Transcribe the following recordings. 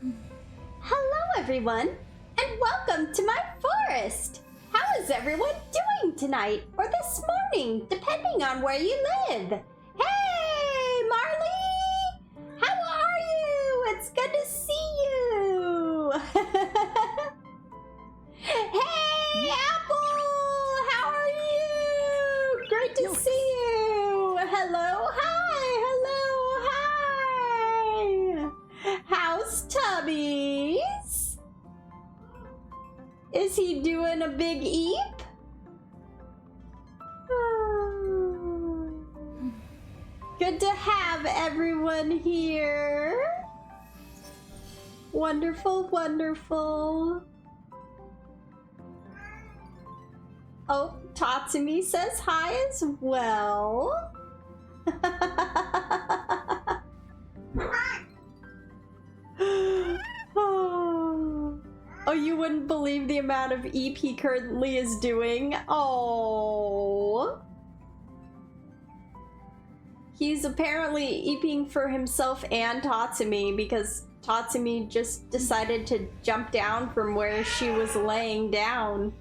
Hello everyone, and welcome to my forest! How is everyone doing tonight, or this morning, depending on where you live? Hey, Marley! How are you? It's good to see you! Hey, Apple! How are you? Great to see you! Hello, hi! Hello, hi! How's Tubbies? Is he doing a big eep? Good to have everyone here. Wonderful, wonderful. Oh, Tatsumi says hi as well. Oh, you wouldn't believe the amount of eep he currently is doing. Oh. He's apparently eeping for himself and Tatsumi because Tatsumi just decided to jump down from where she was laying down.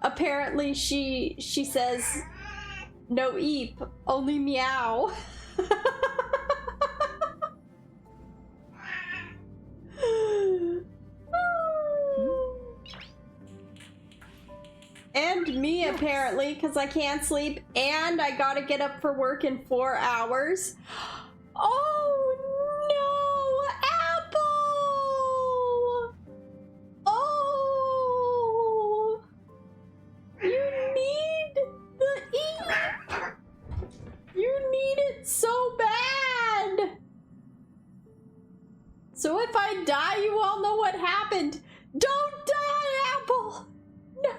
Apparently she says, no eep, only meow. And me, apparently, because I can't sleep, and I gotta get up for work in 4 hours. Oh no, Apple! Oh! You need the eep! You need it so bad! So if I die, you all know what happened. Don't die, Apple! No!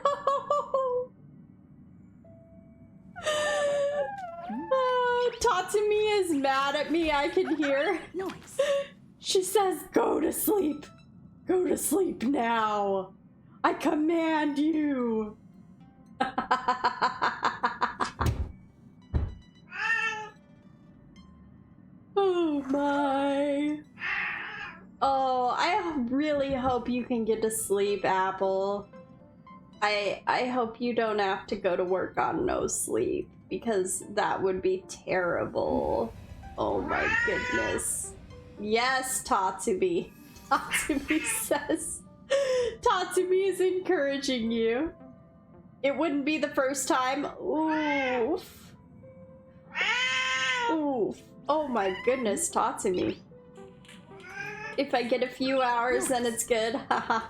Tatsumi is mad at me, I can hear. Noise. She says, go to sleep. Go to sleep now. I command you. Oh my. Oh, I really hope you can get to sleep, Apple. I hope you don't have to go to work on no sleep, because that would be terrible. Oh my goodness. Yes, Tatsumi. Tatsumi says. Tatsumi is encouraging you. It wouldn't be the first time. Oof. Oof. Oh my goodness, Tatsumi. If I get a few hours, then it's good. Haha.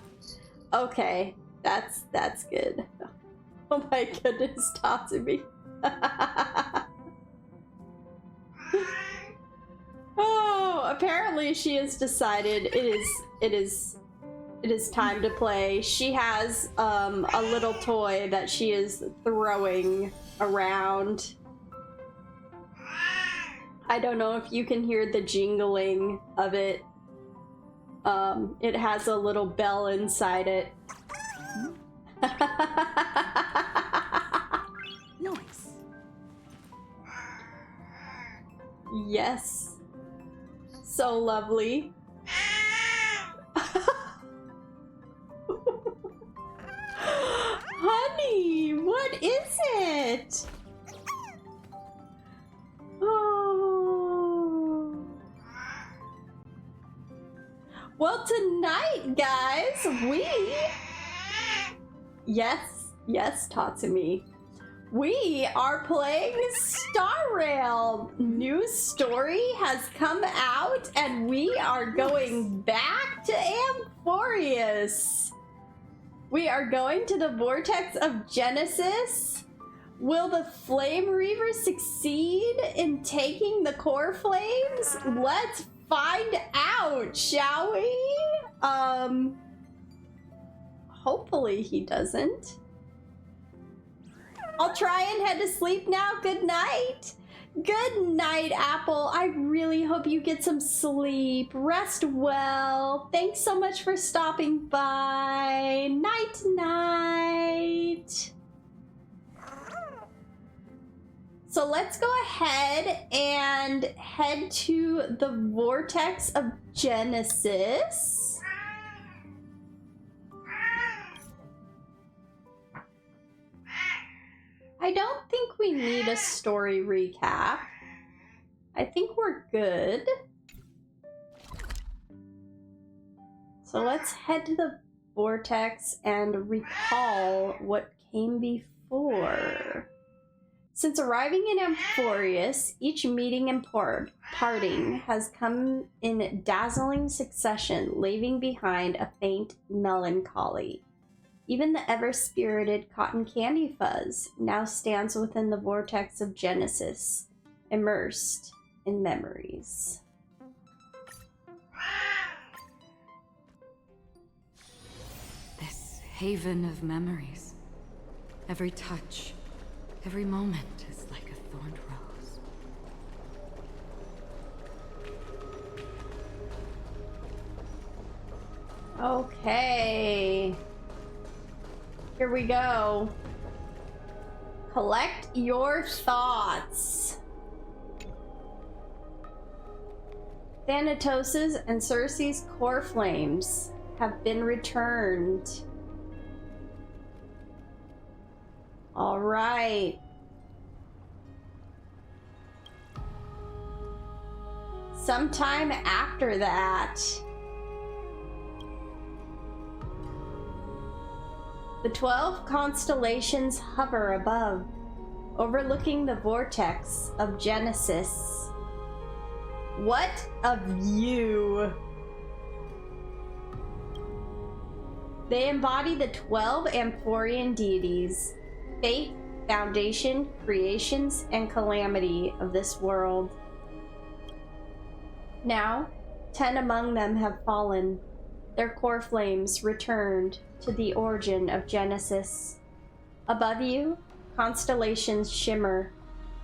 Okay. That's good. Oh my goodness, Tatsumi. Oh, apparently she has decided it is time to play. She has a little toy that she is throwing around. I don't know if you can hear the jingling of it. It has a little bell inside it. Noise. Yes. So lovely. Honey, what is it? Oh. Well, tonight, guys, Yes, Tatsumi. We are playing Star Rail. New story has come out, and we are going back to Amphorius. We are going to the Vortex of Genesis. Will the Flame Reaver succeed in taking the core flames? Let's find out, shall we? Hopefully he doesn't. I'll try and head to sleep now. Good night. Good night, Apple. I really hope you get some sleep. Rest well. Thanks so much for stopping by. Night, night. So let's go ahead and head to the Vortex of Genesis. I don't think we need a story recap. I think we're good. So let's head to the Vortex and recall what came before. Since arriving in Amphorius, each meeting and parting has come in dazzling succession, leaving behind a faint melancholy. Even the ever-spirited CottonCandyFuzz now stands within the Vortex of Genesis, immersed in memories. This haven of memories. Every touch, every moment is like a thorned rose. Okay. Here we go. Collect your thoughts. Thanatos' and Circe's core flames have been returned. All right. Sometime after that, the 12 constellations hover above, overlooking the vortex of Genesis. What a view! They embody the 12 Amphorian deities, fate, foundation, creations, and calamity of this world. Now, 10 among them have fallen, their core flames returned to the origin of Genesis. Above you, constellations shimmer,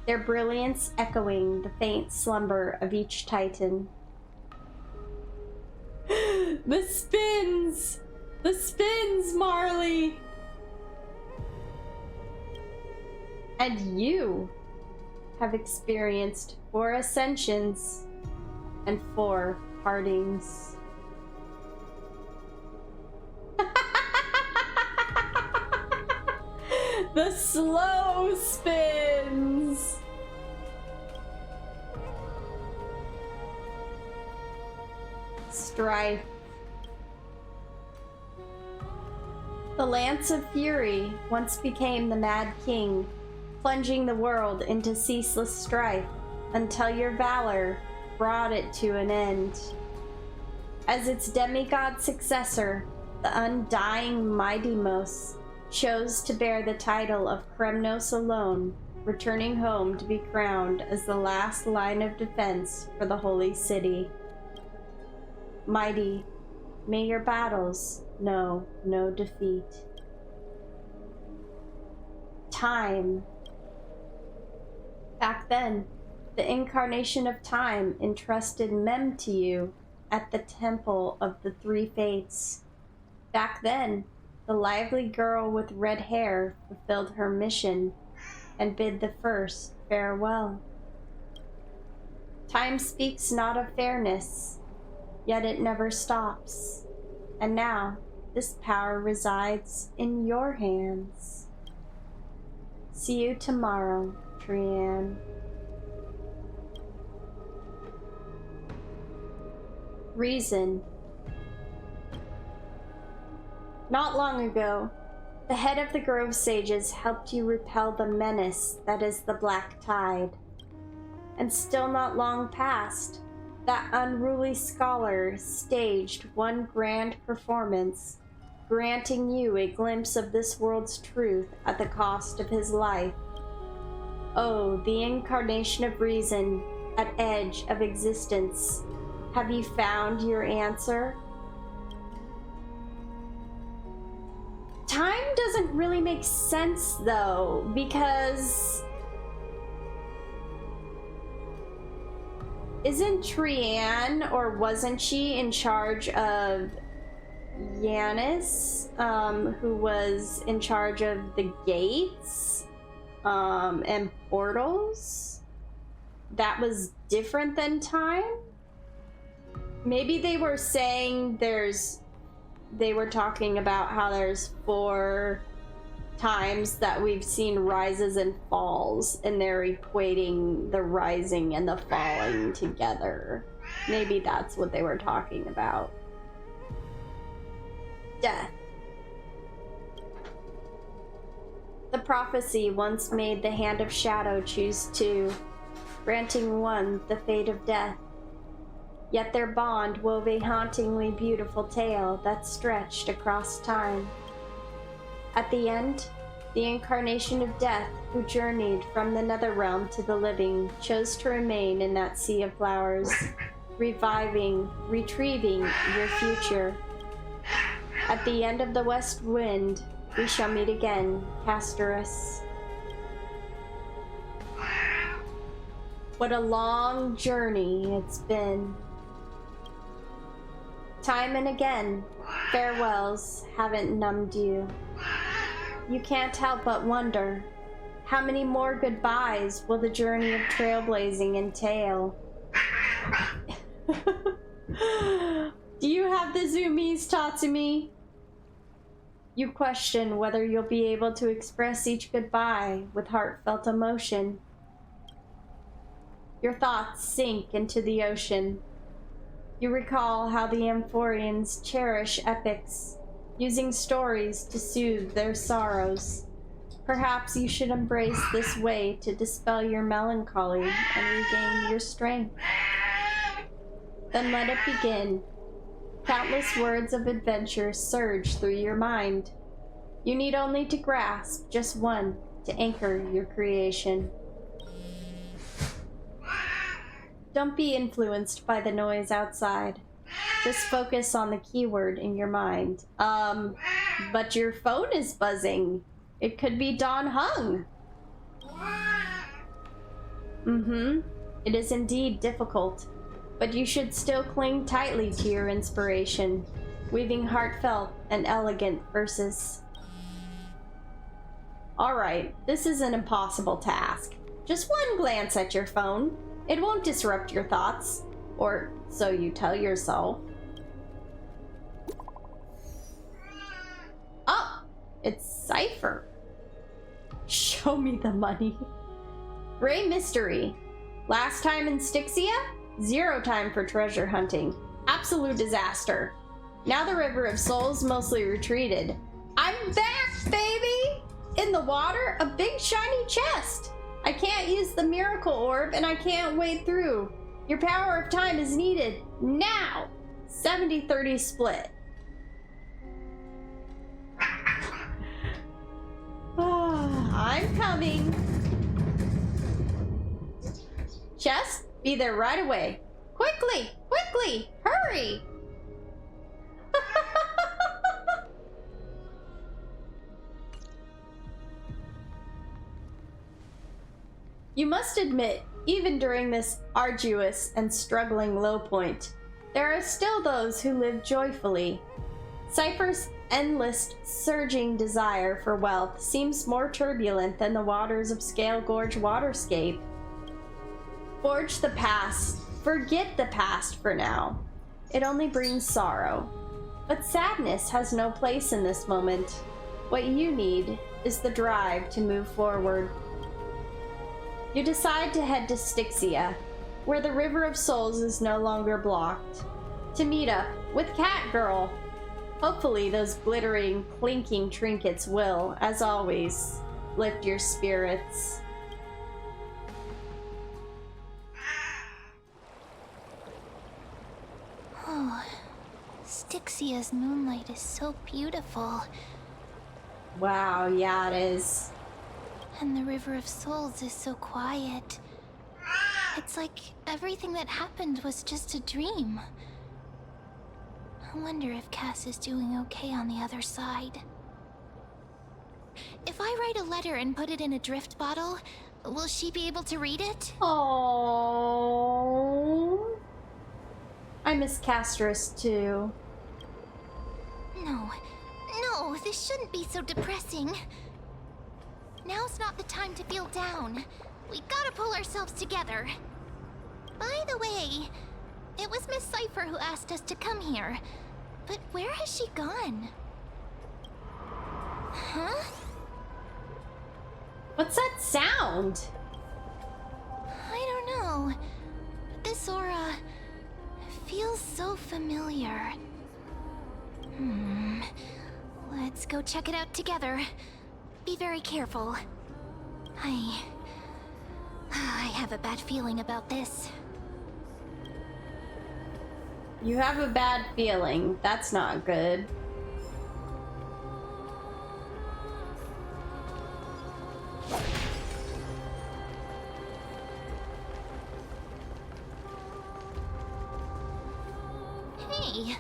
their brilliance echoing the faint slumber of each titan. The spins! The spins, Marley! And you have experienced 4 ascensions and 4 partings. The slow spins! Strife. The Lance of Fury once became the Mad King, plunging the world into ceaseless strife until your valor brought it to an end. As its demigod successor, the undying Mightymos chose to bear the title of Kremnos alone, returning home to be crowned as the last line of defense for the Holy City. Mighty, may your battles know no defeat. Time. Back then, the incarnation of time entrusted Mem to you at the Temple of the Three Fates. Back then, the lively girl with red hair fulfilled her mission and bid the first farewell. Time speaks not of fairness, yet it never stops. And now, this power resides in your hands. See you tomorrow, Trianne. Reason. Not long ago, the head of the Grove Sages helped you repel the menace that is the Black Tide. And still not long past, that unruly scholar staged one grand performance, granting you a glimpse of this world's truth at the cost of his life. Oh, the incarnation of reason, at edge of existence. Have you found your answer? Time doesn't really make sense, though, because isn't Trianne, or wasn't she, in charge of Yanis, who was in charge of the gates? and portals. That was different than time. Maybe they were saying they were talking about how there's 4 times that we've seen rises and falls, and they're equating the rising and the falling together. Maybe that's what they were talking about. Death. The prophecy once made the hand of shadow choose 2, granting one the fate of death. Yet their bond wove a hauntingly beautiful tale that stretched across time. At the end, the incarnation of death, who journeyed from the netherrealm to the living, chose to remain in that sea of flowers, retrieving your future. At the end of the west wind, we shall meet again, Castorus. What a long journey it's been. Time and again, farewells haven't numbed you. You can't help but wonder, how many more goodbyes will the journey of trailblazing entail? Do you have the zoomies, Tatsumi? You question whether you'll be able to express each goodbye with heartfelt emotion. Your thoughts sink into the ocean. You recall how the Amphorians cherish epics, using stories to soothe their sorrows. Perhaps you should embrace this way to dispel your melancholy and regain your strength. Then let it begin. Countless words of adventure surge through your mind. You need only to grasp just one to anchor your creation. Don't be influenced by the noise outside. Just focus on the keyword in your mind. But your phone is buzzing. It could be Don Hung. It is indeed difficult, but you should still cling tightly to your inspiration, weaving heartfelt and elegant verses. Alright, this is an impossible task. Just one glance at your phone. It won't disrupt your thoughts, or so you tell yourself. Oh, it's Cypher. Show me the money. Gray Mystery. Last time in Styxia? 0 time for treasure hunting. Absolute disaster. Now the River of Souls mostly retreated. I'm back, baby! In the water, a big shiny chest. I can't use the miracle orb and I can't wade through. Your power of time is needed now. 70-30 split. I'm coming. Chest, be there right away. Quickly, quickly, hurry. You must admit, even during this arduous and struggling low point, there are still those who live joyfully. Cypher's endless, surging desire for wealth seems more turbulent than the waters of Scale Gorge Waterscape. Forge the past. Forget the past for now. It only brings sorrow. But sadness has no place in this moment. What you need is the drive to move forward. You decide to head to Styxia, where the River of Souls is no longer blocked, to meet up with Catgirl. Hopefully those glittering, clinking trinkets will, as always, lift your spirits. Oh, Styxia's moonlight is so beautiful. Wow, yeah, it is. And the River of Souls is so quiet. It's like everything that happened was just a dream. I wonder if Cass is doing okay on the other side. If I write a letter and put it in a drift bottle, will she be able to read it? Oh, I miss Castorus too. No, this shouldn't be so depressing. Now's not the time to feel down. We gotta pull ourselves together. By the way, it was Miss Cypher who asked us to come here. But where has she gone? Huh? What's that sound? I don't know. This aura feels so familiar. Let's go check it out together. Be very careful. I have a bad feeling about this. You have a bad feeling. That's not good. Hey,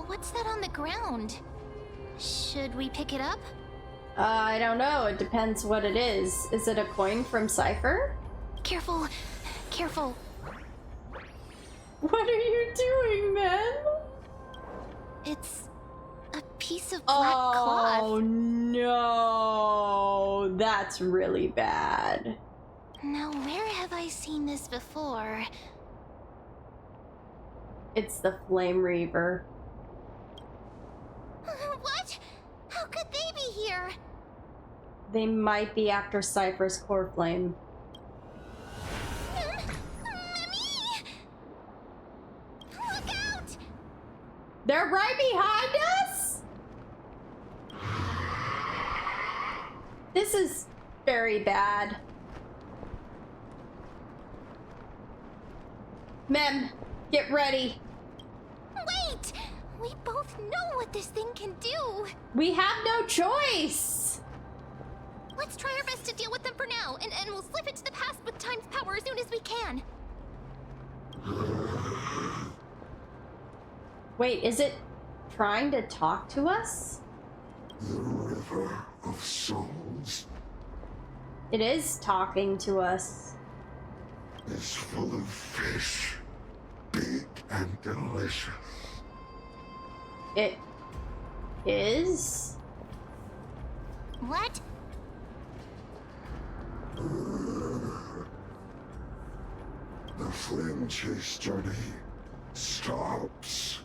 what's that on the ground? Should we pick it up? I don't know. It depends what it is. Is it a coin from Cypher? Careful, careful. What are you doing, man? It's a piece of black cloth. Oh no, that's really bad. Now, where have I seen this before? It's the Flame Reaver. What? How could they be here? They might be after Cypher's core flame. Mommy! Look out! They're right behind us? This is very bad. Mem, get ready. Wait! We both know what this thing can do. We have no choice. Let's try our best to deal with them for now, and we'll slip into the past with time's power as soon as we can. Wait, is it trying to talk to us? The river of souls It is talking to us. is full of fish, big and delicious. It is? What? The flame chase journey stops.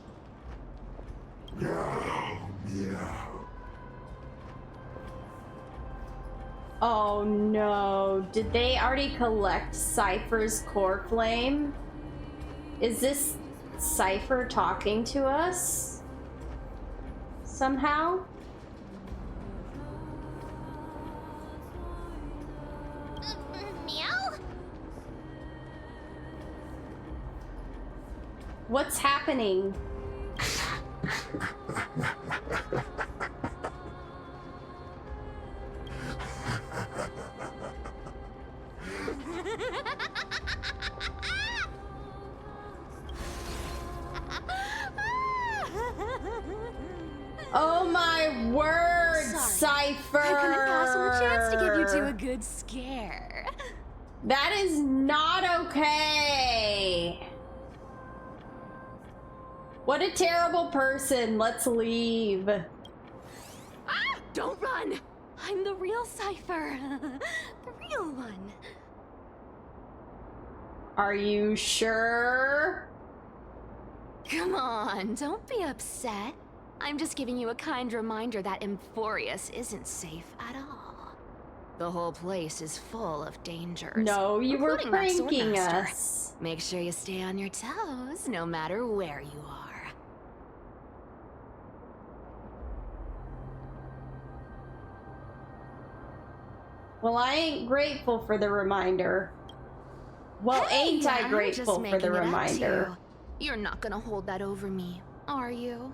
Meow, meow. Oh no, did they already collect Cypher's core flame? Is this Cypher talking to us? Somehow? Meow? What's happening? Oh my word, Sorry. Cypher! I couldn't pass on the chance to give you two a good scare. That is not okay. What a terrible person. Let's leave. Ah! Don't run! I'm the real Cypher. The real one. Are you sure? Come on, don't be upset. I'm just giving you a kind reminder that Emphorius isn't safe at all. The whole place is full of dangers. No, you were including that pranking Swordmaster. us. Make sure you stay on your toes, no matter where you are. Well, I ain't grateful for the reminder. Well, Hey, ain't I I'm grateful just for making the it up to reminder? you. You're not gonna hold that over me, are you?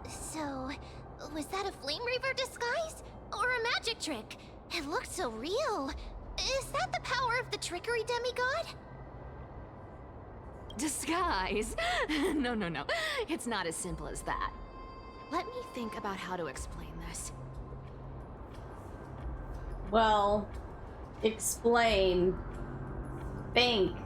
So, was that a Flame Reaver disguise? Or a magic trick? It looked so real. Is that the power of the trickery demigod? Disguise? No. It's not as simple as that. Let me think about how to explain this. Well, explain. Think.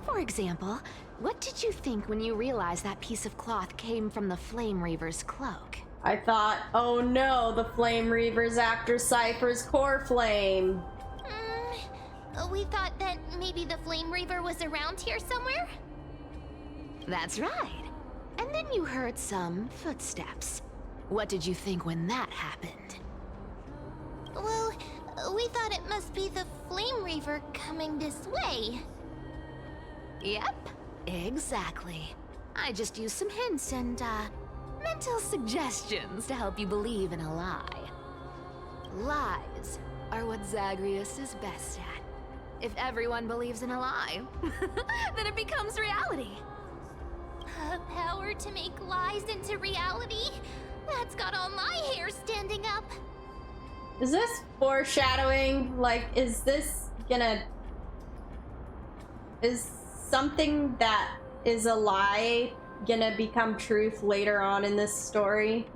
For example, what did you think when you realized that piece of cloth came from the Flame Reaver's cloak? I thought, oh no, the Flame Reaver's after Cypher's core flame. We thought that maybe the Flame Reaver was around here somewhere? That's right. And then you heard some footsteps. What did you think when that happened? Well, we thought it must be the Flame Reaver coming this way. Yep, exactly. I just used some hints and, mental suggestions to help you believe in a lie. Lies are what Zagreus is best at. If everyone believes in a lie, then it becomes reality. Power to make lies into reality? That's got all my hair standing up. Is this foreshadowing? Like, is this gonna... Is something that is a lie gonna become truth later on in this story?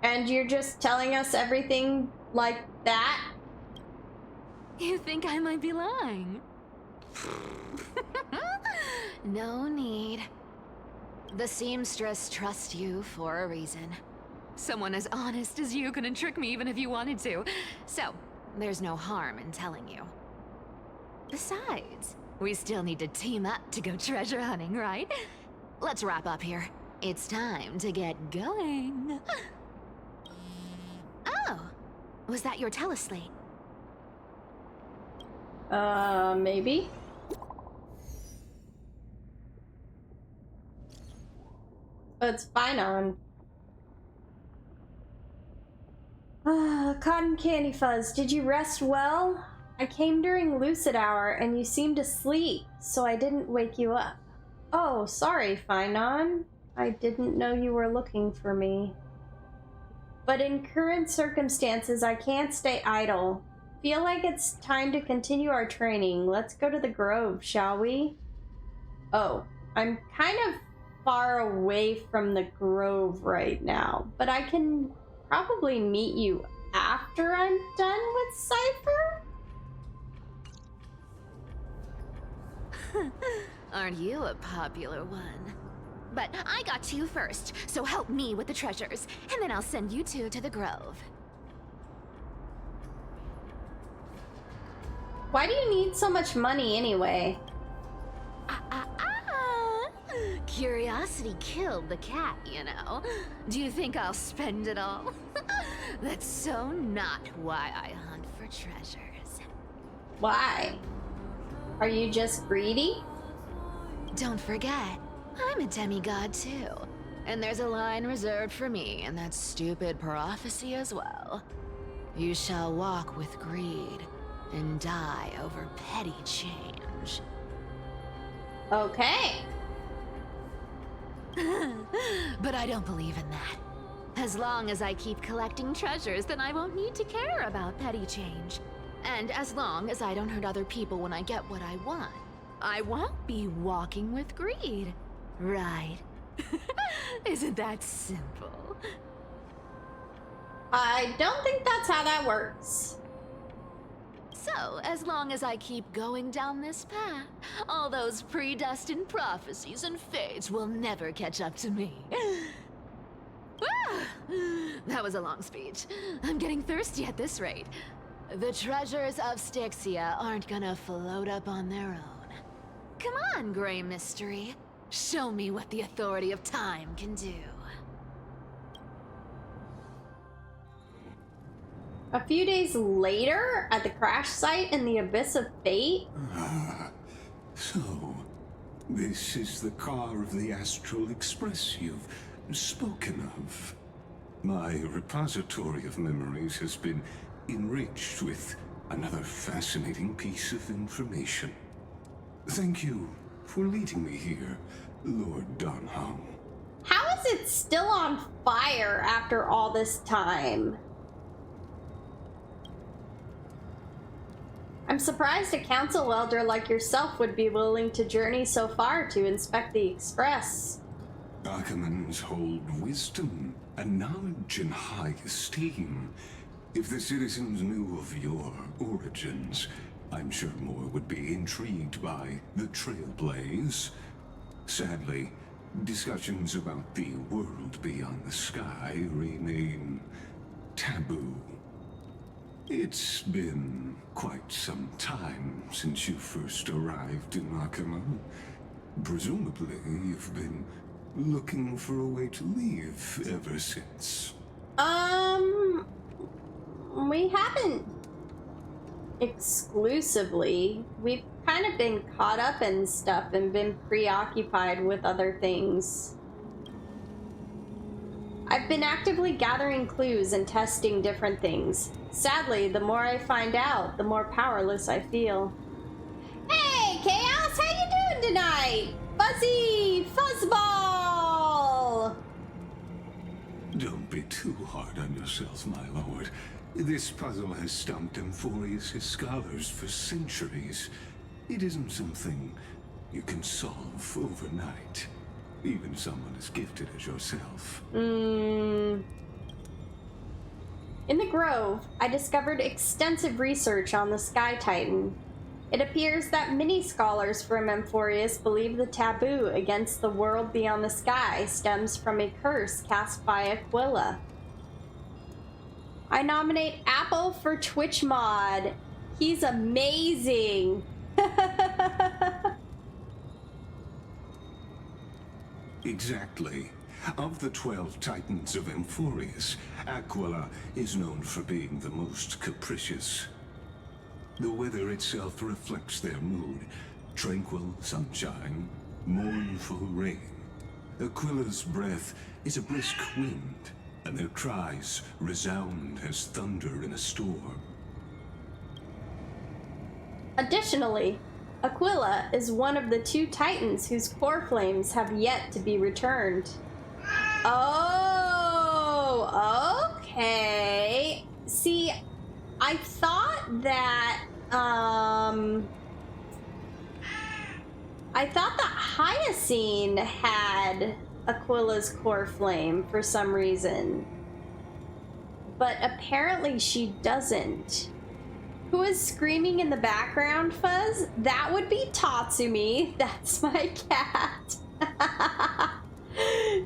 And you're just telling us everything like that? You think I might be lying? No need. The seamstress trusts you for a reason. Someone as honest as you couldn't trick me even if you wanted to. So, there's no harm in telling you. Besides, we still need to team up to go treasure hunting, right? Let's wrap up here. It's time to get going. Oh, was that your teleslate? Maybe? Oh, it's fine on. CottonCandyFuzz, did you rest well? I came during lucid hour and you seemed asleep, so I didn't wake you up. Oh, sorry, Finon. I didn't know you were looking for me. But in current circumstances, I can't stay idle. Feel like it's time to continue our training. Let's go to the Grove, shall we? Oh, I'm kind of far away from the Grove right now, but I can probably meet you after I'm done with Cypher? Aren't you a popular one? But I got to you first, so help me with the treasures, and then I'll send you two to the Grove. Why do you need so much money anyway? Curiosity killed the cat, you know. Do you think I'll spend it all? That's so not why I hunt for treasures. Why? Are you just greedy? Don't forget, I'm a demigod too. And there's a line reserved for me in that stupid prophecy as well. You shall walk with greed and die over petty change. Okay. But I don't believe in that. As long as I keep collecting treasures, then I won't need to care about petty change. And as long as I don't hurt other people when I get what I want, I won't be walking with greed. Right? Isn't that simple? I don't think that's how that works. So, as long as I keep going down this path, all those predestined prophecies and fates will never catch up to me. That was a long speech. I'm getting thirsty at this rate. The treasures of Styxia aren't gonna float up on their own. Come on, Grey Mystery. Show me what the authority of time can do. A few days later, at the crash site in the Abyss of Fate? So, this is the car of the Astral Express you've spoken of. My repository of memories has been enriched with another fascinating piece of information. Thank you for leading me here, Lord Donham. How is it still on fire after all this time? I'm surprised a council elder like yourself would be willing to journey so far to inspect the Express. Archimans hold wisdom and knowledge in high esteem. If the citizens knew of your origins, I'm sure more would be intrigued by the Trailblaze. Sadly, Discussions about the world beyond the sky remain taboo. It's been quite some time since you first arrived in Nakama. Presumably, you've been looking for a way to leave ever since. We haven't exclusively. We've kind of been caught up in stuff and been preoccupied with other things. I've been actively gathering clues and testing different things. Sadly, the more I find out, the more powerless I feel. Hey, Chaos, how you doing tonight? Fuzzy Fuzzball! Don't be too hard on yourself, my lord. This puzzle has stumped Amphorius' scholars for centuries. It isn't something you can solve overnight. Even someone as gifted as yourself. In the Grove, I discovered extensive research on the Sky Titan. It appears that many scholars from Amphorius believe the taboo against the world beyond the sky stems from a curse cast by Aquila. I nominate Apple for Twitch mod. He's amazing. Exactly. Of the 12 Titans of Amphorius, Aquila is known for being the most capricious. The weather itself reflects their mood. Tranquil sunshine, mournful rain. Aquila's breath is a brisk wind, and their cries resound as thunder in a storm. Additionally, Aquila is one of the 2 Titans whose core flames have yet to be returned. Oh, okay. See, I thought that, Hyacine had Aquila's core flame for some reason. But apparently she doesn't. Who is screaming in the background, Fuzz? That would be Tatsumi. That's my cat.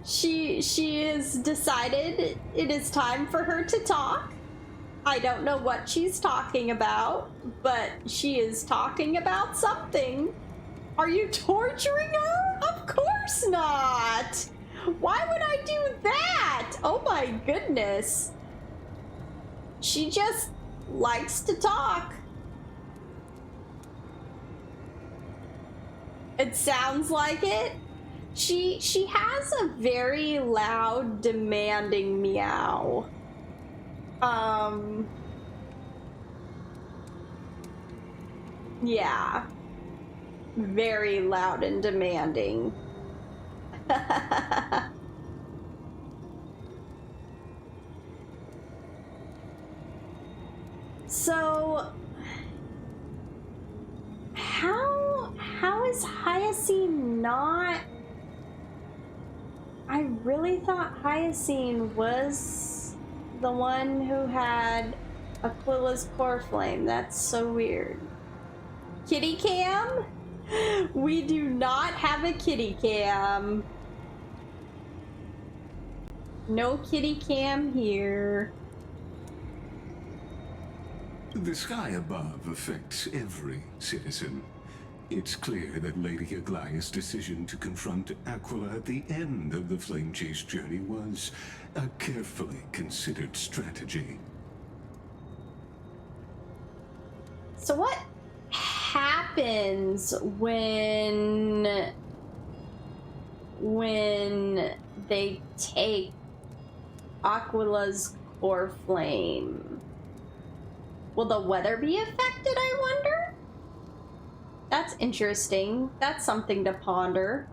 She has decided it is time for her to talk. I don't know what she's talking about, but she is talking about something. Are you torturing her? Of course not. Why would I do that? Oh my goodness. She just likes to talk. It sounds like it. She has a very loud, demanding meow. Yeah. Very loud and demanding. So, how is Hyacine not? I really thought Hyacine was the one who had Aquila's core flame. That's so weird. Kitty cam? We do not have a kitty cam. No kitty cam here. The sky above affects every citizen. It's clear that Lady Aglaya's decision to confront Aquila at the end of the Flame Chase journey was a carefully considered strategy. So what happens when they take Aquila's core flame? Will the weather be affected, I wonder? That's interesting. That's something to ponder.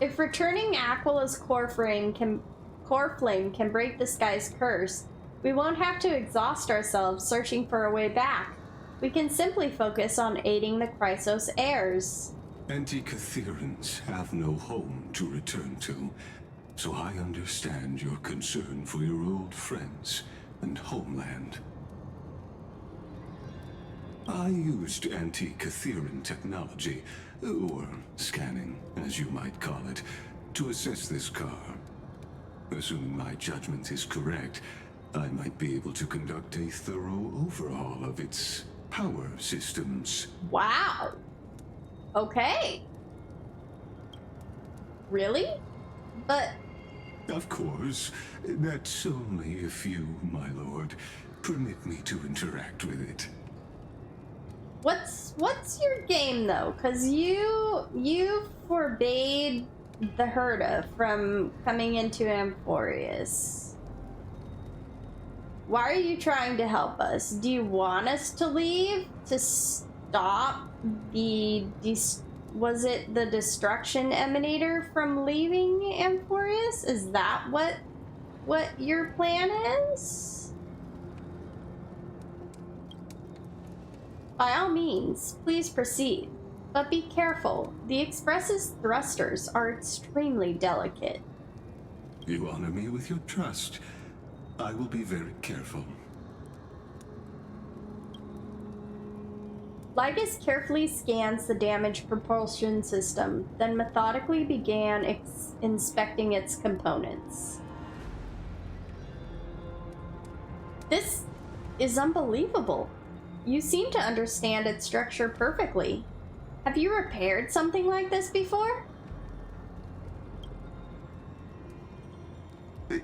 If returning Aquila's core flame can break the sky's curse, we won't have to exhaust ourselves searching for a way back. We can simply focus on aiding the Chrysos heirs. Anti-Catherians have no home to return to, so I understand your concern for your old friends and homeland. I used anti-Catherian technology, or scanning, as you might call it, to assess this car. Assuming my judgment is correct, I might be able to conduct a thorough overhaul of its power systems. Wow. Okay. Really? But... Of course. That's only if you, my lord, permit me to interact with it. What's your game though? Cause you forbade the Herda from coming into Amphorius. Why are you trying to help us? Do you want us to leave to stop the was it the destruction emanator from leaving Amphorius? Is that what your plan is? By all means, please proceed. But be careful. The Express's thrusters are extremely delicate. You honor me with your trust. I will be very careful. Lygus carefully scans the damaged propulsion system, then methodically began inspecting its components. This is unbelievable. You seem to understand its structure perfectly. Have you repaired something like this before?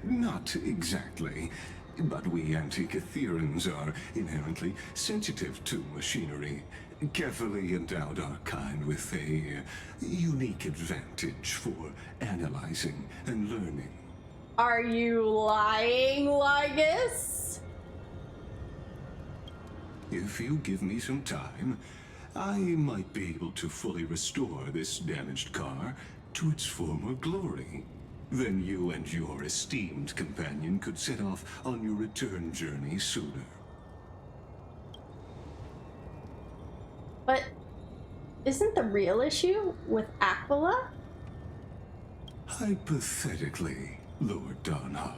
Not exactly, but we Antikytherians are inherently sensitive to machinery. Carefully endowed our kind with a unique advantage for analyzing and learning. Are you lying, Lygus? If you give me some time, I might be able to fully restore this damaged car to its former glory. Then you and your esteemed companion could set off on your return journey sooner. But isn't the real issue with Aquila? Hypothetically, Lord Donham,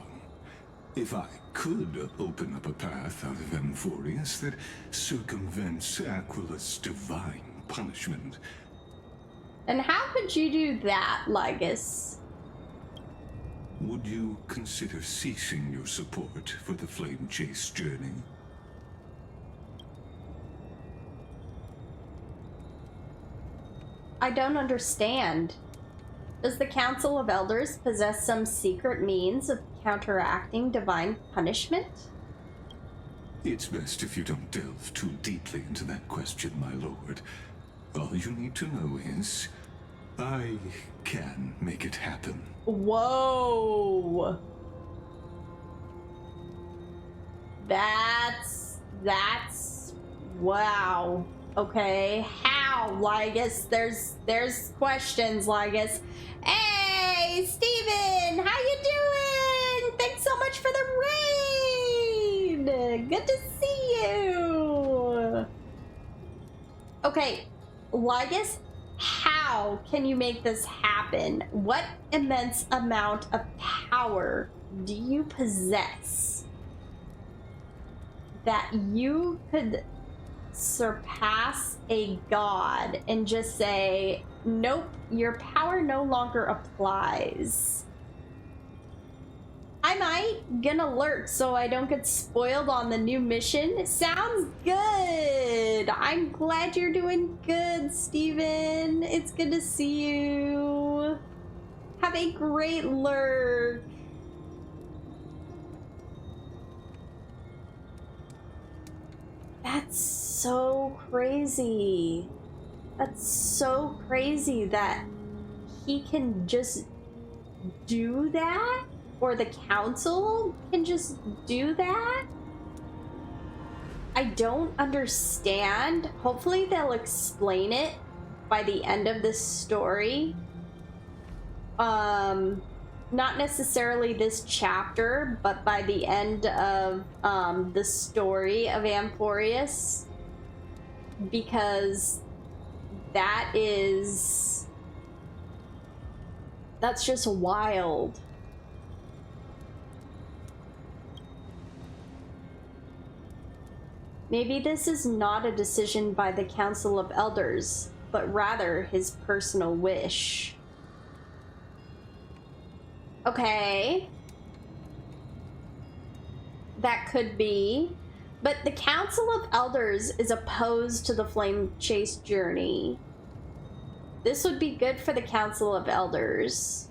if I could open up a path out of Amphorius that circumvents Aquila's divine punishment. And how could you do that, Lygus? Would you consider ceasing your support for the Flame Chase journey? I don't understand. Does the Council of Elders possess some secret means of counteracting divine punishment? It's best if you don't delve too deeply into that question, my lord. All you need to know is, I can make it happen. Whoa! That's... wow. Okay, how, Lygus? There's questions, Lygus. Hey, Steven! How you doing? Thanks so much for the raid! Good to see you! Okay, Lygus, how can you make this happen? What immense amount of power do you possess that you could surpass a god and just say, nope, your power no longer applies? I might gonna lurk so I don't get spoiled on the new mission. Sounds good. I'm glad you're doing good, Steven. It's good to see you. Have a great lurk. That's so crazy. That's so crazy that he can just do that? Or the council can just do that? I don't understand. Hopefully they'll explain it by the end of this story. Not necessarily this chapter, but by the end of the story of Amphorius, because that's just wild. Maybe this is not a decision by the Council of Elders. but rather his personal wish. Okay. That could be. But the Council of Elders is opposed to the Flame Chase journey. This would be good for the Council of Elders.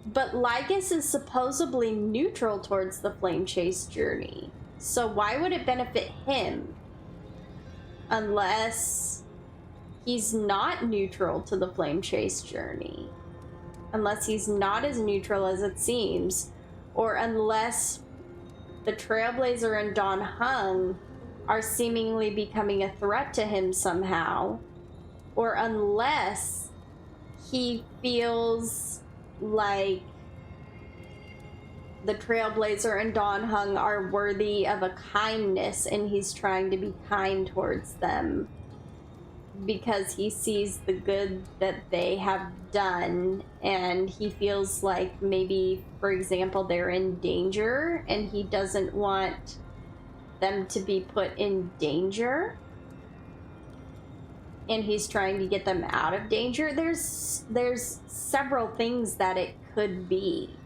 But Lygus is supposedly neutral towards the Flame Chase journey. So why would it benefit him? Unless he's not neutral to the Flame Chase journey. Unless he's not as neutral as it seems. Or unless the Trailblazer and Don Hung are seemingly becoming a threat to him somehow. Or unless he feels like the Trailblazer and Don Hung are worthy of a kindness and he's trying to be kind towards them because he sees the good that they have done and he feels like maybe, for example, they're in danger and he doesn't want them to be put in danger and he's trying to get them out of danger. There's several things that it could be.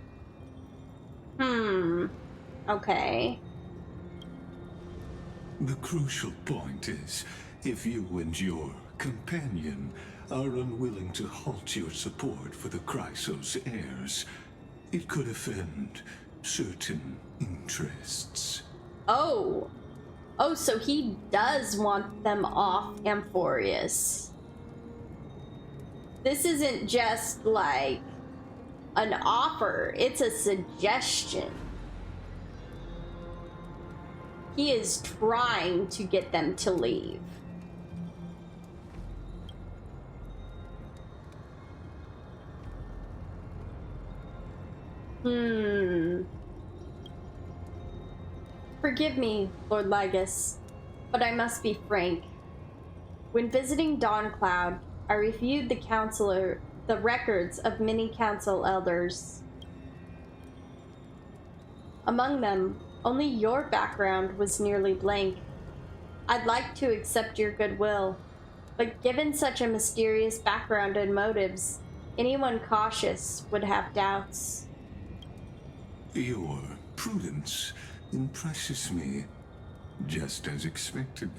Okay. The crucial point is, if you and your companion are unwilling to halt your support for the Chrysos heirs, it could offend certain interests. Oh, so he does want them off Amphorius. This isn't just like an offer, it's a suggestion. He is trying to get them to leave. Forgive me, Lord Lygus, but I must be frank. When visiting Dawncloud, I reviewed the records of many council elders. Among them, only your background was nearly blank. I'd like to accept your goodwill, but given such a mysterious background and motives, anyone cautious would have doubts. Your prudence impresses me, just as expected.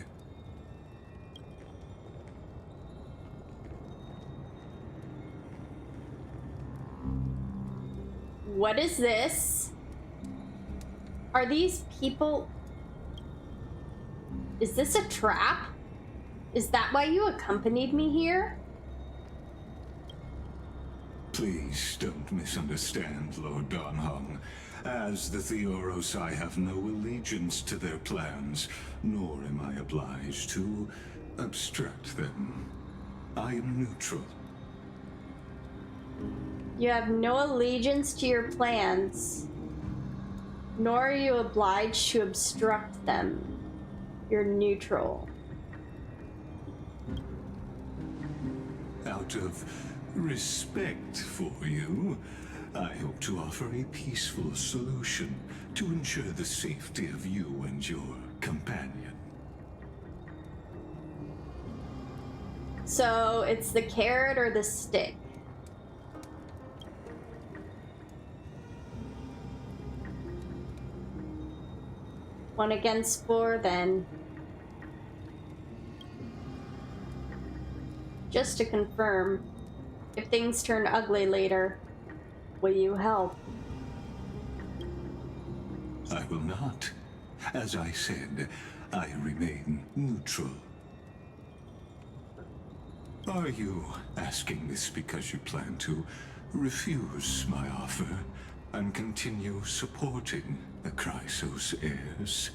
What is this? Are these people... Is this a trap? Is that why you accompanied me here? Please don't misunderstand, Lord Donhung. As the Theoros, I have no allegiance to their plans, nor am I obliged to obstruct them. I am neutral. You have no allegiance to your plans, nor are you obliged to obstruct them. You're neutral. Out of respect for you, I hope to offer a peaceful solution to ensure the safety of you and your companion. So it's the carrot or the stick? One against four, then. Just to confirm, if things turn ugly later, will you help? I will not. As I said, I remain neutral. Are you asking this because you plan to refuse my offer and continue supporting the Chrysos heirs?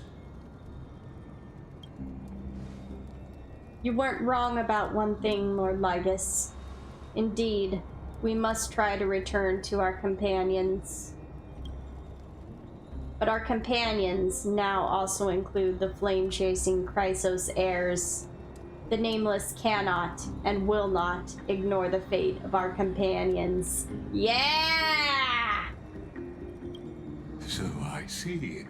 You weren't wrong about one thing, Lord Lygus. Indeed, we must try to return to our companions. But our companions now also include the flame-chasing Chrysos heirs. The Nameless cannot and will not ignore the fate of our companions. Yeah! So I see.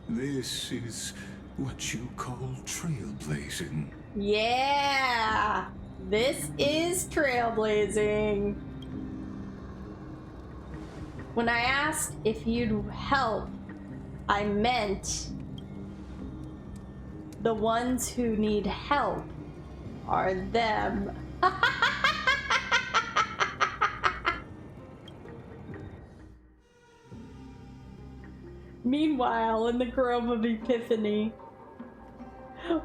This is what you call trailblazing. Yeah! This is trailblazing. When I asked if you'd help, I meant the ones who need help are them. Meanwhile, in the Grove of Epiphany,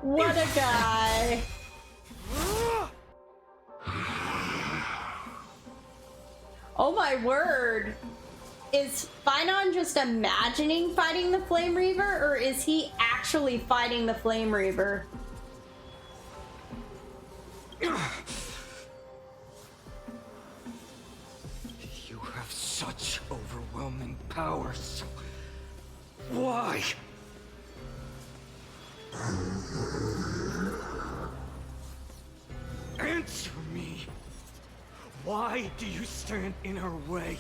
what a guy. Oh my word. Is Finon just imagining fighting the Flame Reaver, or is he actually fighting the Flame Reaver? You have such overwhelming power, so why? Answer me. Why do you stand in her way?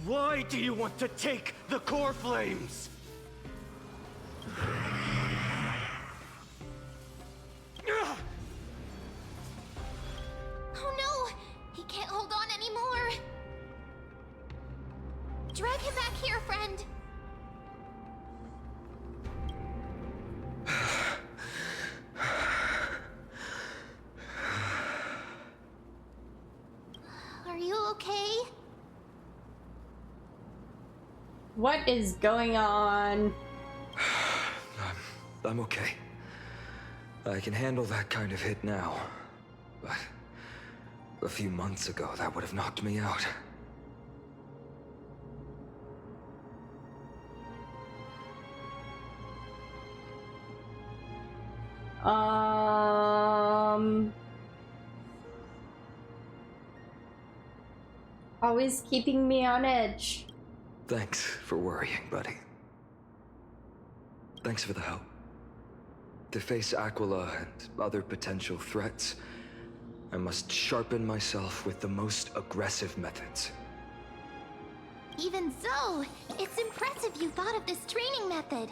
Why do you want to take the core flames? Oh no! He can't hold on anymore! Drag him back here, friend! Are you okay? What is going on? I'm okay. I can handle that kind of hit now. But a few months ago, that would have knocked me out. Always keeping me on edge. Thanks for worrying, buddy. Thanks for the help. To face Aquila and other potential threats, I must sharpen myself with the most aggressive methods. Even so, it's impressive you thought of this training method.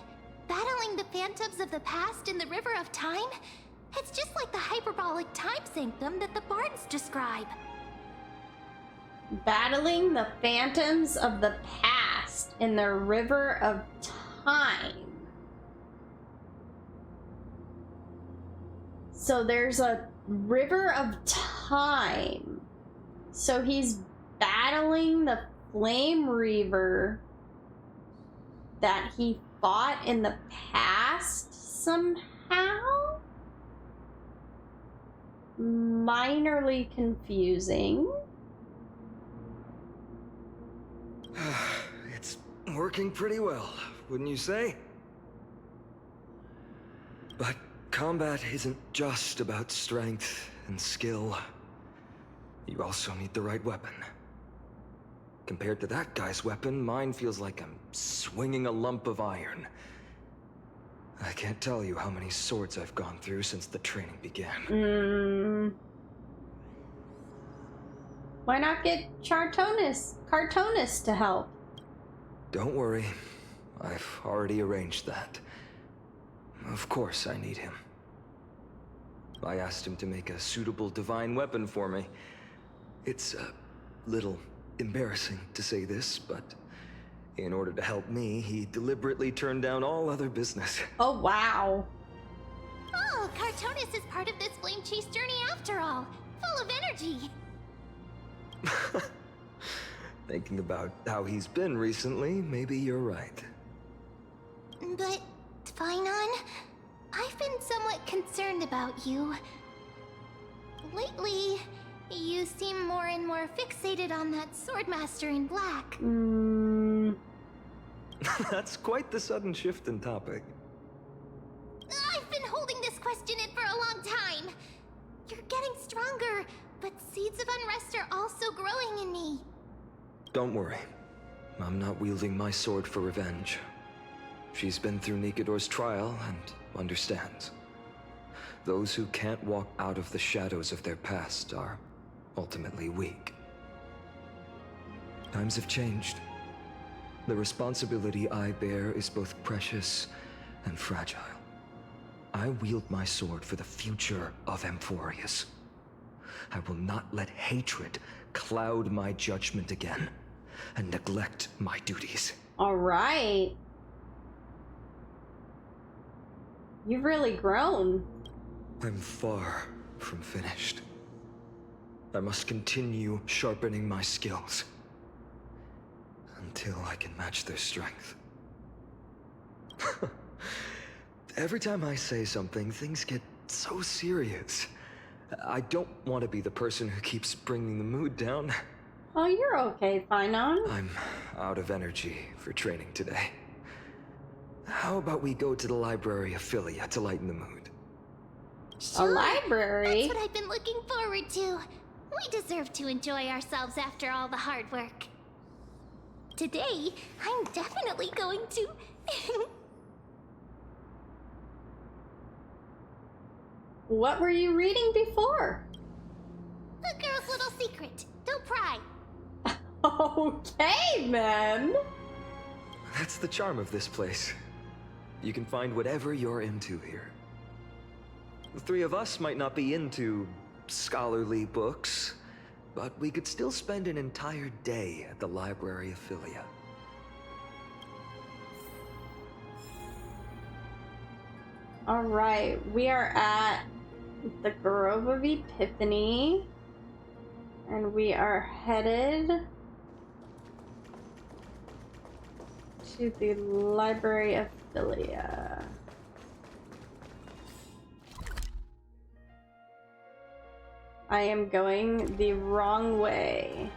Battling the phantoms of the past in the River of Time? It's just like the hyperbolic time sanctum that the bards describe. Battling the phantoms of the past in the River of Time. So there's a River of Time. So he's battling the Flame Reaver that he fought in the past somehow? Minorly confusing. It's working pretty well, wouldn't you say? But combat isn't just about strength and skill. You also need the right weapon. Compared to that guy's weapon, mine feels like I'm swinging a lump of iron. I can't tell you how many swords I've gone through since the training began. Why not get Cartonis to help? Don't worry. I've already arranged that. Of course I need him. I asked him to make a suitable divine weapon for me. It's a little embarrassing to say this, but in order to help me, he deliberately turned down all other business. Oh, wow. Oh, Cartonis is part of this flame chase journey after all. Full of energy. Thinking about how he's been recently, maybe you're right. But, Finon, I've been somewhat concerned about you. Lately, you seem more and more fixated on that Swordmaster in black. That's quite the sudden shift in topic. I've been holding this question in for a long time. You're getting stronger, but seeds of unrest are also growing in me. Don't worry. I'm not wielding my sword for revenge. She's been through Nikador's trial and understands. Those who can't walk out of the shadows of their past are ultimately weak. Times have changed. The responsibility I bear is both precious and fragile. I wield my sword for the future of Amphorius. I will not let hatred cloud my judgment again and neglect my duties. All right. You've really grown. I'm far from finished. I must continue sharpening my skills until I can match their strength. Every time I say something, things get so serious. I don't want to be the person who keeps bringing the mood down. Oh, you're okay, Finon. I'm out of energy for training today. How about we go to the library of Philia to lighten the mood? A library? That's what I've been looking forward to. We deserve to enjoy ourselves after all the hard work. Today, I'm definitely going to... What were you reading before? A girl's little secret. Don't pry. Okay, then. That's the charm of this place. You can find whatever you're into here. The three of us might not be into scholarly books, but we could still spend an entire day at the Library of Philia. All right, we are at the Grove of Epiphany, and we are headed to the Library of Philia. I am going the wrong way.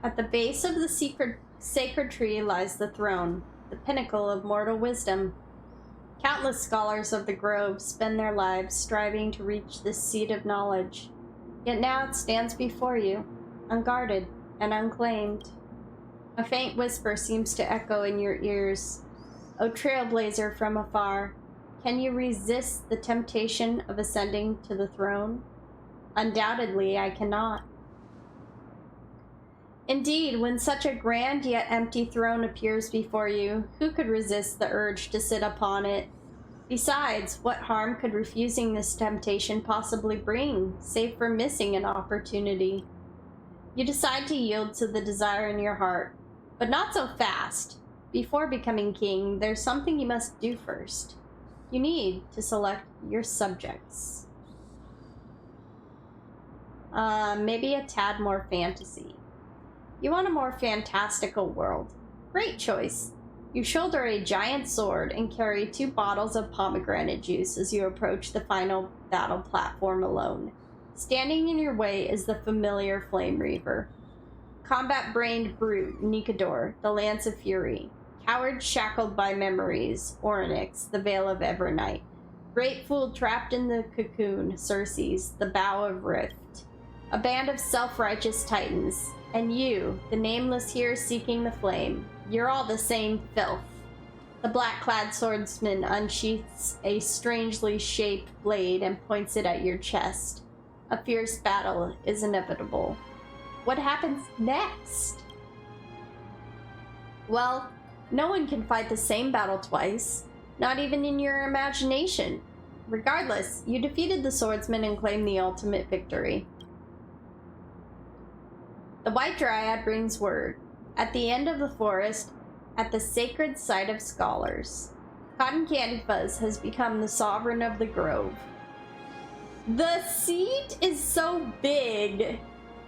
At the base of the sacred tree lies the throne, the pinnacle of mortal wisdom. Countless scholars of the Grove spend their lives striving to reach this seat of knowledge. Yet now it stands before you, unguarded and unclaimed. A faint whisper seems to echo in your ears. O trailblazer from afar, can you resist the temptation of ascending to the throne? Undoubtedly, I cannot. Indeed, when such a grand yet empty throne appears before you, who could resist the urge to sit upon it? Besides, what harm could refusing this temptation possibly bring, save for missing an opportunity? You decide to yield to the desire in your heart, but not so fast. Before becoming king, there's something you must do first. You need to select your subjects. Maybe a tad more fantasy. You want a more fantastical world. Great choice. You shoulder a giant sword and carry 2 bottles of pomegranate juice as you approach the final battle platform alone. Standing in your way is the familiar Flame Reaver. Combat-brained brute, Nikador, the Lance of Fury. Coward shackled by memories, Orynyx, the Veil of Evernight. Great fool trapped in the cocoon, Circes, the Bow of Rift. A band of self-righteous titans. And you, the nameless here seeking the flame, you're all the same filth. The black-clad swordsman unsheaths a strangely shaped blade and points it at your chest. A fierce battle is inevitable. What happens next? Well, no one can fight the same battle twice, not even in your imagination. Regardless, you defeated the swordsman and claimed the ultimate victory. The White Dryad brings word. At the end of the forest, at the sacred site of scholars, CottonCandyFuzz has become the sovereign of the Grove. The seat is so big,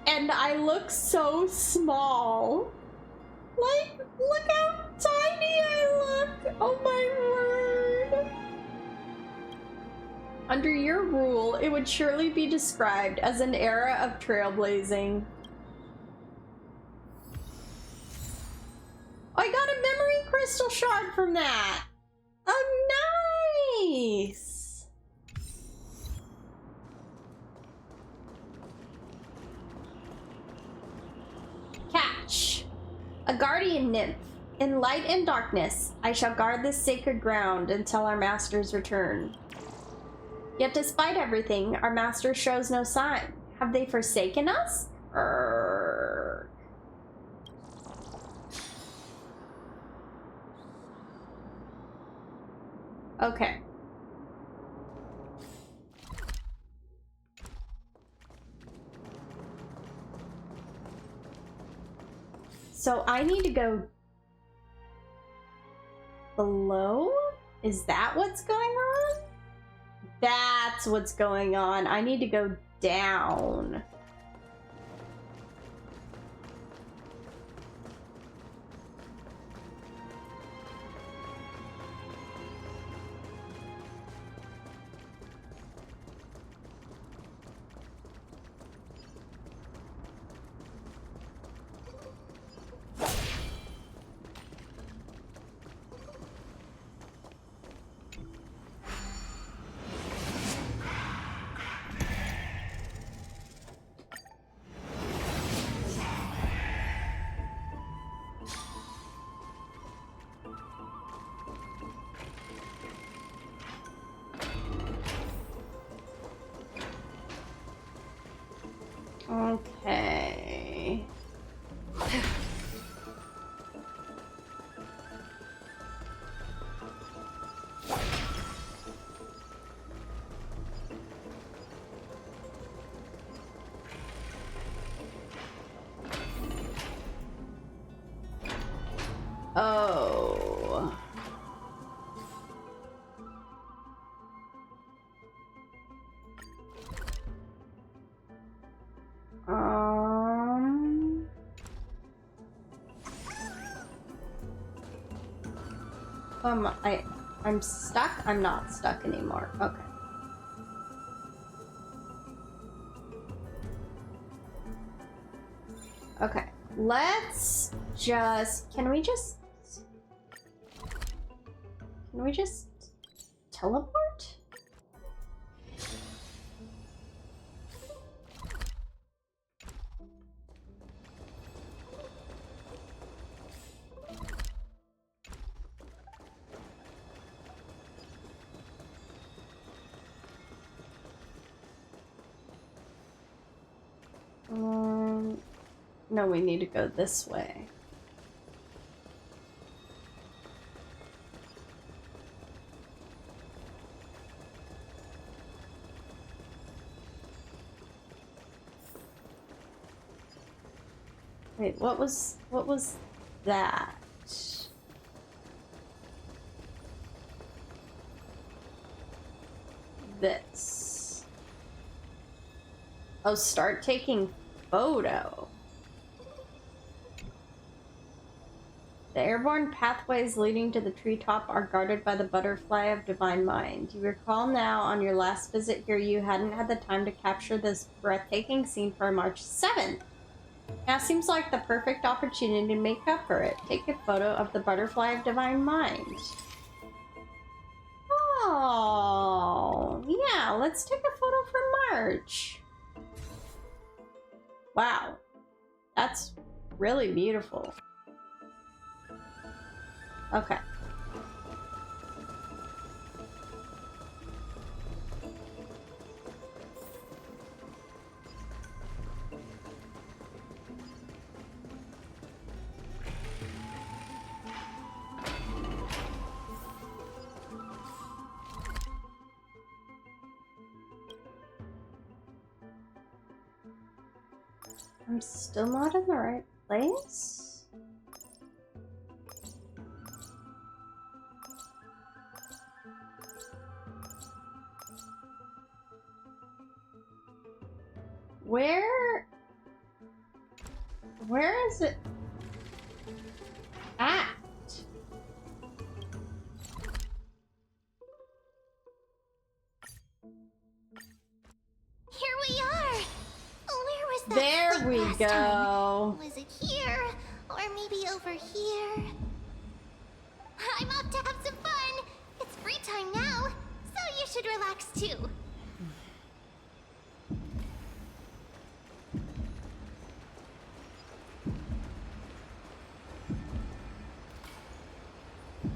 and I look so small. Like, look how tiny I look! Oh my word! Under your rule, it would surely be described as an era of trailblazing. I got a memory crystal shard from that! Oh, nice! Catch. A guardian nymph. In light and darkness, I shall guard this sacred ground until our master's return. Yet despite everything, our master shows no sign. Have they forsaken us? Urgh. Okay. So I need to go below? Is that what's going on? That's what's going on. I need to go down. Okay. Oh. I'm stuck? I'm not stuck anymore. Okay. Okay. Let's just... Can we just teleport? No, we need to go this way. Wait, what was that? This. Oh, start taking photo. The airborne pathways leading to the treetop are guarded by the butterfly of divine mind. You recall now on your last visit here you hadn't had the time to capture this breathtaking scene for March 7th. Now seems like the perfect opportunity to make up for it. Take a photo of the butterfly of divine mind. Oh, yeah, let's take a photo for March. Wow, that's really beautiful. Okay. I'm still not in the right place? Where is it at? Here we are! Where was that? There we last go. time? Was it here? Or maybe over here? I'm off to have some fun! It's free time now, so you should relax too.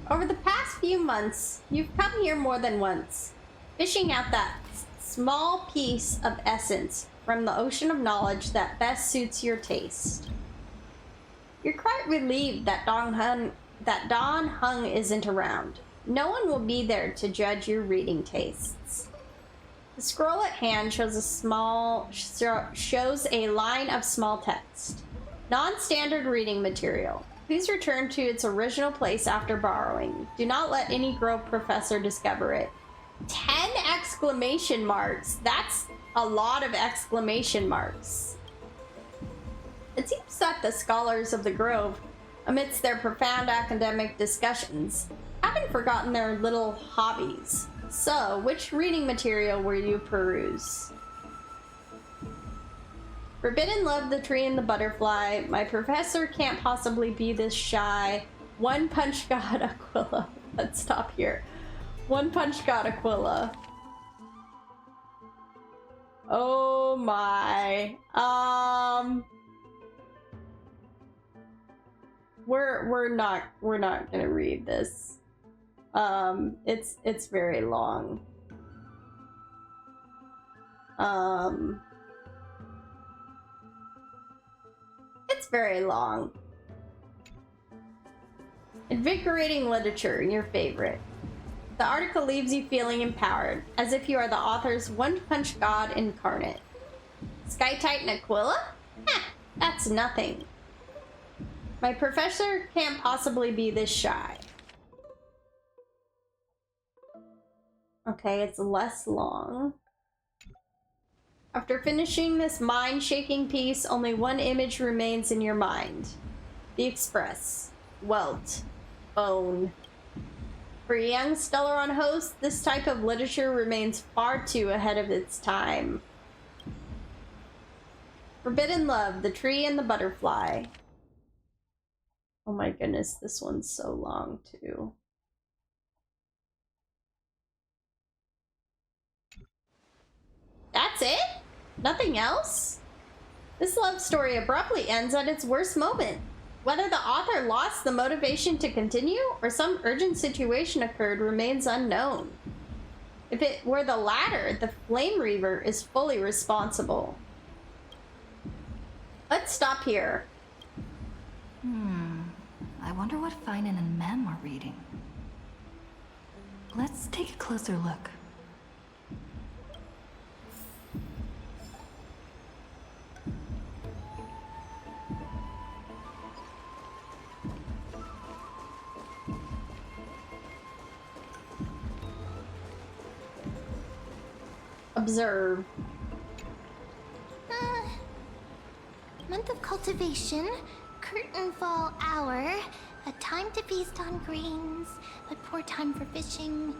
Over the past few months, you've come here more than once, fishing out that small piece of essence from the ocean of knowledge that best suits your taste. You're quite relieved that Don Hung isn't around. No one will be there to judge your reading tastes. The scroll at hand shows a line of small text. Non-standard reading material. Please return to its original place after borrowing. Do not let any Grove professor discover it. 10 exclamation marks. That's a lot of exclamation marks. It seems that the scholars of the Grove, amidst their profound academic discussions, haven't forgotten their little hobbies. So, which reading material will you peruse? Forbidden Love, The Tree and the Butterfly. My professor can't possibly be this shy. One Punch God Aquila. Let's stop here. One Punch God Aquila. Oh my. We're not gonna read this. It's very long. It's very long. Invigorating literature, your favorite. The article leaves you feeling empowered, as if you are the author's one-punch god incarnate. Sky Titan Aquila? That's nothing. My professor can't possibly be this shy. Okay, it's less long. After finishing this mind-shaking piece, only one image remains in your mind. The Express. Welt. Bone. For a young Stellaron host, this type of literature remains far too ahead of its time. Forbidden Love, The Tree and the Butterfly. Oh my goodness, this one's so long too. That's it? Nothing else? This love story abruptly ends at its worst moment. Whether the author lost the motivation to continue or some urgent situation occurred remains unknown. If it were the latter, the Flame Reaver is fully responsible. Let's stop here. I wonder what Finan and Mem are reading. Let's take a closer look. Observe. Month of cultivation, curtain fall hour, a time to feast on greens, but poor time for fishing.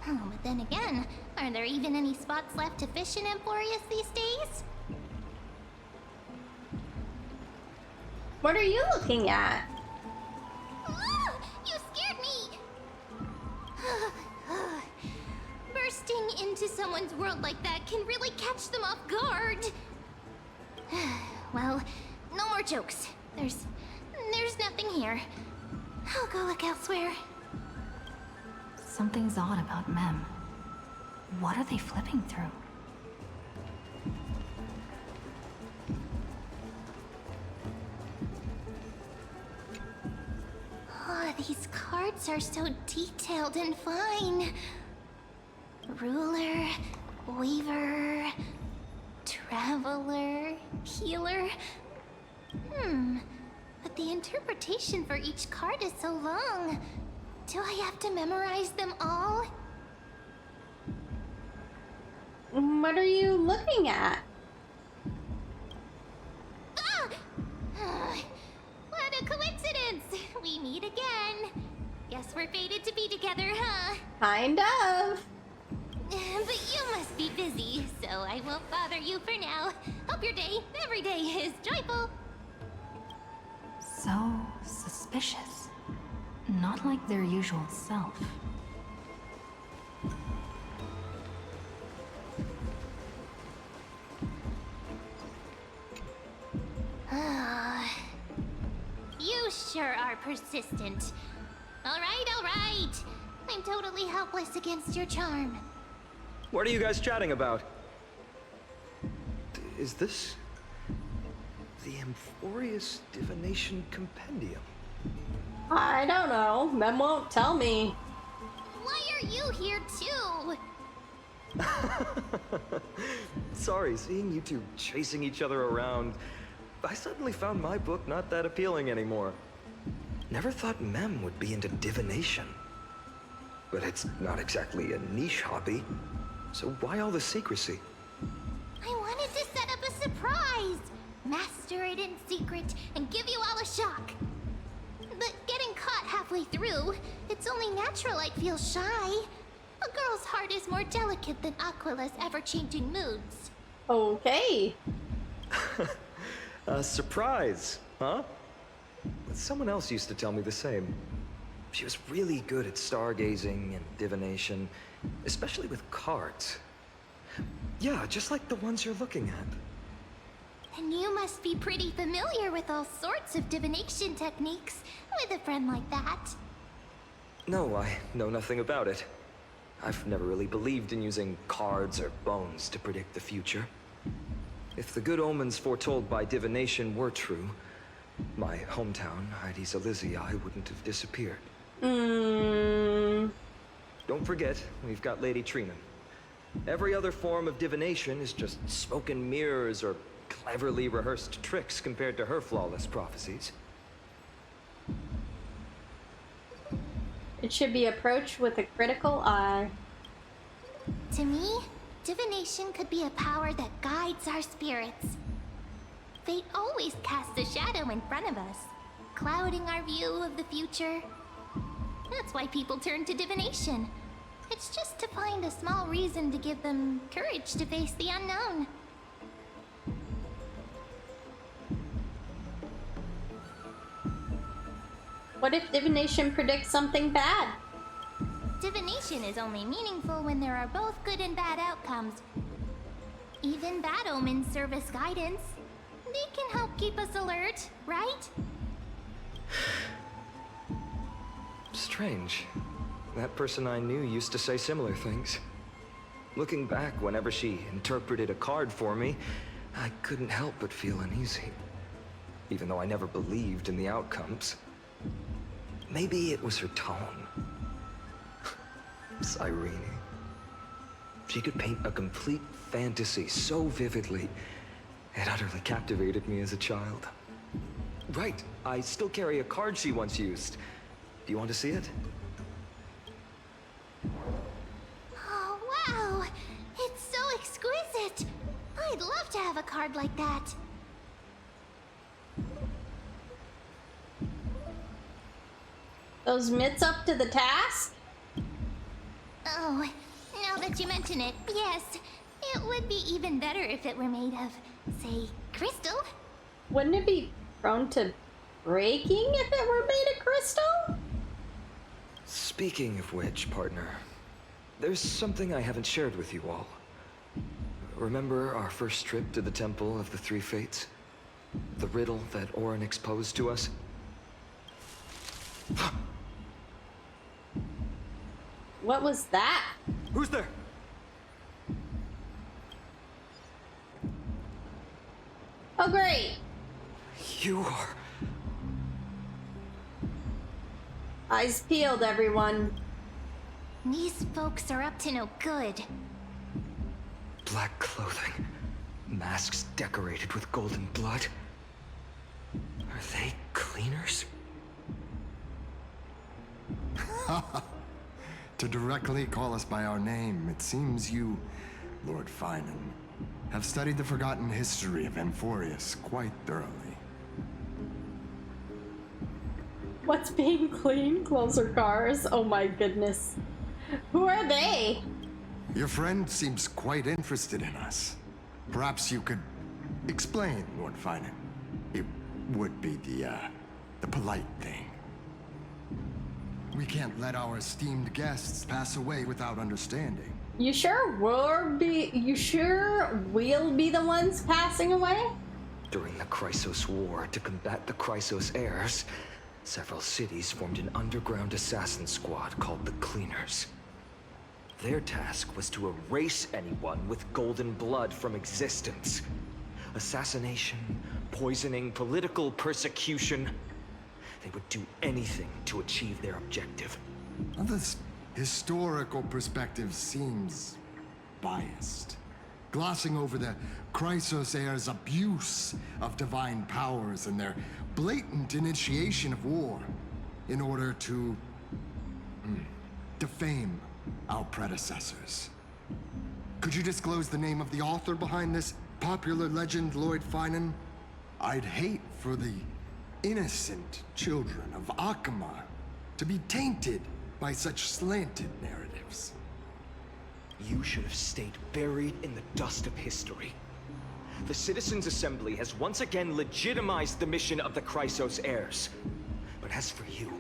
Oh, but then again, are there even any spots left to fish in Emporius these days? What are you looking at? Ah, you scared me! Bursting into someone's world like that can really catch them off guard. Well, no more jokes. There's nothing here. I'll go look elsewhere. Something's odd about Mem. What are they flipping through? Oh, these cards are so detailed and fine. Ruler, Weaver, Traveler, Healer. But the interpretation for each card is so long. Do I have to memorize them all? What are you looking at? What a coincidence! We meet again. Guess we're fated to be together, huh? Kind of. But you must be busy, so I won't bother you for now. Hope your day, every day, is joyful. So suspicious. Not like their usual self. You sure are persistent. All right. I'm totally helpless against your charm. What are you guys chatting about? Is this the Amphorius Divination Compendium? I don't know. Mem won't tell me. Why are you here too? Sorry, seeing you two chasing each other around, I suddenly found my book not that appealing anymore. Never thought Mem would be into divination. But it's not exactly a niche hobby, so why all the secrecy? I wanted to set up a surprise! Master it in secret and give you all a shock. But getting caught halfway through, it's only natural I'd feel shy. A girl's heart is more delicate than Aquila's ever-changing moods. Okay. A surprise, huh? Someone else used to tell me the same. She was really good at stargazing and divination, especially with cards. Yeah, just like the ones you're looking at. And you must be pretty familiar with all sorts of divination techniques with a friend like that. No, I know nothing about it. I've never really believed in using cards or bones to predict the future. If the good omens foretold by divination were true, my hometown, Heidi's Elysiae, wouldn't have disappeared. Don't forget, we've got Lady Trina. Every other form of divination is just smoke and mirrors or cleverly rehearsed tricks compared to her flawless prophecies. It should be approached with a critical eye. To me, divination could be a power that guides our spirits. Fate always casts a shadow in front of us, clouding our view of the future. That's why people turn to divination. It's just to find a small reason to give them courage to face the unknown. What if divination predicts something bad? Divination is only meaningful when there are both good and bad outcomes. Even bad omens serve as guidance. They can help keep us alert, right? Strange. That person I knew used to say similar things. Looking back, whenever she interpreted a card for me, I couldn't help but feel uneasy. Even though I never believed in the outcomes. Maybe it was her tone. Cyrene. She could paint a complete fantasy so vividly, it utterly captivated me as a child. Right, I still carry a card she once used. Do you want to see it? Oh, wow! It's so exquisite! I'd love to have a card like that. Those mitts up to the task? Oh, now that you mention it, yes. It would be even better if it were made of, say, crystal. Wouldn't it be prone to breaking if it were made of crystal? Speaking of which, partner, there's something I haven't shared with you all. Remember our first trip to the Temple of the Three Fates? The riddle that Orin exposed to us? What was that? Who's there? Oh, great. You are... Eyes peeled, everyone. These folks are up to no good. Black clothing. Masks decorated with golden blood. Are they cleaners? To directly call us by our name, it seems you, Lord Finan, have studied the forgotten history of Amphorius quite thoroughly. What's being cleaned? Closer cars? Oh my goodness. Who are they? Your friend seems quite interested in us. Perhaps you could explain, Lord Finan. It would be the polite thing. We can't let our esteemed guests pass away without understanding. You sure we'll be the ones passing away? During the Chrysos War, to combat the Chrysos heirs, several cities formed an underground assassin squad called the Cleaners. Their task was to erase anyone with golden blood from existence. Assassination, poisoning, political persecution. They would do anything to achieve their objective. Well, this historical perspective seems biased, glossing over the Chrysos heirs' abuse of divine powers and their blatant initiation of war in order to defame our predecessors. Could you disclose the name of the author behind this popular legend, Lord Finan? I'd hate for the innocent children of Akama to be tainted by such slanted narratives. You should have stayed buried in the dust of history. The Citizens' Assembly has once again legitimized the mission of the Chrysos heirs. But as for you,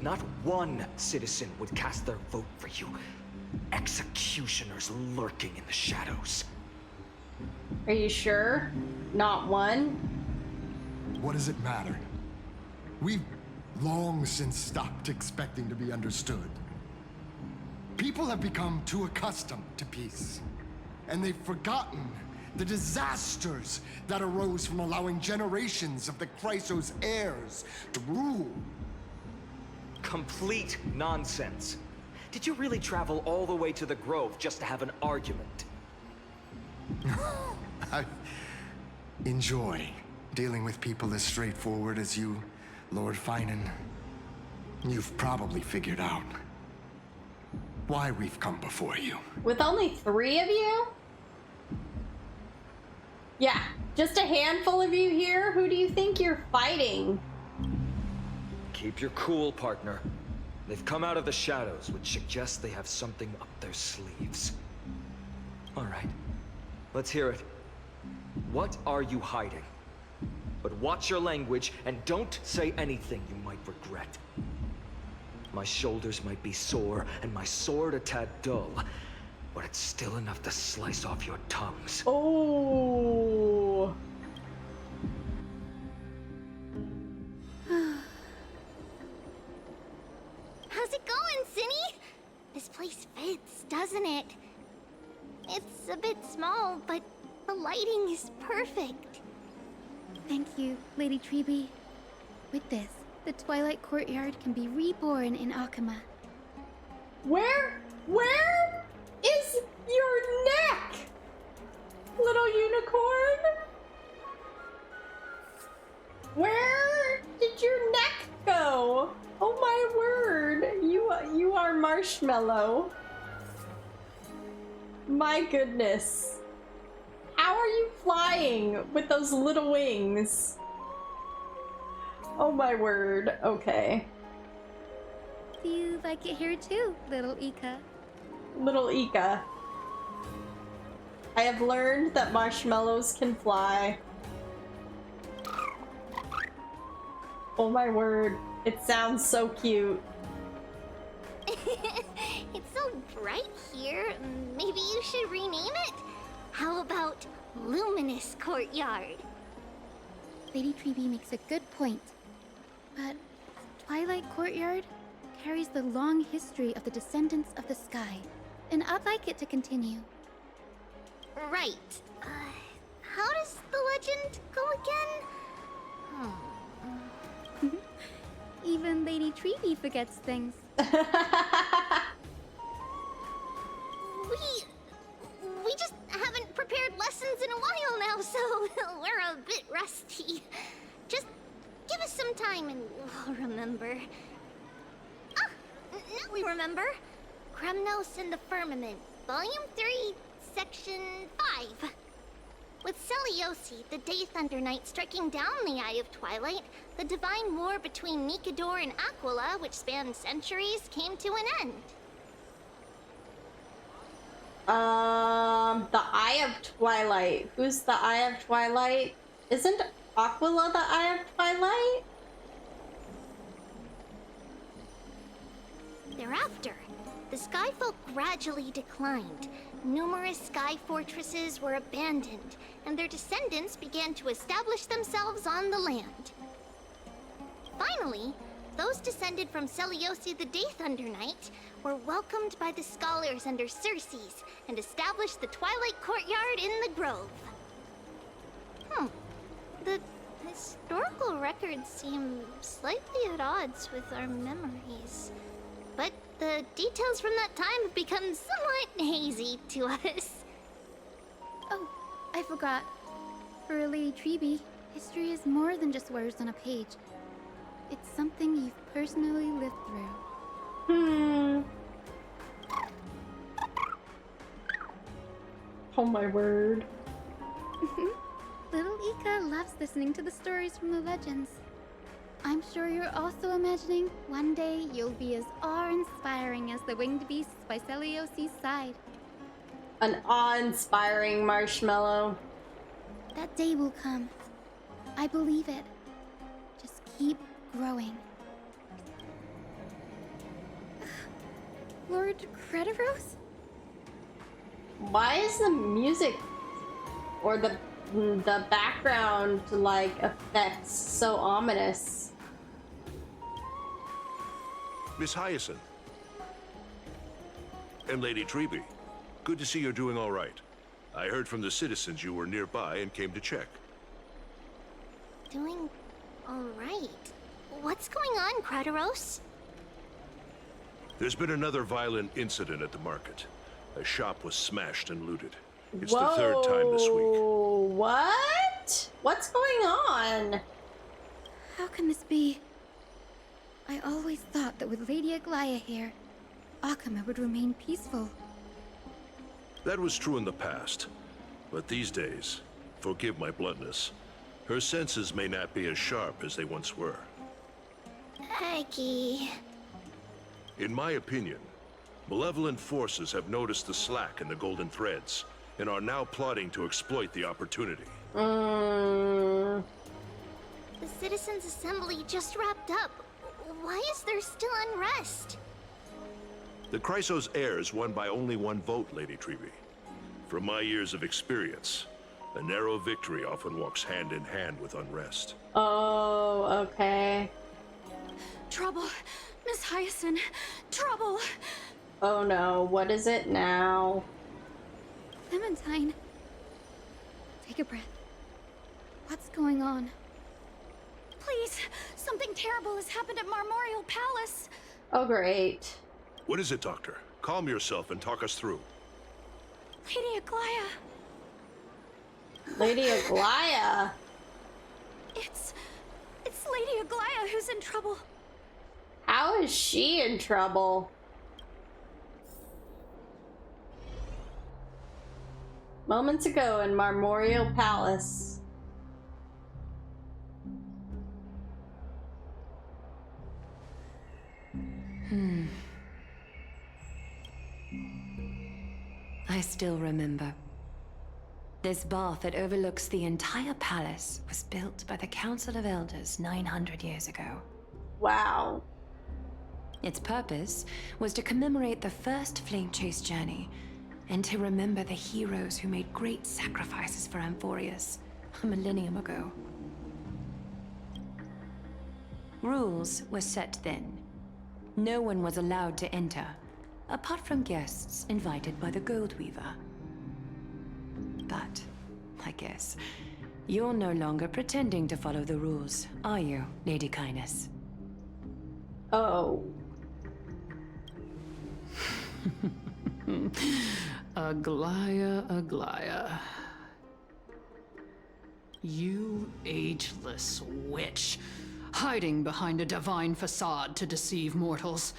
not one citizen would cast their vote for you. Executioners lurking in the shadows. Are you sure? Not one? What does it matter? We've long since stopped expecting to be understood. People have become too accustomed to peace, and they've forgotten the disasters that arose from allowing generations of the Chrysos heirs to rule. Complete nonsense. Did you really travel all the way to the Grove just to have an argument? I enjoy dealing with people as straightforward as you, Lord Finan. You've probably figured out why we've come before you. With only 3 of you? Yeah, just a handful of you here? Who do you think you're fighting? Keep your cool, partner. They've come out of the shadows, which suggests they have something up their sleeves. All right, let's hear it. What are you hiding? But watch your language and don't say anything you might regret. My shoulders might be sore and my sword a tad dull, but it's still enough to slice off your tongues. Oh. How's it going, Cinny? This place fits, doesn't it? It's a bit small, but the lighting is perfect. Thank you, Lady Treeby. With this, the Twilight Courtyard can be reborn in Akama. Where is your neck? Little unicorn? Where did your neck go? Oh my word, you are marshmallow. My goodness. How are you flying with those little wings? Oh my word, okay. Do you like it here too, little Ika? Little Ika. I have learned that marshmallows can fly. Oh my word, it sounds so cute. It's so bright here. Maybe you should rename it? How about Luminous Courtyard? Lady Treeby makes a good point. But Twilight Courtyard carries the long history of the descendants of the sky, and I'd like it to continue. Right. How does the legend go again? Even Lady Treeby forgets things. We just haven't prepared lessons in a while now, so we're a bit rusty. Just give us some time and we'll remember. Ah, now we remember. Kremnos and the Firmament, Volume 3, Section 5. With Seliosi, the Day Thunder Knight, striking down the Eye of Twilight, the divine war between Nikador and Aquila, which spanned centuries, came to an end. The Eye of Twilight. Who's the Eye of Twilight? Isn't Aquila the Eye of Twilight? Thereafter, the Skyfolk gradually declined. Numerous sky fortresses were abandoned, and their descendants began to establish themselves on the land. Finally, those descended from Seliosi the Day Thunder Knight were welcomed by the scholars under Circes and established the Twilight Courtyard in the Grove. The historical records seem slightly at odds with our memories. But the details from that time have become somewhat hazy to us. Oh, I forgot. For Lady Treeby, history is more than just words on a page. It's something you've personally lived through. Oh my word. Little Ika loves listening to the stories from the legends. I'm sure you're also imagining one day you'll be as awe-inspiring as the winged beasts by Seliosi's side. An awe-inspiring marshmallow. That day will come. I believe it. Just keep growing. Lord Crediros? Why is the music or the background like effects so ominous? Miss Hyacinth. And Lady Treeby. Good to see you're doing all right. I heard from the citizens you were nearby and came to check. Doing all right. What's going on, Crediros? There's been another violent incident at the market. A shop was smashed and looted. It's Whoa, the third time this week. What? What's going on? How can this be? I always thought that with Lady Aglaya here, Akama would remain peaceful. That was true in the past. But these days, forgive my bluntness, her senses may not be as sharp as they once were. Aggie. In my opinion, malevolent forces have noticed the slack in the golden threads and are now plotting to exploit the opportunity. The Citizens' Assembly just wrapped up. Why is there still unrest? The Chrysos heirs won by only one vote, Lady Treeby. From my years of experience, a narrow victory often walks hand in hand with unrest. Oh, okay. Trouble! Miss Hyacinth! Trouble! Oh no, what is it now? Clementine. Take a breath. What's going on? Please! Something terrible has happened at Marmorial Palace! Oh great. What is it, Doctor? Calm yourself and talk us through. Lady Aglaya! Lady Aglaya? It's Lady Aglaya who's in trouble. How is she in trouble? Moments ago in Marmorial Palace. I still remember. This bath that overlooks the entire palace was built by the Council of Elders 900 years ago. Wow. Its purpose was to commemorate the first flame chase journey and to remember the heroes who made great sacrifices for Amphorius a millennium ago. Rules were set then. No one was allowed to enter, apart from guests invited by the Gold Weaver. But, I guess, you're no longer pretending to follow the rules, are you, Lady Kindness? Oh. Aglaya, Aglaya. You ageless witch, hiding behind a divine facade to deceive mortals.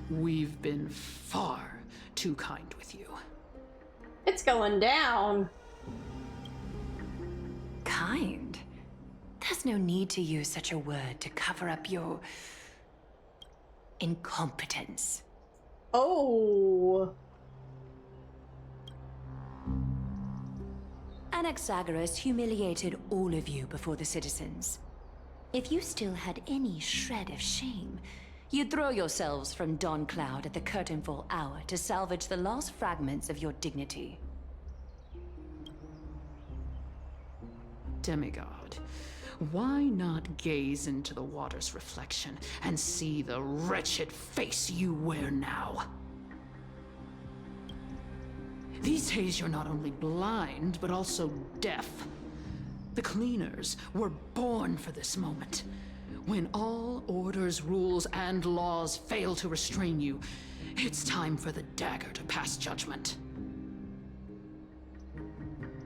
We've been far too kind with you. It's going down. Kind? There's no need to use such a word to cover up your incompetence. Oh. Anaxagoras humiliated all of you before the citizens. If you still had any shred of shame, you'd throw yourselves from Dawn Cloud at the curtainfall hour to salvage the last fragments of your dignity. Demigod, Why not gaze into the water's reflection and see the wretched face you wear now? These days you're not only blind, but also deaf. The cleaners were born for this moment. When all orders, rules, and laws fail to restrain you, it's time for the dagger to pass judgment.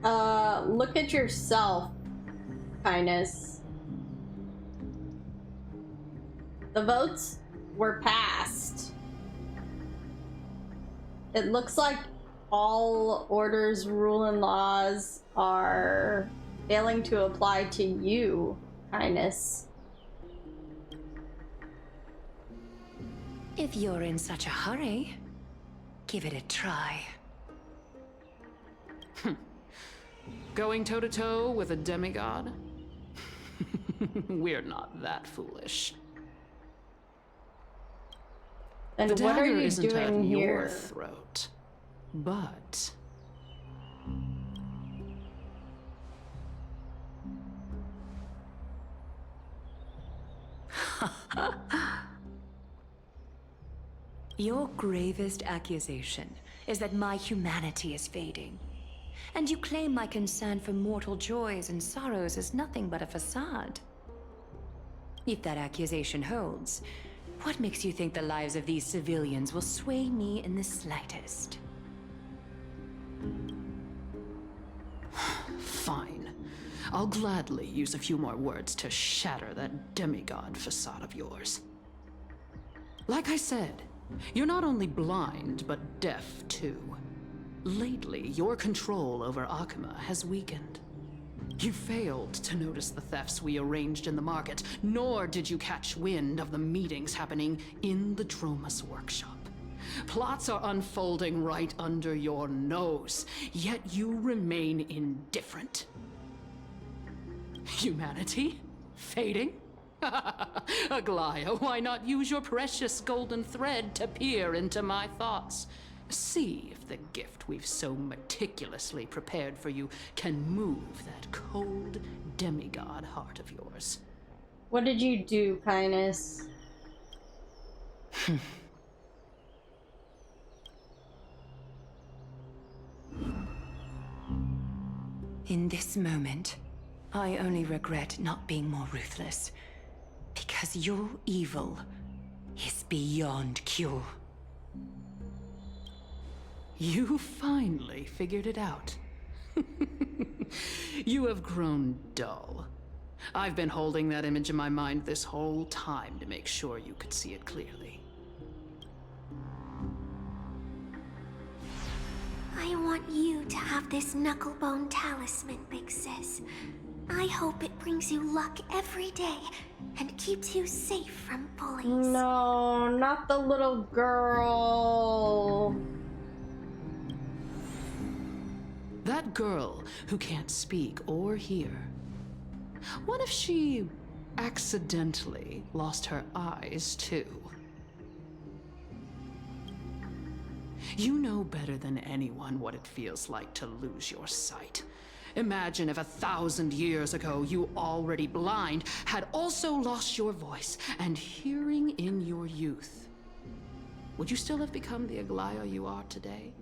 Look at yourself, Kindness. The votes were passed. It looks like all orders, rule, and laws are failing to apply to you, Kindness. If you're in such a hurry, give it a try. Going toe-to-toe with a demigod? We're not that foolish. And the what are dagger you isn't doing at here? your throat, but Your gravest accusation is that my humanity is fading. And you claim my concern for mortal joys and sorrows is nothing but a facade. If that accusation holds, what makes you think the lives of these civilians will sway me in the slightest? fine. I'll gladly use a few more words to shatter that demigod facade of yours. Like I said, you're not only blind, but deaf too. Lately, your control over Akuma has weakened. You failed to notice the thefts we arranged in the market, nor did you catch wind of the meetings happening in the Droma's workshop. Plots are unfolding right under your nose, yet you remain indifferent. Humanity? Fading? Aglaya, why not use your precious golden thread to peer into my thoughts? See if the gift we've so meticulously prepared for you can move that cold demigod heart of yours. What did you do, Kindness? In this moment, I only regret not being more ruthless. Because your evil is beyond cure. You finally figured it out. You have grown dull. I've been holding that image in my mind this whole time to make sure you could see it clearly. I want you to have this knucklebone talisman, Big Sis. I hope it brings you luck every day and keeps you safe from bullies. No, not the little girl. That girl who can't speak or hear. What if she accidentally lost her eyes too? You know better than anyone what it feels like to lose your sight. Imagine if 1,000 years ago you, already blind, had also lost your voice and hearing in your youth. Would you still have become the Aglaya you are today?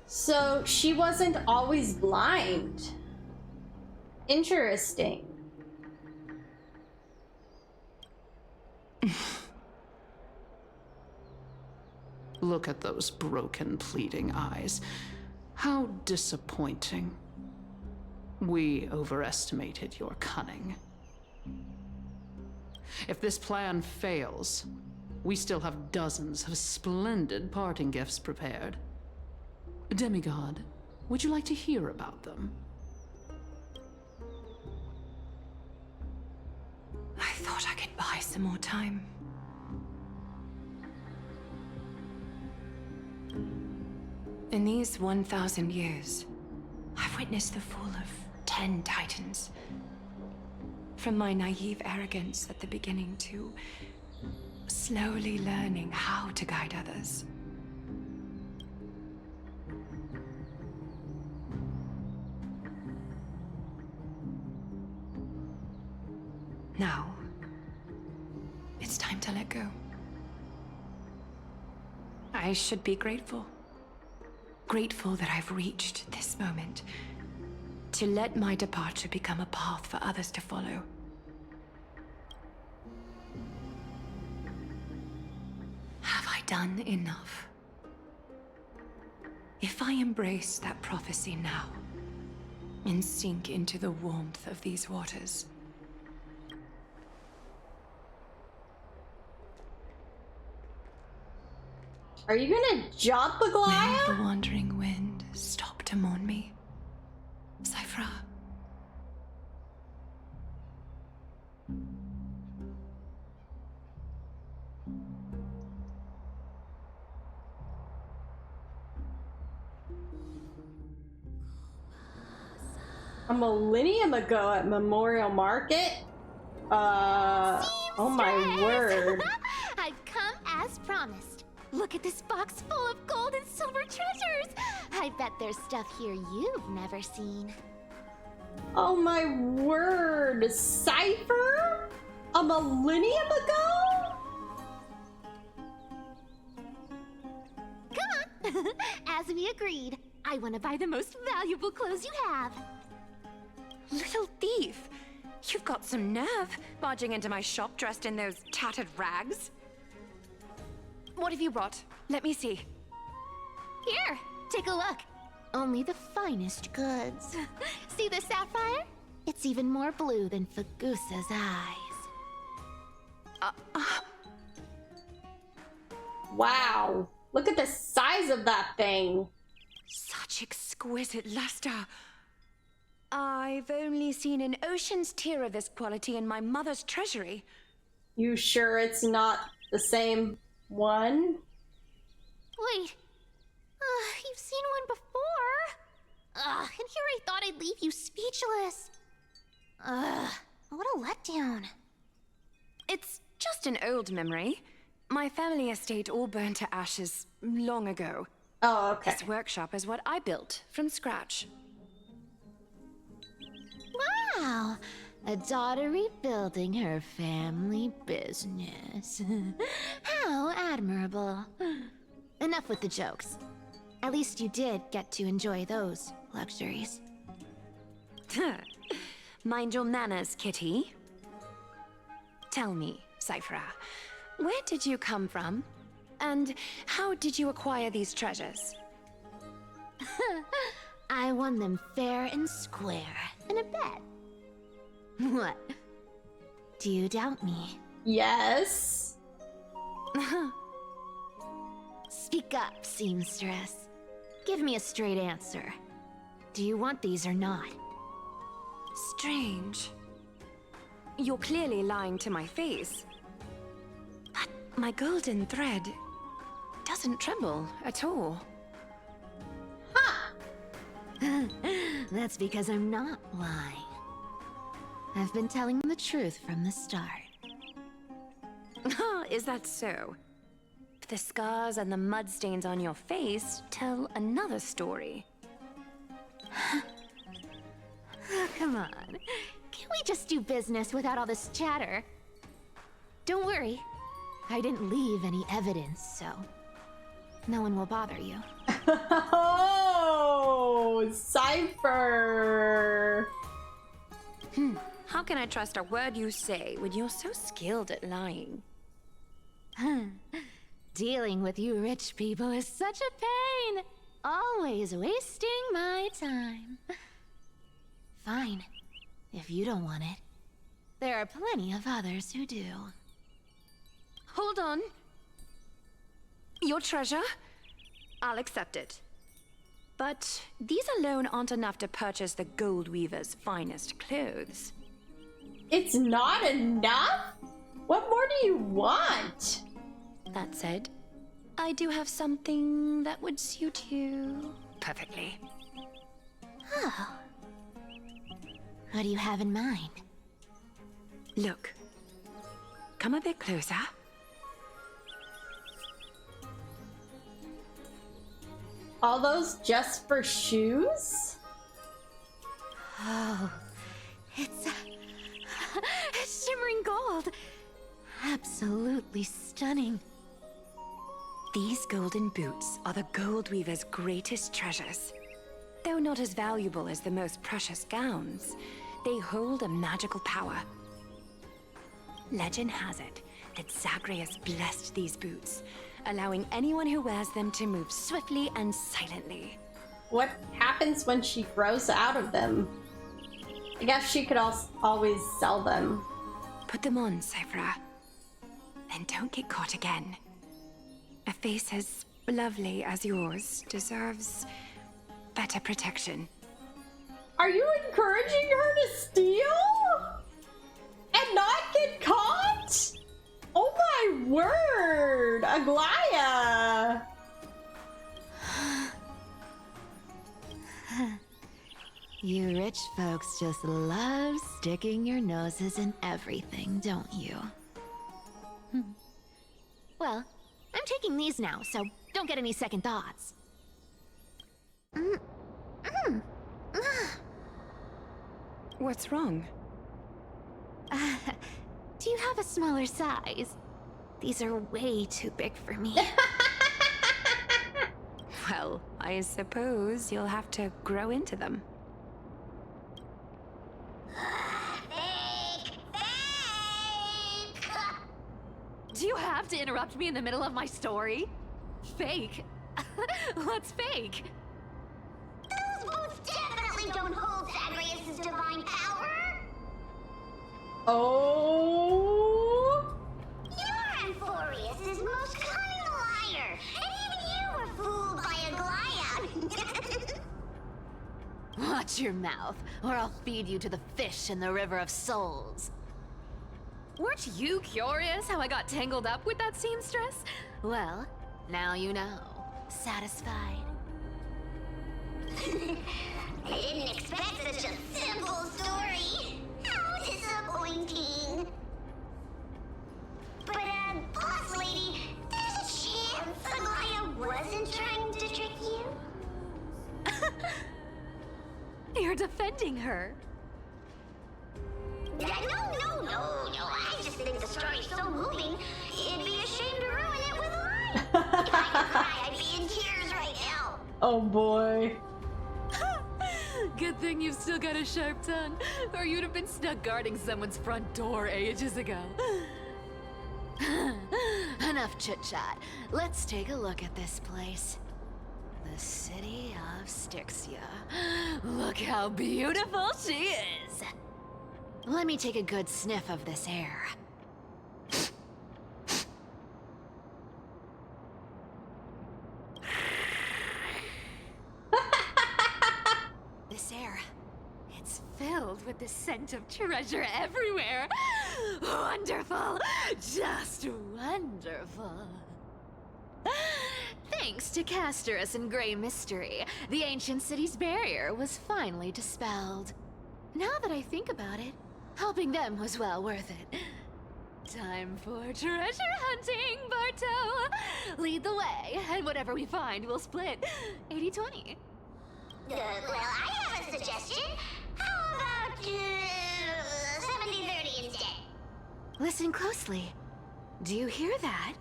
So she wasn't always blind. Interesting. Look at those broken, pleading eyes. How disappointing. We overestimated your cunning. If this plan fails, we still have dozens of splendid parting gifts prepared. Demigod, would you like to hear about them? I thought I could buy some more time. In these 1,000 years, I've witnessed the fall of 10 titans. From my naive arrogance at the beginning to slowly learning how to guide others. Now, it's time to let go. I should be grateful. Grateful that I've reached this moment. To let my departure become a path for others to follow. Have I done enough? If I embrace that prophecy now, and sink into the warmth of these waters, are you gonna jump, Aglaia? will the wandering wind stop to mourn me? Cyphra. A millennium ago at Memorial Market? Oh my word. I've come as promised. Look at this box full of gold and silver treasures. I bet there's stuff here you've never seen. Oh my word. Cypher? A millennium ago? Come on. As we agreed, I want to buy the most valuable clothes you have. Little thief! You've got some nerve, barging into my shop dressed in those tattered rags. What have you brought? Let me see. Here, take a look. Only the finest goods. See the sapphire? It's even more blue than Fagusa's eyes. Wow. Look at the size of that thing. Such exquisite luster. I've only seen an ocean's tier of this quality in my mother's treasury. You sure it's not the same one? Wait. You've seen one before. And here I thought I'd leave you speechless. What a letdown. It's just an old memory. My family estate all burned to ashes long ago. Oh, okay. This workshop is what I built from scratch. Wow, a daughter rebuilding her family business. How admirable. Enough with the jokes. At least you did get to enjoy those luxuries. Mind your manners, kitty. Tell me, Cyphra, where did you come from? And how did you acquire these treasures? I won them fair and square in a bet. What? Do you doubt me? Yes. Speak up, seamstress. Give me a straight answer. Do you want these or not? Strange. You're clearly lying to my face. But my golden thread doesn't tremble at all. That's because I'm not lying. I've been telling the truth from the start. Is that so? The scars and the mud stains on your face tell another story. Come on. Can we just do business without all this chatter? Don't worry. I didn't leave any evidence, so no one will bother you. Oh, Cypher. How can I trust a word you say when you're so skilled at lying? Dealing with you rich people is such a pain. Always wasting my time. Fine, if you don't want it. There are plenty of others who do. Hold on. Your treasure? I'll accept it. But these alone aren't enough to purchase the Gold Weaver's finest clothes. It's not enough? What more do you want? That said, I do have something that would suit you perfectly. Oh. What do you have in mind? Look. Come a bit closer. All those just for shoes? Oh, it's shimmery gold. Absolutely stunning. These golden boots are the Gold Weaver's greatest treasures. Though not as valuable as the most precious gowns, they hold a magical power. Legend has it that Zagreus blessed these boots, allowing anyone who wears them to move swiftly and silently. What happens when she grows out of them? I guess she could always sell them. Put them on, Cypher. And don't get caught again. A face as lovely as yours deserves better protection. Are you encouraging her to steal? And not get caught? Oh my word, Aglaya! You rich folks just love sticking your noses in everything, don't you? Well, I'm taking these now, so don't get any second thoughts. What's wrong? Do you have a smaller size? These are way too big for me. Well, I suppose you'll have to grow into them. Do you have to interrupt me in the middle of my story? Fake? What's fake? Those boots definitely don't hold Zagreus' divine power! Oh! You're Amphorius' most cunning liar! And even you were fooled by Aglaya! Watch your mouth, or I'll feed you to the fish in the River of Souls. Weren't you curious how I got tangled up with that seamstress? Well, now you know. Satisfied? I didn't expect such a simple story! How disappointing! But, boss lady, there's a chance Aglaya wasn't trying to trick you? You're defending her. No, I just think the story's so moving, it'd be a shame to ruin it with a lie. If I could cry, I'd be in tears right now. Oh boy. Good thing you've still got a sharp tongue, or you'd have been stuck guarding someone's front door ages ago. Enough chit-chat. Let's take a look at this place. The city of Styxia. Look how beautiful she is! Let me take a good sniff of this air. This air, it's filled with the scent of treasure everywhere. Wonderful, just wonderful. Thanks to Castorus and Grey Mystery, the ancient city's barrier was finally dispelled. Now that I think about it, helping them was well worth it. Time for treasure hunting, Barto! Lead the way, and whatever we find, we'll split 80-20. Well, I have a suggestion. How about, 70-30 instead? Listen closely. Do you hear that?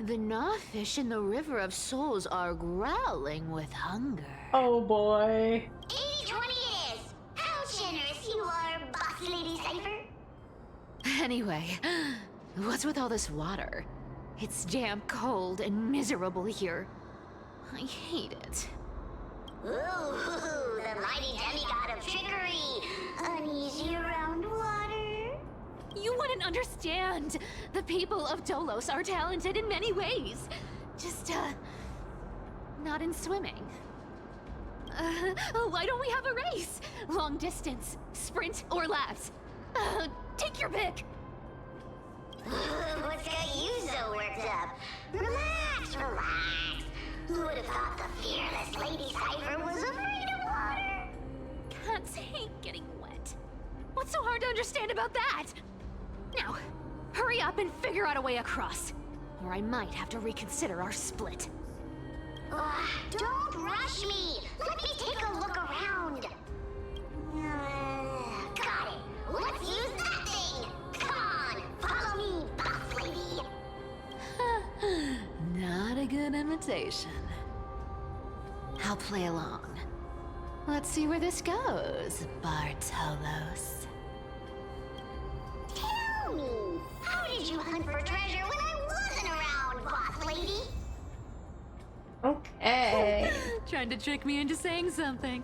The gnawfish in the River of Souls are growling with hunger. Oh boy. 80-20 it is! How generous you are, boss lady Cypher! Anyway, what's with all this water? It's damp, cold, and miserable here. I hate it. Ooh, the mighty demigod of trickery! Uneasy around water? You wouldn't understand. The people of Dolos are talented in many ways. Just, not in swimming. Why don't we have a race? Long distance, sprint, or laps? Take your pick. What's got you so worked up? Relax. Who would have thought the fearless Lady Cypher was afraid of water? Cats hate getting wet. What's so hard to understand about that? Now, hurry up and figure out a way across, or I might have to reconsider our split. Don't rush me! Let me take a look around. Got it. Let's use that thing! Come on! relaxation. I'll play along. Let's see where this goes, Bartolos. Tell me, how did you hunt for treasure when I wasn't around, boss lady? Okay. Trying to trick me into saying something.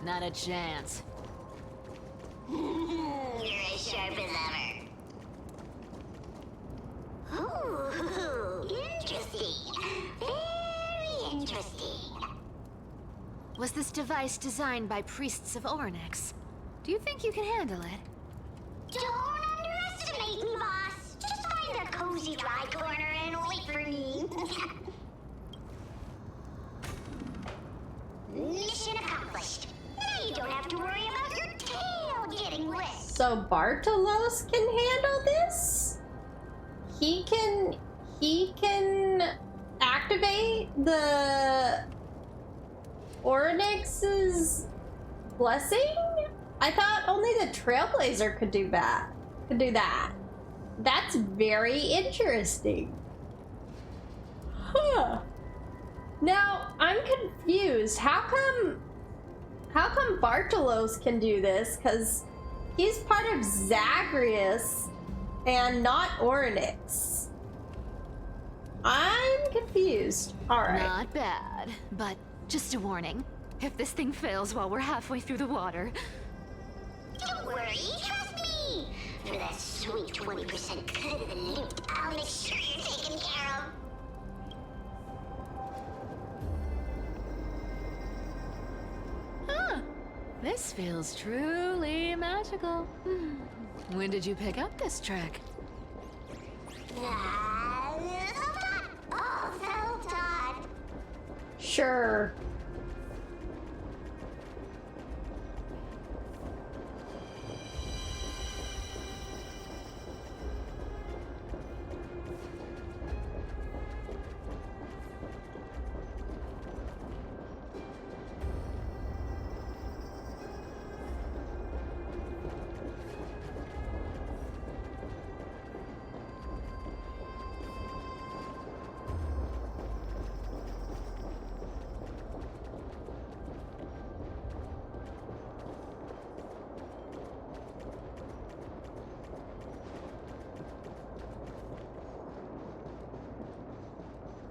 Not a chance. You're as sharp as ever. Ooh, interesting. Very interesting. Was this device designed by priests of Ornyx? Do you think you can handle it? Don't underestimate me, boss. Just find a cozy dry corner and wait for me. Mission accomplished. Now you don't have to worry about your tail getting wet. So Bartolos can handle this? He can activate the Ornyx's blessing? I thought only the Trailblazer could do that. That's very interesting. Huh. Now, I'm confused. How come Bartolos can do this? Because he's part of Zagreus and not Ornyx. I'm confused. Alright. Not bad, but just a warning. If this thing fails while we're halfway through the water... Don't worry, trust me. For that sweet 20% cut of the loot, I'll make sure you're taken care of. Huh. This feels truly magical. When did you pick up this trick? All self-taught. Sure.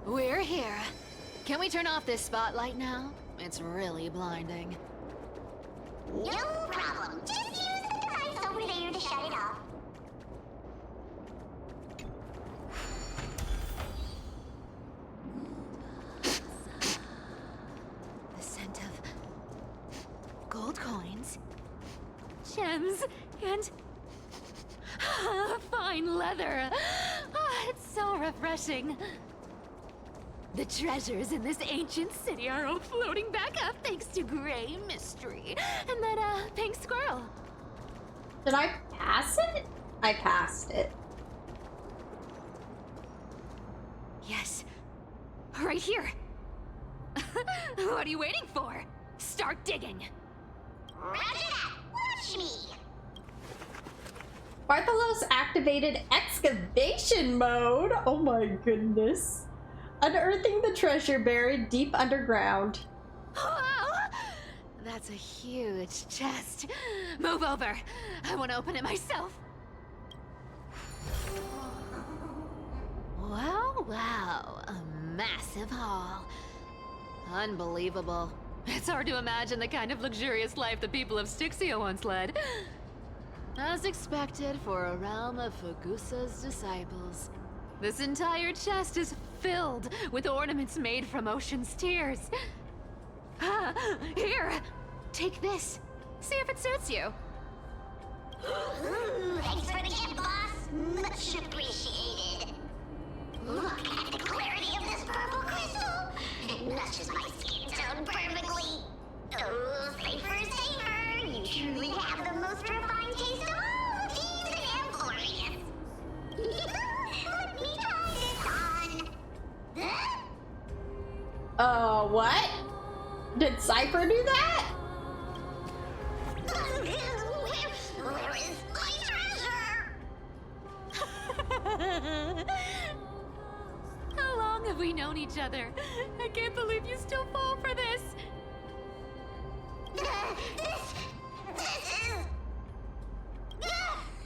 We're here. Can we turn off this spotlight now? It's really blinding. No problem. Just use the device over there to shut it off. The scent of gold coins, gems, and fine leather. It's so refreshing. The treasures in this ancient city are all floating back up thanks to Grey Mystery and that pink squirrel. Did I pass it? I passed it. Yes, right here. What are you waiting for? Start digging. Roger that. Watch me. Bartolos activated excavation mode. Oh my goodness. Unearthing the treasure buried deep underground. Wow! That's a huge chest. Move over. I want to open it myself. Wow. A massive haul. Unbelievable. It's hard to imagine the kind of luxurious life the people of Styxia once led. As expected for a realm of Fagusa's disciples. This entire chest is filled with ornaments made from ocean's tears. Here, take this. See if it suits you. Thanks for the gift, boss. Much appreciated. Look at the clarity of this purple crystal. It matches my skin tone perfectly. Oh, safer. You truly have the most refined taste of all these and glorious. Let me try this on. What? Did Cypher do that? Where is my treasure? How long have have we known each other? I can't believe you still fall for this.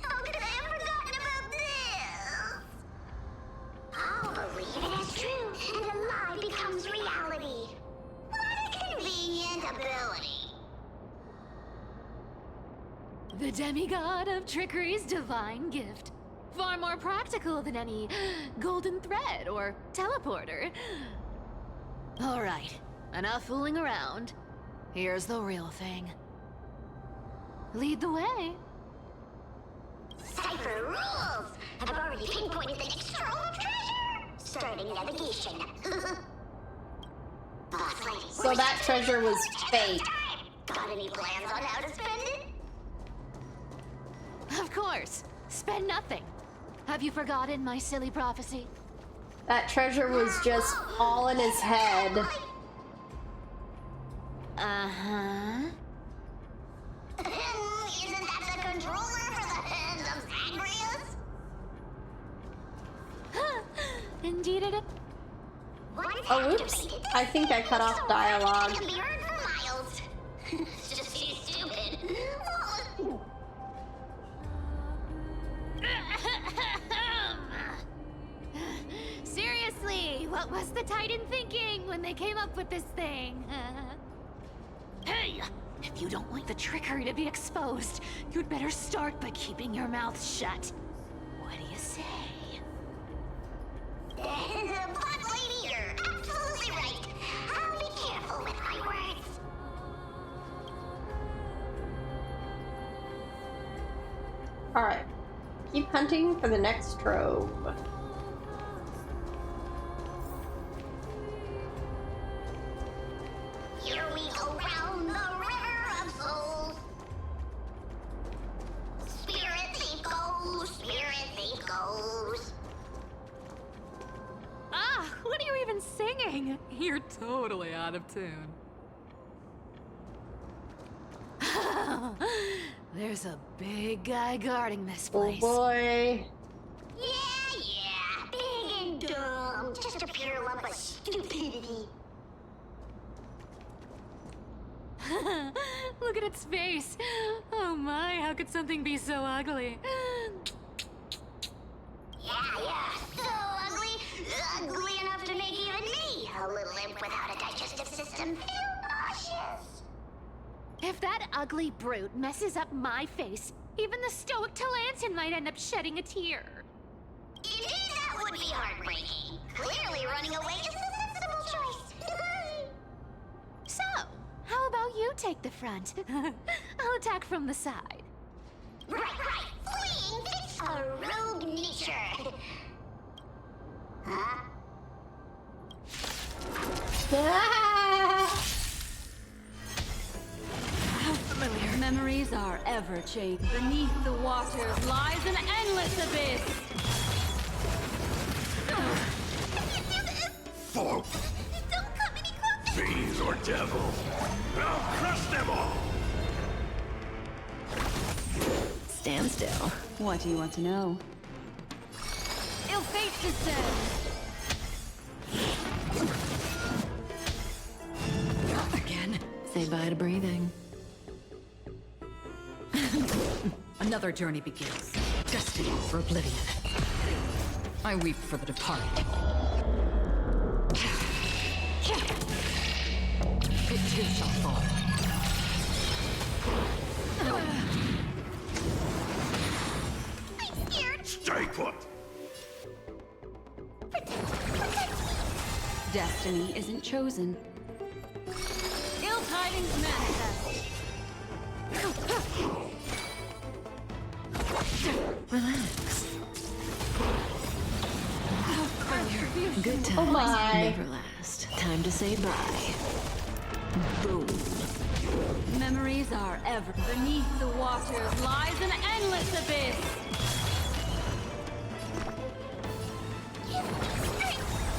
How could I have forgotten about this? I'll believe it is true, and a lie becomes reality. What a convenient ability. The demigod of trickery's divine gift. Far more practical than any golden thread or teleporter. All right, enough fooling around. Here's the real thing. Lead the way. Cipher rules! I've already pinpointed the next trove of treasure! Starting navigation. Boss lady. So that treasure was fake. Got any plans on how to spend it? Of course. Spend nothing. Have you forgotten my silly prophecy? That treasure was just all in his head. Uh-huh. Isn't that the controller for the hands of Zagreus? Indeed it is. Oh, whoops. I think I cut off dialogue. Can be heard for miles. It's just too stupid. Seriously, what was the Titan thinking when they came up with this thing? Hey! If you don't want the trickery to be exposed, you'd better start by keeping your mouth shut. What do you say? Boss lady, you're absolutely right. I'll be careful with my words. Alright. Keep hunting for the next trove. Here we go round the river of souls. Spirit thief goes, spirit thief goes. Ah, what are you even singing? You're totally out of tune. There's a big guy guarding this place. Oh boy. Yeah, big and dumb. Just a pure lump of stupidity. Look at its face. Oh my, how could something be so ugly? Yeah, so ugly. Ugly enough to make even me, a little imp without a digestive system, feel nauseous. If that ugly brute messes up my face, even the stoic Talantin might end up shedding a tear. Indeed, that would be heartbreaking. Clearly running away is the sensible choice. So, how about you take the front? I'll attack from the side. Right. Fleeing fits a rogue nature. Huh? How familiar. Memories are ever changing. Beneath the waters lies an endless abyss. Folk, Don't come any closer. fiends or devils, I'll crush them all! Stand still. What do you want to know? Ill fate descends. Again. Say bye to breathing. Another journey begins. Destiny for oblivion. I weep for the departed. It too shall fall. I'm scared. Stay put! Destiny isn't chosen. Ill tidings manifest. Relax. Good times Oh my. never last. Time to say bye. Boom. Memories are ever. Beneath the waters lies an endless abyss.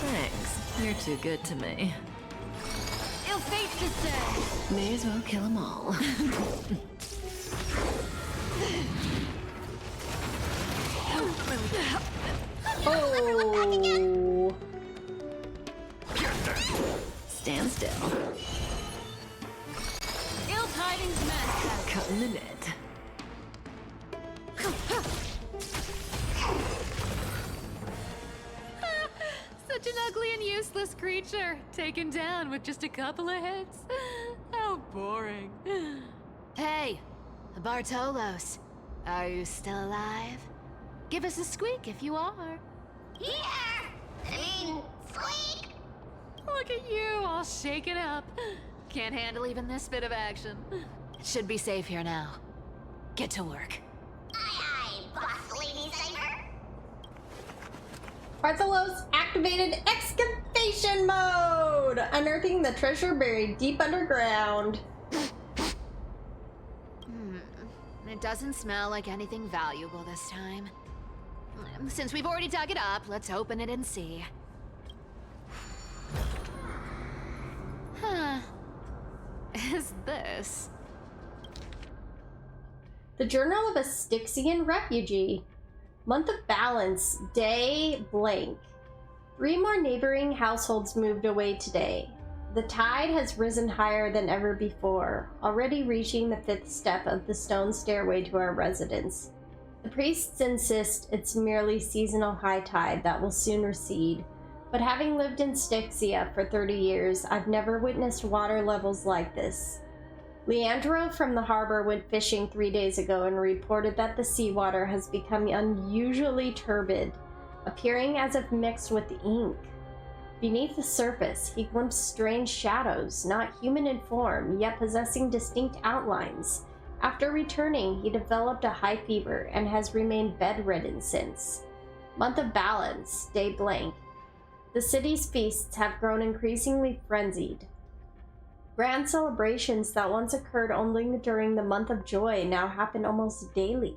Thanks. You're too good to me. Ill fate descends. May as well kill them all. Oh. Stand still. Ill tidings meant. Cutting the net. Such an ugly and useless creature, taken down with just a couple of hits. How boring. Hey, Bartolos, are you still alive? Give us a squeak if you are. Yeah! I mean, squeak! Look at you, all shaken up. Can't handle even this bit of action. It should be safe here now. Get to work. Aye, boss lady saver. Bartholos activated excavation mode, unearthing the treasure buried deep underground. It doesn't smell like anything valuable this time. Since we've already dug it up, let's open it and see. Huh. Is this? The Journal of a Styxian Refugee. Month of Balance, day blank. 3 more neighboring households moved away today. The tide has risen higher than ever before, already reaching the 5th step of the stone stairway to our residence. The priests insist it's merely seasonal high tide that will soon recede, but having lived in Styxia for 30 years, I've never witnessed water levels like this. Leandro from the harbor went fishing 3 days ago and reported that the seawater has become unusually turbid, appearing as if mixed with ink. Beneath the surface, he glimpsed strange shadows, not human in form, yet possessing distinct outlines. After returning, he developed a high fever and has remained bedridden since. Month of Balance, day blank. The city's feasts have grown increasingly frenzied. Grand celebrations that once occurred only during the month of joy now happen almost daily.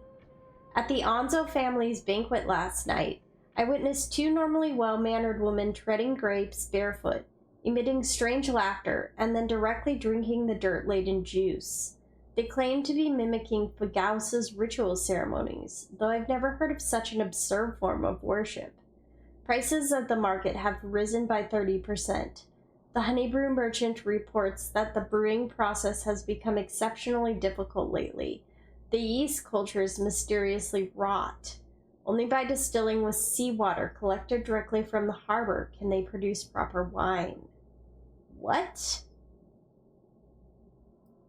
At the Onzo family's banquet last night, I witnessed 2 normally well-mannered women treading grapes barefoot, emitting strange laughter, and then directly drinking the dirt-laden juice. They claim to be mimicking Fagausa's ritual ceremonies, though I've never heard of such an absurd form of worship. Prices at the market have risen by 30%. The honeybrew merchant reports that the brewing process has become exceptionally difficult lately. The yeast culture is mysteriously rot. Only by distilling with seawater collected directly from the harbor can they produce proper wine. What?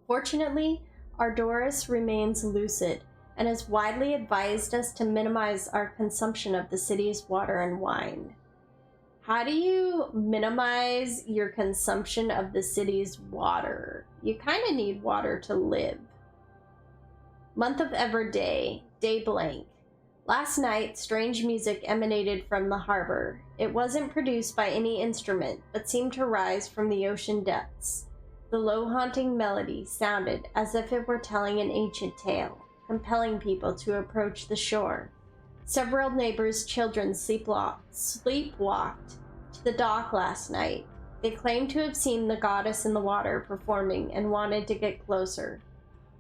Fortunately, Ardoris remains lucid and has widely advised us to minimize our consumption of the city's water and wine. How do you minimize your consumption of the city's water? You kind of need water to live. Month of Everday, day blank. Last night, strange music emanated from the harbor. It wasn't produced by any instrument, but seemed to rise from the ocean depths. The low haunting melody sounded as if it were telling an ancient tale, compelling people to approach the shore. Several neighbors' children sleepwalked to the dock last night. They claimed to have seen the goddess in the water performing and wanted to get closer.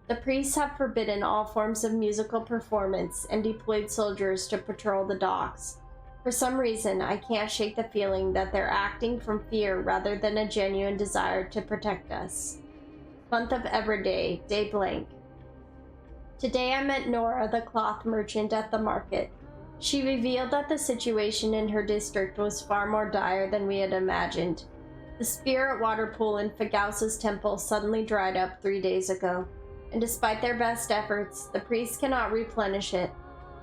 The priests have forbidden all forms of musical performance and deployed soldiers to patrol the docks. For some reason, I can't shake the feeling that they're acting from fear rather than a genuine desire to protect us. Month of Everday, day blank. Today I met Nora, the cloth merchant, at the market. She revealed that the situation in her district was far more dire than we had imagined. The spirit water pool in Fagausa's temple suddenly dried up 3 days ago, and despite their best efforts, the priests cannot replenish it.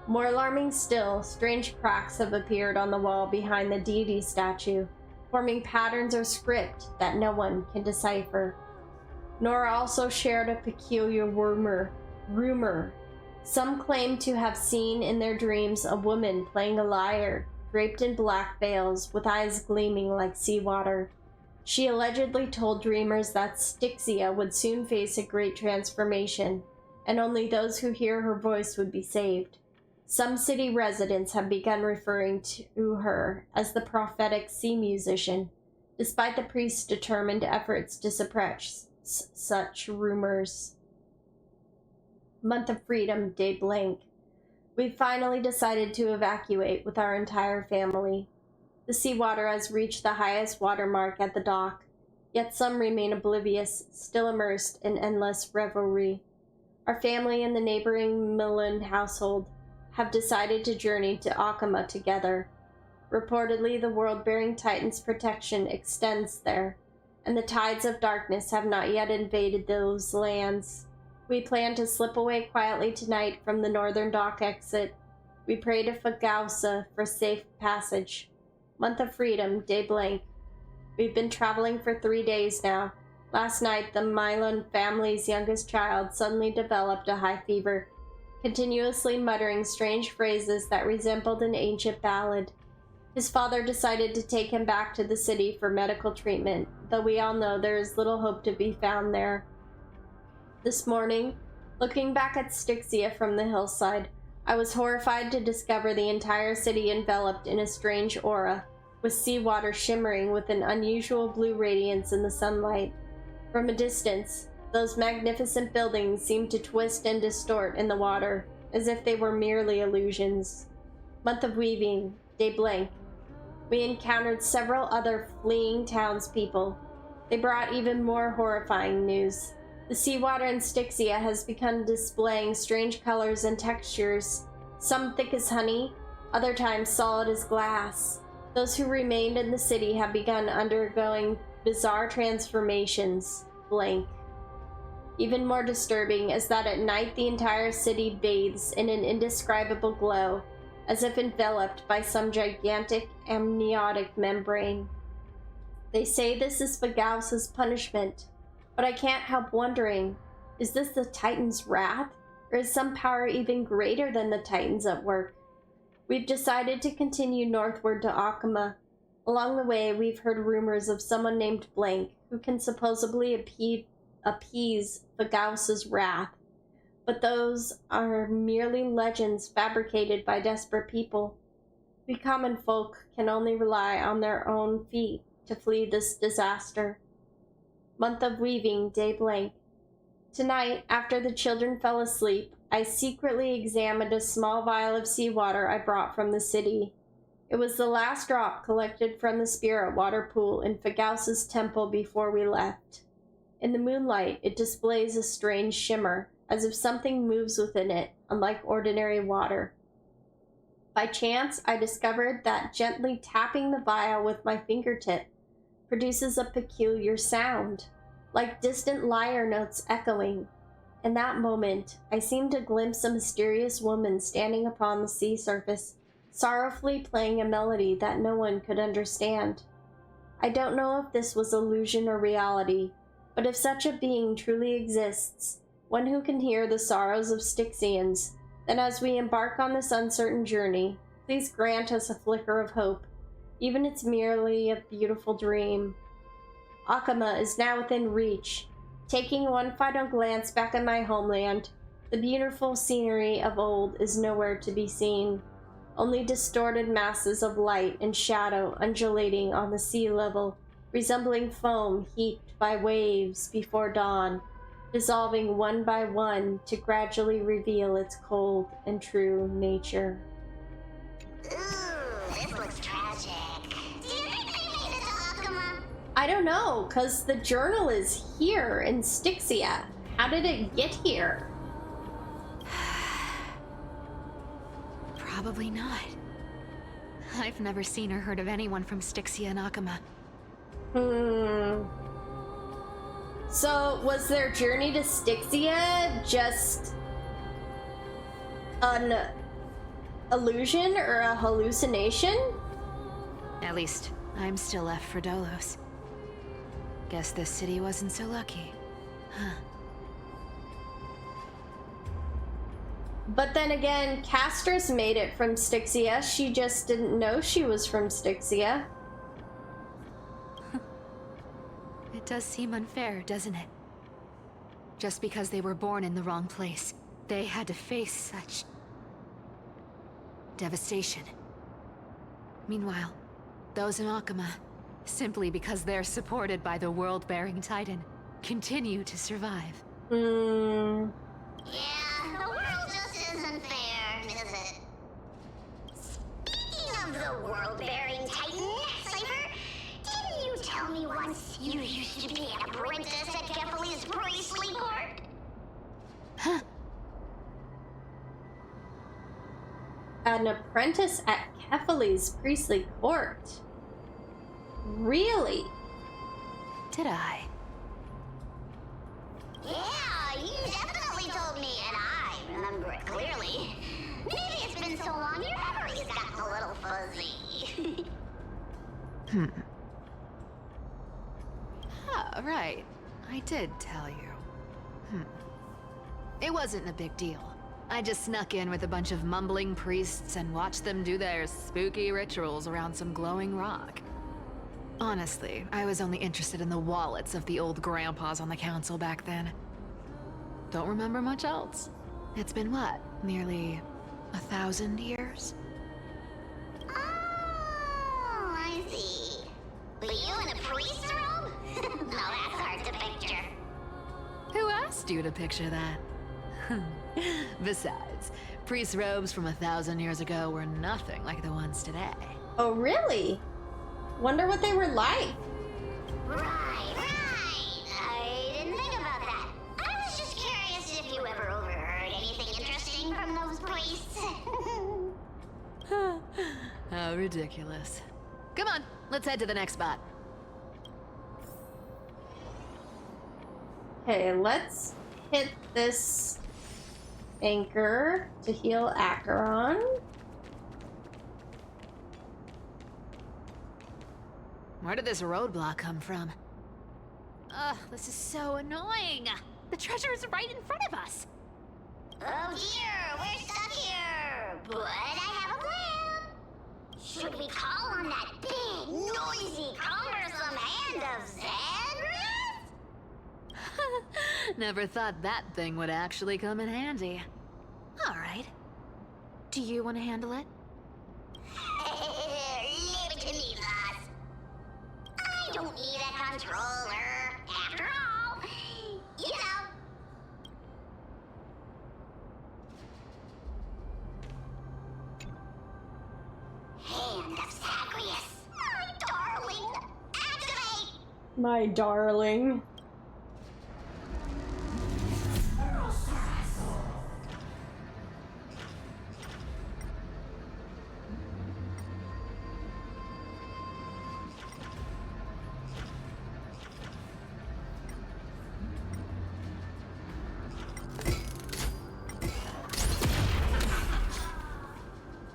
More alarming still, strange cracks have appeared on the wall behind the deity statue, forming patterns or script that no one can decipher. Nora also shared a peculiar rumor. Some claim to have seen in their dreams a woman playing a lyre, draped in black veils, with eyes gleaming like seawater. She allegedly told dreamers that Styxia would soon face a great transformation, and only those who hear her voice would be saved. Some city residents have begun referring to her as the prophetic sea musician, despite the priest's determined efforts to suppress such rumors. Month of Freedom, day blank. We finally decided to evacuate with our entire family. The seawater has reached the highest watermark at the dock, yet some remain oblivious, still immersed in endless revelry. Our family and the neighboring Millen household have decided to journey to Akama together. Reportedly, the world-bearing Titan's protection extends there, and the tides of darkness have not yet invaded those lands. We plan to slip away quietly tonight from the northern dock exit. We pray to Fagausa for safe passage. Month of Freedom, day blank. We've been traveling for 3 days now. Last night, the Milan family's youngest child suddenly developed a high fever, continuously muttering strange phrases that resembled an ancient ballad. His father decided to take him back to the city for medical treatment, though we all know there is little hope to be found there. This morning, looking back at Styxia from the hillside, I was horrified to discover the entire city enveloped in a strange aura, with seawater shimmering with an unusual blue radiance in the sunlight. From a distance, those magnificent buildings seemed to twist and distort in the water, as if they were merely illusions. Month of Weaving, day blank. We encountered several other fleeing townspeople. They brought even more horrifying news. The seawater in Styxia has begun displaying strange colors and textures, some thick as honey, other times solid as glass. Those who remained in the city have begun undergoing bizarre transformations. Blank. Even more disturbing is that at night the entire city bathes in an indescribable glow, as if enveloped by some gigantic amniotic membrane. They say this is Fagausa's punishment, but I can't help wondering, is this the Titan's wrath, or is some power even greater than the Titans at work? We've decided to continue northward to Akama. Along the way, we've heard rumors of someone named Blank, who can supposedly appease Fagausa's wrath, but those are merely legends fabricated by desperate people. We common folk can only rely on their own feet to flee this disaster. Month of Weaving, day blank. Tonight, after the children fell asleep, I secretly examined a small vial of seawater I brought from the city. It was the last drop collected from the spirit water pool in Fagausa's temple before we left. In the moonlight, it displays a strange shimmer, as if something moves within it, unlike ordinary water. By chance, I discovered that gently tapping the vial with my fingertip produces a peculiar sound, like distant lyre notes echoing. In that moment, I seemed to glimpse a mysterious woman standing upon the sea surface, sorrowfully playing a melody that no one could understand. I don't know if this was illusion or reality, but if such a being truly exists, one who can hear the sorrows of Styxians, then as we embark on this uncertain journey, please grant us a flicker of hope, even if it's merely a beautiful dream. Akama is now within reach. Taking one final glance back at my homeland, the beautiful scenery of old is nowhere to be seen. Only distorted masses of light and shadow undulating on the sea level, resembling foam heaped by waves before dawn, dissolving one by one to gradually reveal its cold and true nature. Ooh, this looks tragic. Do you think they made it to Akama? I don't know, cause the journal is here in Styxia. How did it get here? Probably not. I've never seen or heard of anyone from Styxia and Akama. So, was their journey to Styxia just an illusion or a hallucination? At least, I'm still left for Dolos. Guess this city wasn't so lucky. Huh. But then again, Castris made it from Styxia. She just didn't know she was from Styxia. It does seem unfair, doesn't it? Just because they were born in the wrong place, they had to face such devastation. Meanwhile, those in Akama, simply because they're supported by the world-bearing Titan, continue to survive. Yeah, the world just isn't fair, is it? Speaking of the world-bearing Titan, once you used to be an apprentice at Kefali's priestly court? Huh. An apprentice at Kefali's priestly court. Really? Did I? Yeah, you definitely told me, and I remember it clearly. Maybe it's been so long your memory's gotten a little fuzzy. Oh, right. I did tell you. It wasn't a big deal. I just snuck in with a bunch of mumbling priests and watched them do their spooky rituals around some glowing rock. Honestly, I was only interested in the wallets of the old grandpas on the council back then. Don't remember much else. It's been what, nearly 1,000 years? Oh, I see. But you in a priest's robe? No, that's hard to picture. Who asked you to picture that? Besides, priest robes from 1,000 years ago were nothing like the ones today. Oh, really? Wonder what they were like. Right. I didn't think about that. I was just curious if you ever overheard anything interesting from those priests. How ridiculous. Come on, let's head to the next spot. Okay, let's hit this anchor to heal Acheron. Where did this roadblock come from? Ugh, this is so annoying. The treasure is right in front of us. Oh dear, we're stuck here. But I have a plan. Should we call on that big, noisy, cumbersome hand of Xandris? Never thought that thing would actually come in handy. All right. Do you want to handle it? Leave it to me, boss. I don't need a controller. After all, you know. Hand of Zagreus. My darling. Activate! My darling.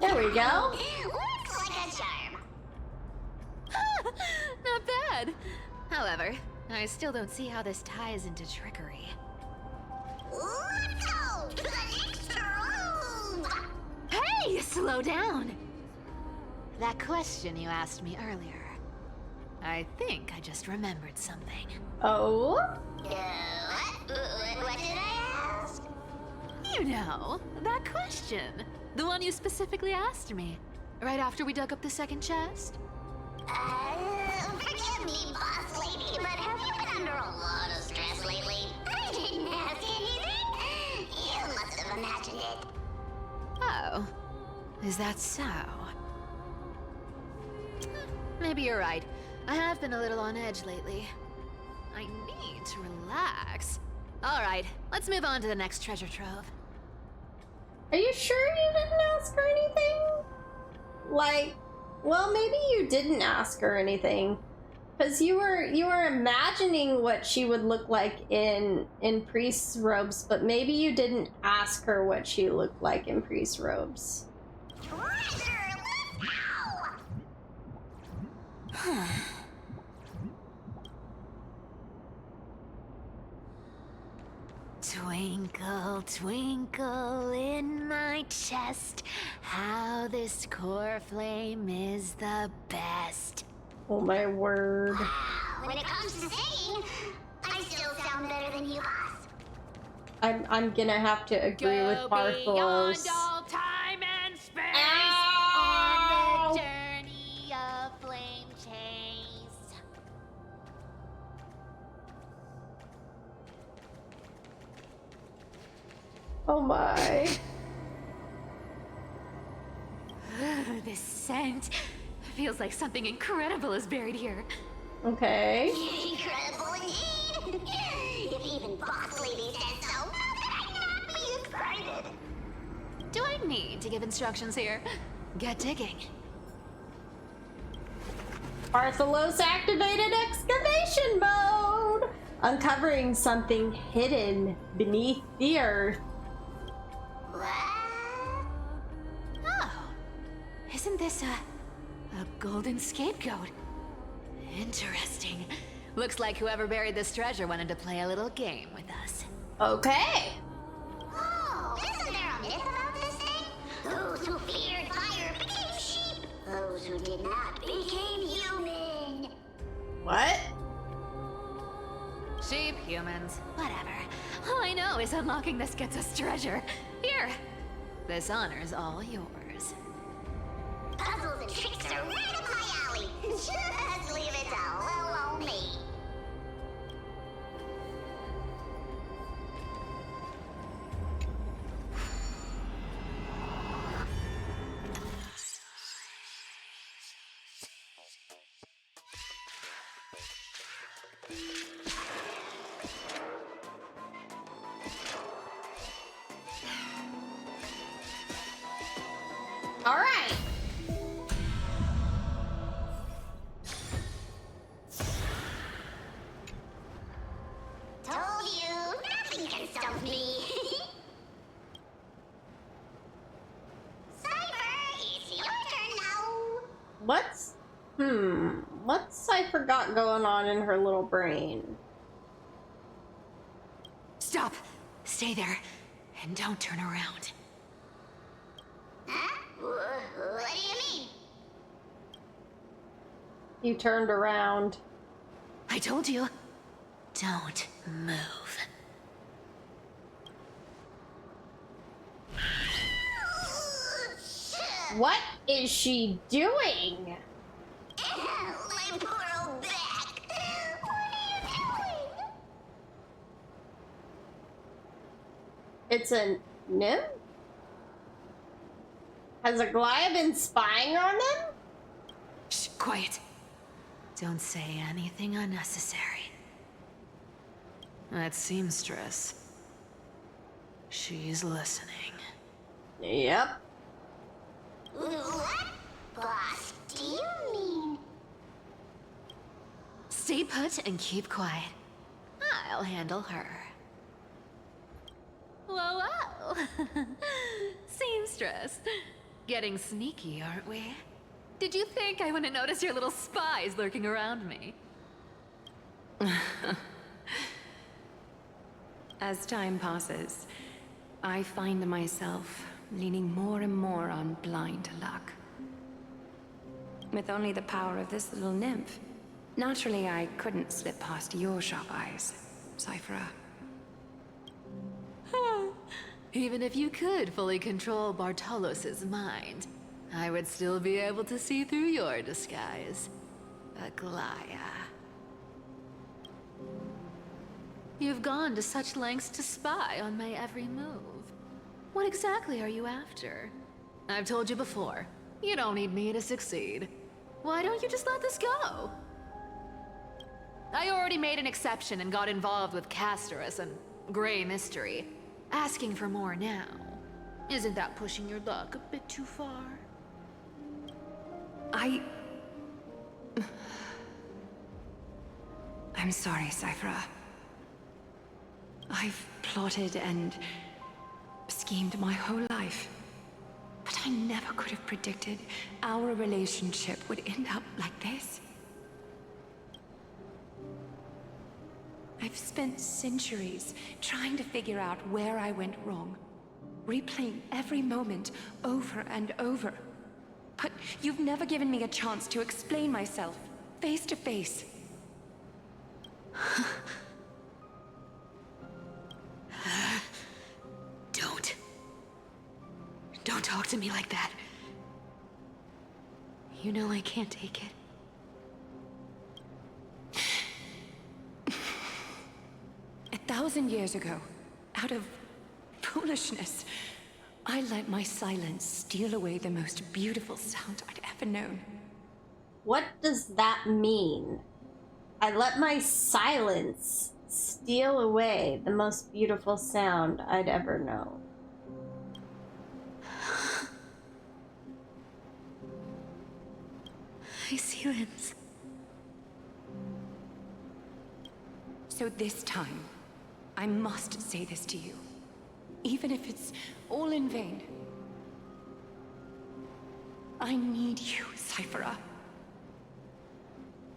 There we go. Looks like a charm. Not bad. However, I still don't see how this ties into trickery. Let's go to the next room. Hey, slow down. That question you asked me earlier. I think I just remembered something. Oh? What did I ask? You know, that question. The one you specifically asked me. Right after we dug up the second chest. Forgive me, boss lady, but have you been under a lot of stress lately? I didn't ask anything. You must have imagined it. Oh. Is that so? Maybe you're right. I have been a little on edge lately. I need to relax. All right, let's move on to the next treasure trove. Are you sure you didn't ask her anything? Like, well, maybe you didn't ask her anything, because you were imagining what she would look like in priest's robes, but maybe you didn't ask her what she looked like in priest's robes. Treasure, let's go! Twinkle, twinkle in my chest, how this core flame is the best. Oh my word. When it comes to singing, I still sound better than you, boss. I'm gonna have to agree with Bartholo's. Beyond all time and space. Ow! On the journey of flame chase. Oh my. This scent feels like something incredible is buried here. Okay. Incredible indeed! If even Boss Lady says so, how could I not be excited? Do I need to give instructions here? Get digging. Bartholos activated excavation mode! Uncovering something hidden beneath the earth. Oh, isn't this a golden scapegoat? Interesting. Looks like whoever buried this treasure wanted to play a little game with us. Okay. Oh, isn't there a myth about this thing? Those who feared fire became sheep. Those who did not became human. What? Sheep, humans, whatever. All I know is unlocking this gets us treasure. Here, this honor's all yours. Puzzles and tricks are right up my alley. Just leave it to little old me. All right. Told you, nothing can stump me. Cypher, it's your turn now. What's I forgot going on in her little brain? Stop. Stay there. And don't turn around. Huh? What do you mean? You turned around. I told you. Don't move. What is she doing? My poor old back. What are you doing? It's a nymph? Has Aglaia been spying on them? Shh, quiet. Don't say anything unnecessary. That seamstress. She's listening. Yep. What? Boss, do you mean? Stay put and keep quiet. I'll handle her. Whoa, whoa. Seamstress. Getting sneaky, aren't we? Did you think I wouldn't notice your little spies lurking around me? As time passes, I find myself leaning more and more on blind luck. With only the power of this little nymph, naturally I couldn't slip past your sharp eyes, Cypher. Even if you could fully control Bartolos's mind, I would still be able to see through your disguise, Aglaia. You've gone to such lengths to spy on my every move. What exactly are you after? I've told you before, you don't need me to succeed. Why don't you just let this go? I already made an exception and got involved with Castorus and Grey Mystery. Asking for more now. Isn't that pushing your luck a bit too far? I'm sorry, Cypher. I've plotted and schemed my whole life. But I never could have predicted our relationship would end up like this. I've spent centuries trying to figure out where I went wrong, replaying every moment over and over. But you've never given me a chance to explain myself, face to face. Don't talk to me like that. You know I can't take it. 1,000 years ago, out of foolishness, I let my silence steal away the most beautiful sound I'd ever known. What does that mean? I let my silence steal away the most beautiful sound I'd ever known. My silence. So this time, I must say this to you, even if it's all in vain. I need you, Cyphera.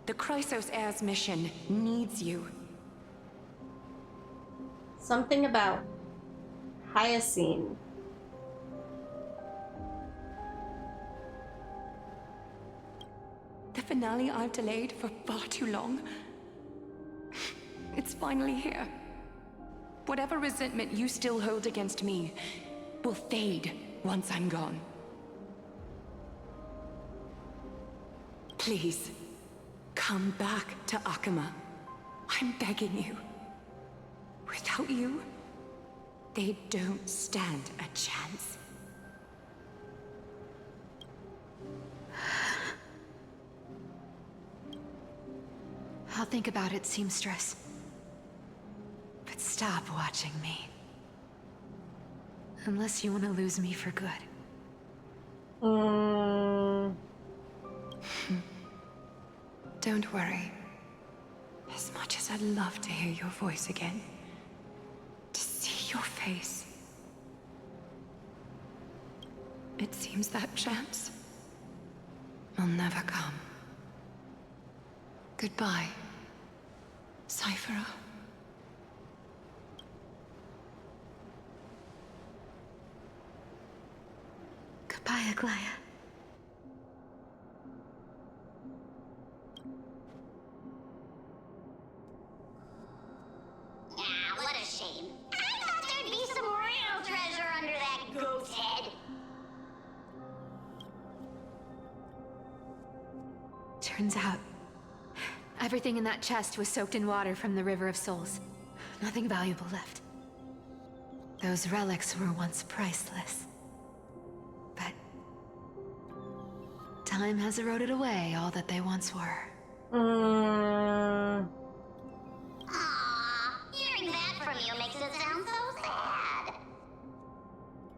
The Chrysos Heir's mission needs you. Something about Hyacine. The finale I've delayed for far too long. It's finally here. Whatever resentment you still hold against me will fade once I'm gone. Please, come back to Akama. I'm begging you. Without you, they don't stand a chance. I'll think about it, seamstress. But stop watching me. Unless you want to lose me for good. Don't worry. As much as I'd love to hear your voice again, to see your face, it seems that chance will never come. Goodbye, Cyphera. Goodbye, Aglaya. What a shame. I thought there'd be some real treasure under that goat's head. Turns out, everything in that chest was soaked in water from the River of Souls. Nothing valuable left. Those relics were once priceless. But time has eroded away all that they once were. Aww, hearing that from you makes it sound so sad.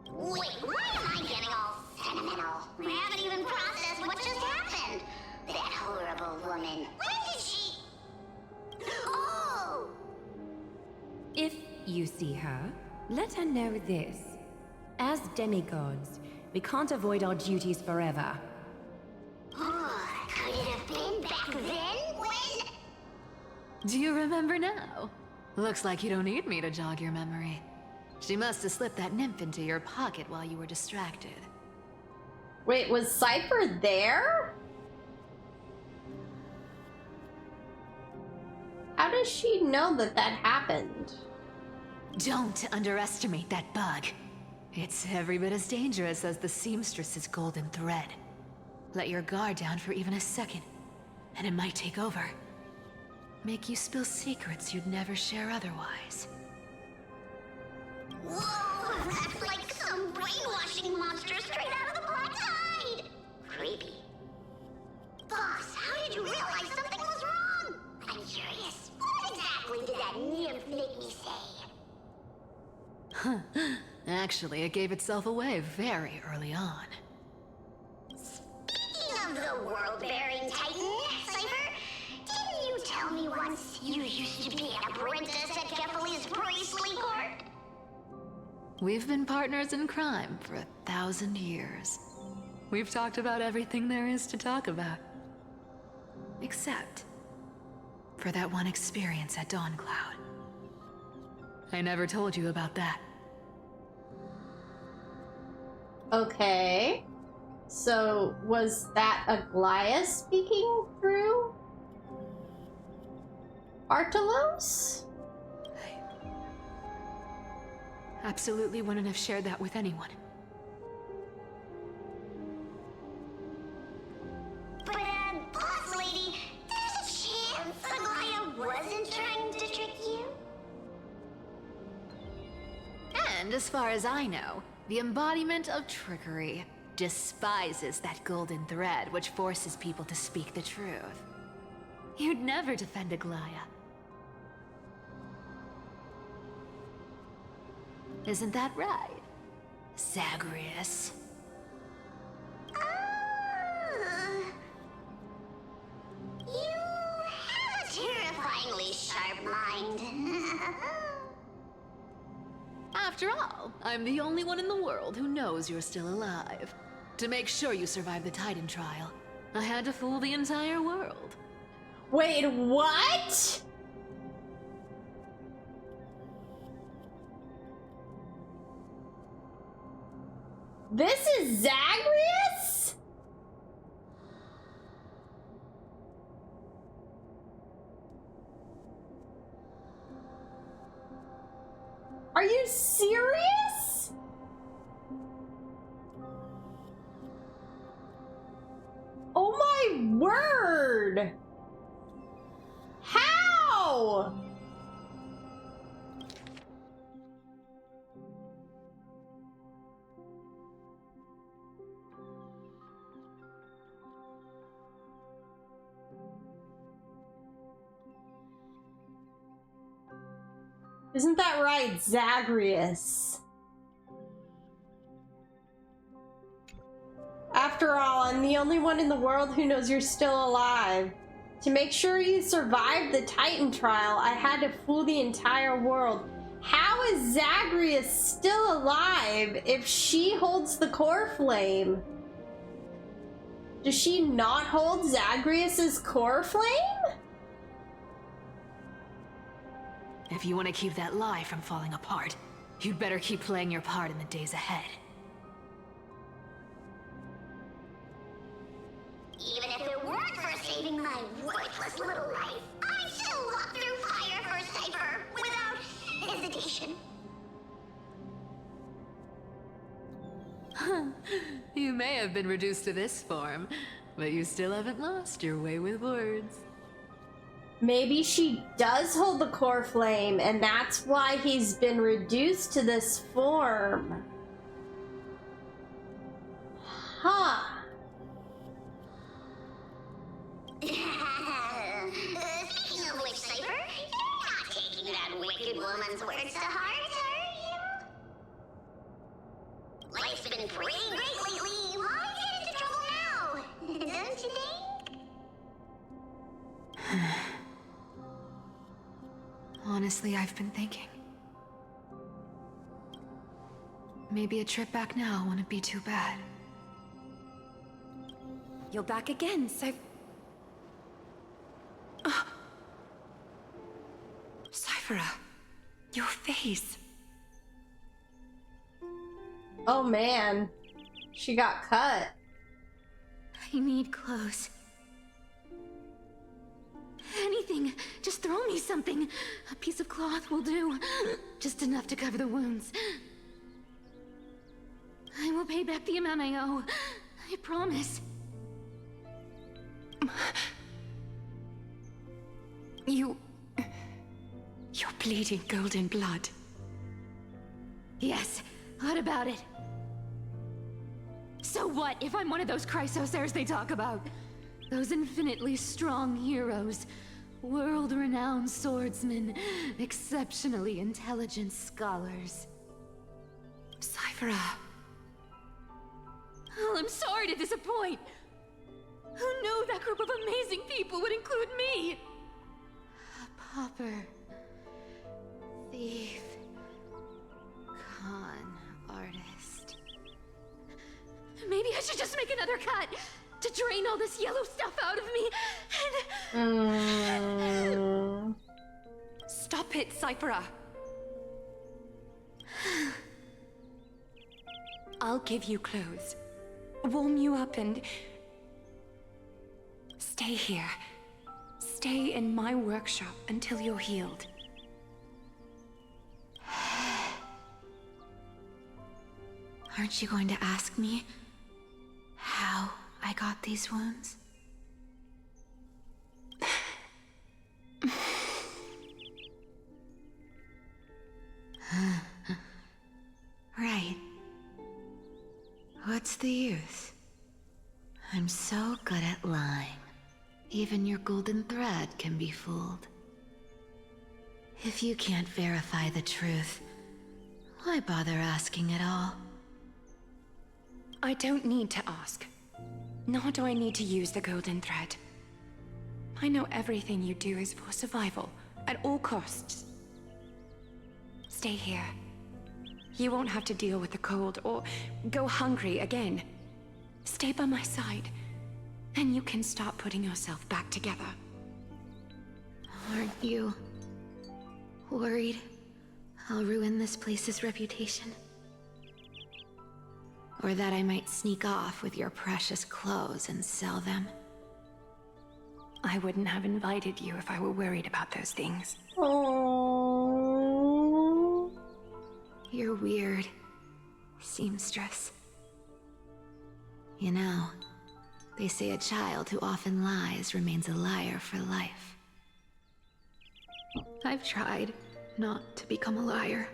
Wait, why am I getting all sentimental? I haven't even processed what just happened. That horrible woman. When did she... Oh! If you see her, let her know this. As demigods, we can't avoid our duties forever. Could it have been back then when... Do you remember now? Looks like you don't need me to jog your memory. She must have slipped that nymph into your pocket while you were distracted. Wait, was Cypher there? How does she know that that happened? Don't underestimate that bug. It's every bit as dangerous as the seamstress's golden thread. Let your guard down for even a second, and it might take over. Make you spill secrets you'd never share otherwise. Whoa, that's like some brainwashing monster straight out of the Black Tide! Creepy. Boss, how did you realize something was wrong? I'm curious, what exactly did that nymph make me say? Huh. Actually, it gave itself away very early on. Speaking of the world-bearing titan, Cypher, didn't you tell me once you used to be an apprentice at Kefali's priestly court? We've been partners in crime for 1,000 years. We've talked about everything there is to talk about. Except for that one experience at Dawncloud. I never told you about that. Okay. So, was that Aglaya speaking through Artelos? Absolutely wouldn't have shared that with anyone. But, boss lady, there's a chance Aglaya wasn't trying to trick you? And as far as I know, the embodiment of trickery despises that golden thread which forces people to speak the truth. You'd never defend Aglaya. Isn't that right, Zagreus? You have a terrifyingly sharp mind. After all, I'm the only one in the world who knows you're still alive. To make sure you survive the Titan trial, I had to fool the entire world. Wait, what? This is Zagreus? Are you serious? Oh my word! How? Isn't that right, Zagreus? After all, I'm the only one in the world who knows you're still alive. To make sure you survived the Titan trial, I had to fool the entire world. How is Zagreus still alive if she holds the core flame? Does she not hold Zagreus's core flame? If you want to keep that lie from falling apart, you'd better keep playing your part in the days ahead. Even if it weren't for saving my worthless little life, I'd still walk through fire for Cypher without hesitation. You may have been reduced to this form, but you still haven't lost your way with words. Maybe she does hold the core flame, and that's why he's been reduced to this form. Huh. Speaking of which, Cypher, you're not taking that wicked woman's words to heart, are you? Life's been pretty great lately. Why get into trouble now? Don't you think? Honestly, I've been thinking. Maybe a trip back now wouldn't be too bad. You're back again, so... Cyphera, your face. Oh man, she got cut. I need clothes. Anything. Just throw me something. A piece of cloth will do. Just enough to cover the wounds. I will pay back the amount I owe. I promise. You're bleeding golden blood. Yes, what about it? So what if I'm one of those Chrysosaurs they talk about? Those infinitely strong heroes, world-renowned swordsmen, exceptionally intelligent scholars. Cyphera. Oh, I'm sorry to disappoint. Who knew that group of amazing people would include me? A pauper, thief, con artist. Maybe I should just make another cut to drain all this yellow stuff out of me and... Stop it, Cyphera. I'll give you clothes, warm you up, and stay here. Stay in my workshop until you're healed. Aren't you going to ask me how I got these wounds? Right. What's the use? I'm so good at lying. Even your golden thread can be fooled. If you can't verify the truth, why bother asking at all? I don't need to ask. Nor do I need to use the golden thread. I know everything you do is for survival, at all costs. Stay here. You won't have to deal with the cold or go hungry again. Stay by my side, and you can start putting yourself back together. Aren't you worried I'll ruin this place's reputation? Or that I might sneak off with your precious clothes and sell them? I wouldn't have invited you if I were worried about those things. Oh, you're weird, seamstress. You know, they say a child who often lies remains a liar for life. I've tried not to become a liar,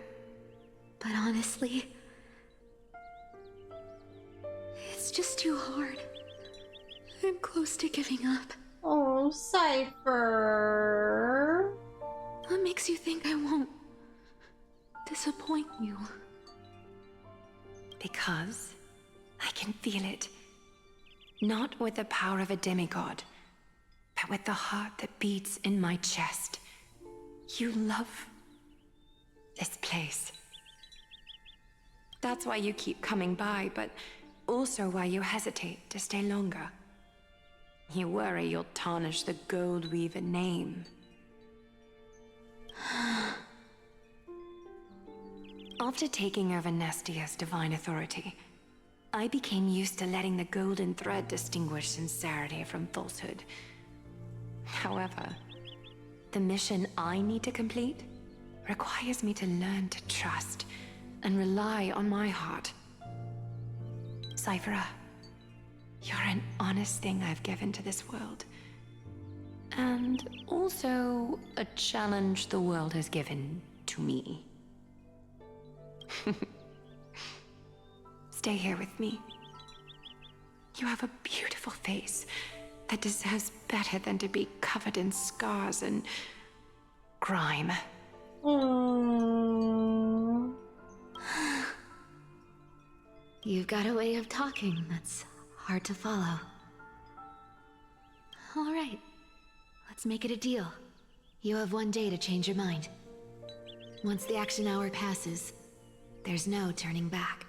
but honestly, it's just too hard. I'm close to giving up. Oh, Cypher. What makes you think I won't disappoint you? Because I can feel it. Not with the power of a demigod, but with the heart that beats in my chest. You love this place. That's why you keep coming by, but also why you hesitate to stay longer. You worry you'll tarnish the Goldweaver name. After taking over Nestia's divine authority, I became used to letting the golden thread distinguish sincerity from falsehood. However, the mission I need to complete requires me to learn to trust and rely on my heart. Cyphera, you're an honest thing I've given to this world. And also a challenge the world has given to me. Stay here with me. You have a beautiful face that deserves better than to be covered in scars and grime. You've got a way of talking that's hard to follow. All right, let's make it a deal. You have 1 day to change your mind. Once the action hour passes, there's no turning back.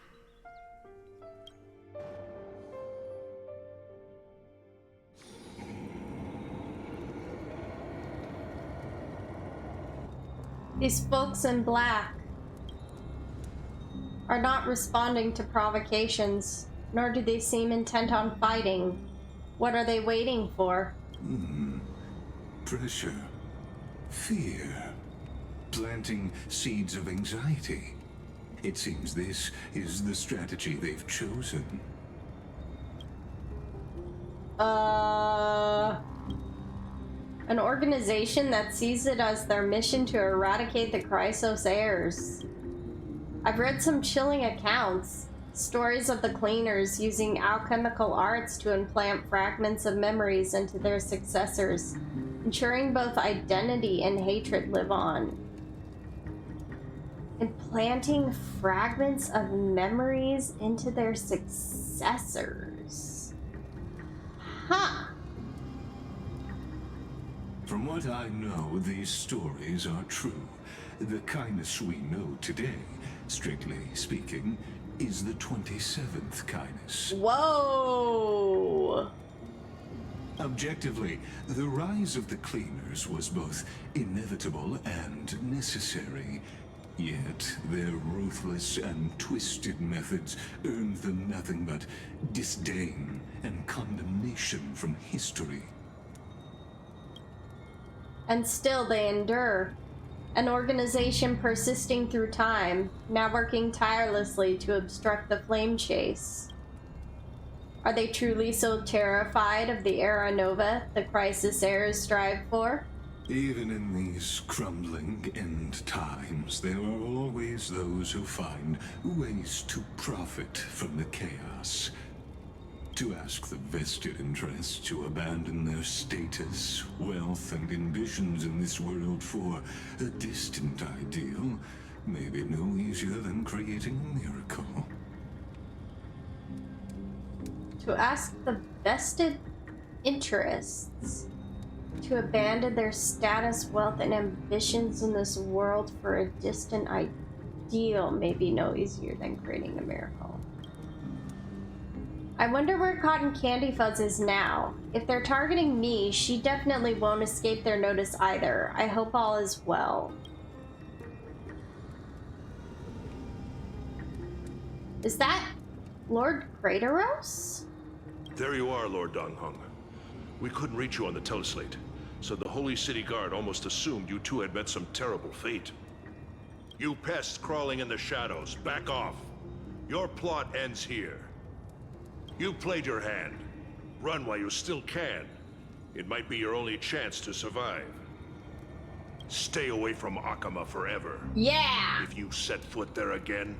These folks in black are not responding to provocations, nor do they seem intent on fighting. What are they waiting for? Pressure. Fear. Planting seeds of anxiety. It seems this is the strategy they've chosen. An organization that sees it as their mission to eradicate the Chrysos heirs. I've read some chilling accounts. Stories of the cleaners using alchemical arts to implant fragments of memories into their successors, ensuring both identity and hatred live on. Implanting fragments of memories into their successors. Huh. From what I know, these stories are true. The kindness we know today, strictly speaking, is the 27th kindness. Whoa! Objectively, the rise of the cleaners was both inevitable and necessary. Yet, their ruthless and twisted methods earned them nothing but disdain and condemnation from history. And still they endure. An organization persisting through time, now working tirelessly to obstruct the flame chase. Are they truly so terrified of the Era Nova the Crisis heirs strive for? Even in these crumbling end times, there are always those who find ways to profit from the chaos. To ask the vested interests to abandon their status, wealth, and ambitions in this world for a distant ideal may be no easier than creating a miracle. To ask the vested interests to abandon their status, wealth, and ambitions in this world for a distant ideal may be no easier than creating a miracle. I wonder where CottonCandyFuzz is now. If they're targeting me, she definitely won't escape their notice either. I hope all is well. Is that Lord Kratos? There you are, Lord Donghung. We couldn't reach you on the teleslate, so the Holy City Guard almost assumed you two had met some terrible fate. You pests crawling in the shadows, back off. Your plot ends here. You played your hand. Run while you still can. It might be your only chance to survive. Stay away from Akama forever. Yeah! If you set foot there again,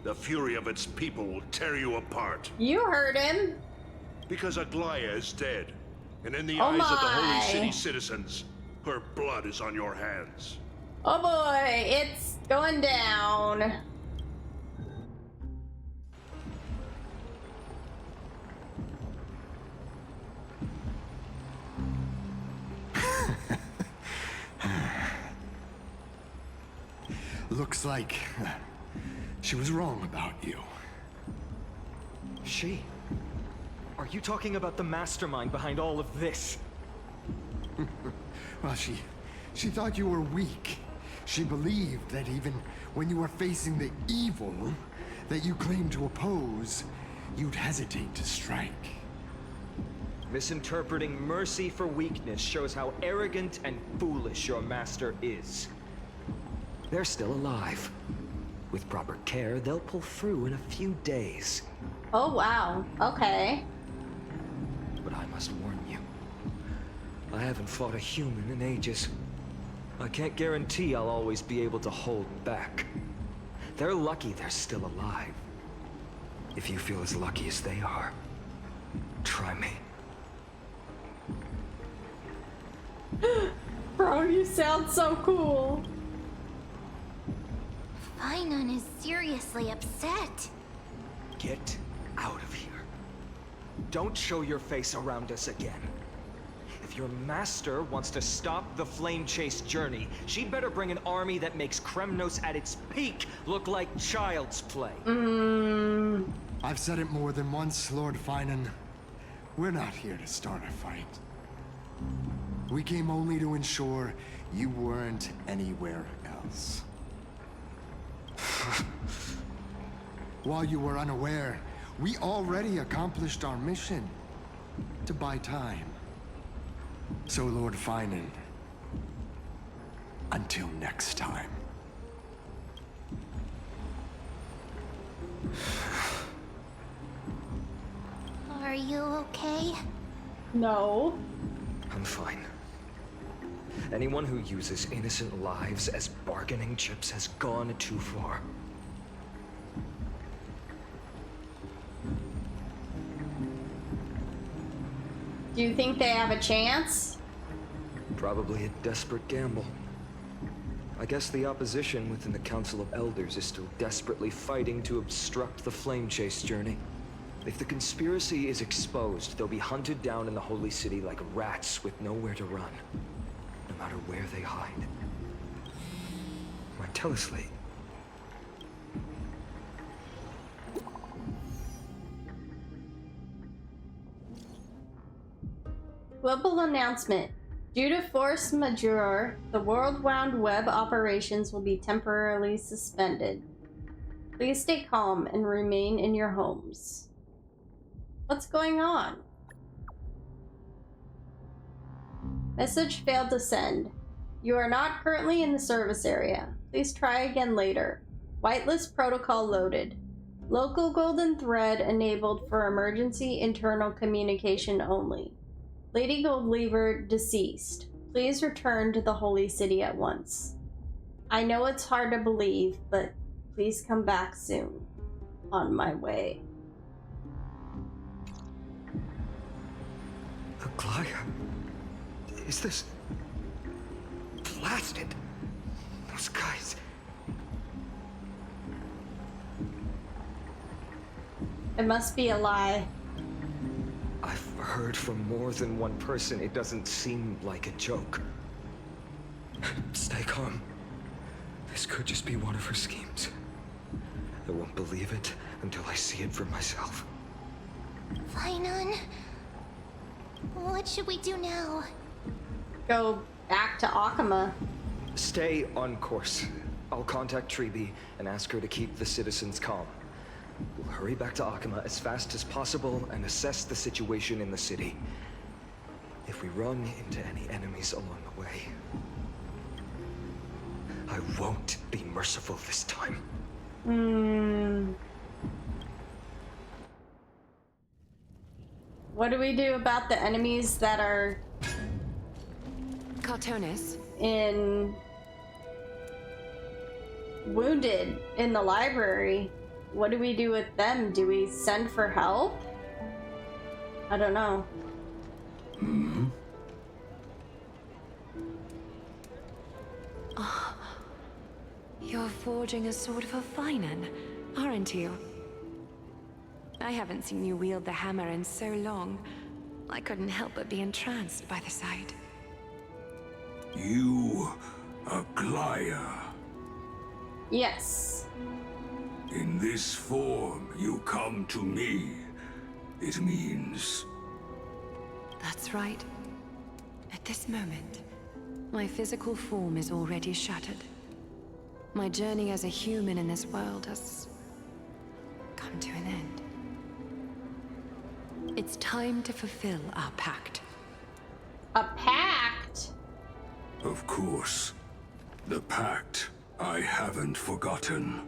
the fury of its people will tear you apart. You heard him. Because Aglaya is dead, and in the Oh eyes of the Holy my. City citizens, her blood is on your hands. Oh boy, it's going down. Looks like she was wrong about you. She? Are you talking about the mastermind behind all of this? Well, she thought you were weak. She believed that even when you were facing the evil that you claimed to oppose, you'd hesitate to strike. Misinterpreting mercy for weakness shows how arrogant and foolish your master is. They're still alive. With proper care, they'll pull through in a few days. Oh wow, okay. But I must warn you. I haven't fought a human in ages. I can't guarantee I'll always be able to hold back. They're lucky they're still alive. If you feel as lucky as they are, try me. Bro, you sound so cool. Finon is seriously upset. Get out of here. Don't show your face around us again. If your master wants to stop the flame chase journey, she'd better bring an army that makes Kremnos at its peak look like child's play. I've said it more than once, Lord Finon. We're not here to start a fight. We came only to ensure you weren't anywhere else. While you were unaware, we already accomplished our mission to buy time. So, Lord Finon, until next time. Are you okay? No. I'm fine. Anyone who uses innocent lives as bargaining chips has gone too far. Do you think they have a chance? Probably a desperate gamble. I guess the opposition within the Council of Elders is still desperately fighting to obstruct the flame chase journey. If the conspiracy is exposed, they'll be hunted down in the Holy City like rats with nowhere to run, no matter where they hide. My teleslate. Global announcement. Due to force majeure, the world-wound web operations will be temporarily suspended. Please stay calm and remain in your homes. What's going on? Message failed to send. You are not currently in the service area. Please try again later. Whitelist protocol loaded. Local golden thread enabled for emergency internal communication only. Lady Goldlever deceased. Please return to the Holy City at once. I know it's hard to believe, but please come back soon. On my way. Aglaya? Is this... blasted? Those guys... It must be a lie. I've heard from more than one person. It doesn't seem like a joke. Stay calm. This could just be one of her schemes. I won't believe it until I see it for myself. Fainan, what should we do now? Go back to Akama. Stay on course. I'll contact Treeby and ask her to keep the citizens calm. We'll hurry back to Akama as fast as possible and assess the situation in the city. If we run into any enemies along the way, I won't be merciful this time. What do we do about the enemies that are... Cartonis? Wounded in the library? What do we do with them? Do we send for help? I don't know. Oh, you're forging a sword for Fainan, aren't you? I haven't seen you wield the hammer in so long. I couldn't help but be entranced by the sight. You, Aglaya. Yes. In this form, you come to me. It means... That's right. At this moment, my physical form is already shattered. My journey as a human in this world has come to an end. It's time to fulfill our pact. A pact? Of course. The pact I haven't forgotten.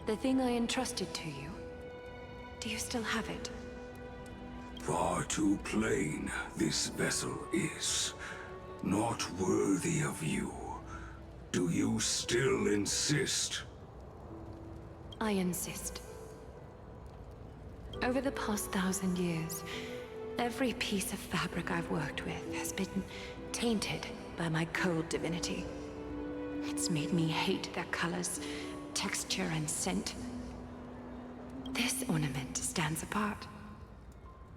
The thing I entrusted to you, do you still have it? Far too plain this vessel is. Not worthy of you. Do you still insist? I insist. Over the past 1,000 years, every piece of fabric I've worked with has been tainted by my cold divinity. It's made me hate their colors, texture, and scent. This ornament stands apart.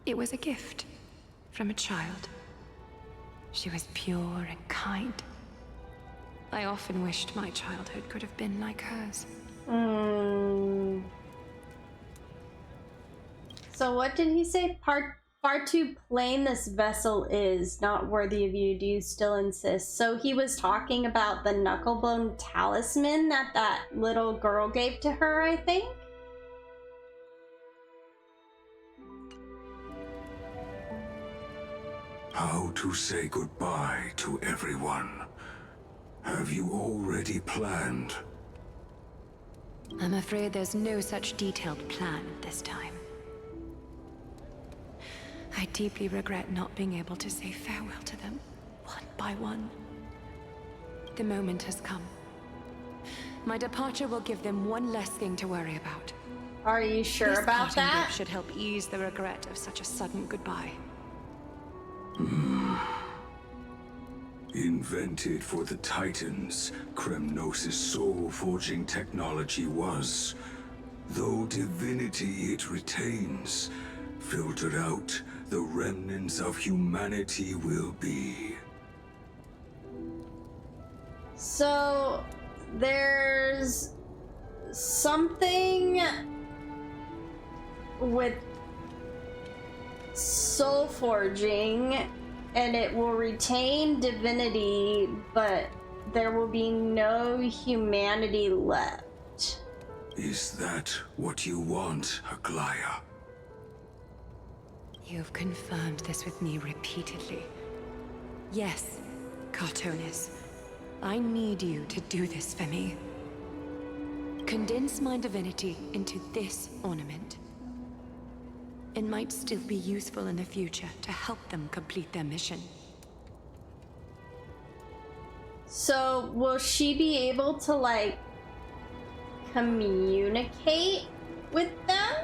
It was a gift from a child. She was pure and kind. I often wished my childhood could have been like hers. So what did he say? Far too plain this vessel is, not worthy of you. Do you still insist? So he was talking about the knucklebone talisman that little girl gave to her, I think? How to say goodbye to everyone? Have you already planned? I'm afraid there's no such detailed plan this time. I deeply regret not being able to say farewell to them, one by one. The moment has come. My departure will give them one less thing to worry about. Are you sure about that? This should help ease the regret of such a sudden goodbye. Invented for the Titans, Kremnos' soul-forging technology was. Though divinity it retains, filtered out, the remnants of humanity will be. So, there's something with soul forging, and it will retain divinity, but there will be no humanity left. Is that what you want, Aglaya? You've confirmed this with me repeatedly. Yes, Cartonis. I need you to do this for me. Condense my divinity into this ornament. It might still be useful in the future to help them complete their mission. So, will she be able to, like, communicate with them?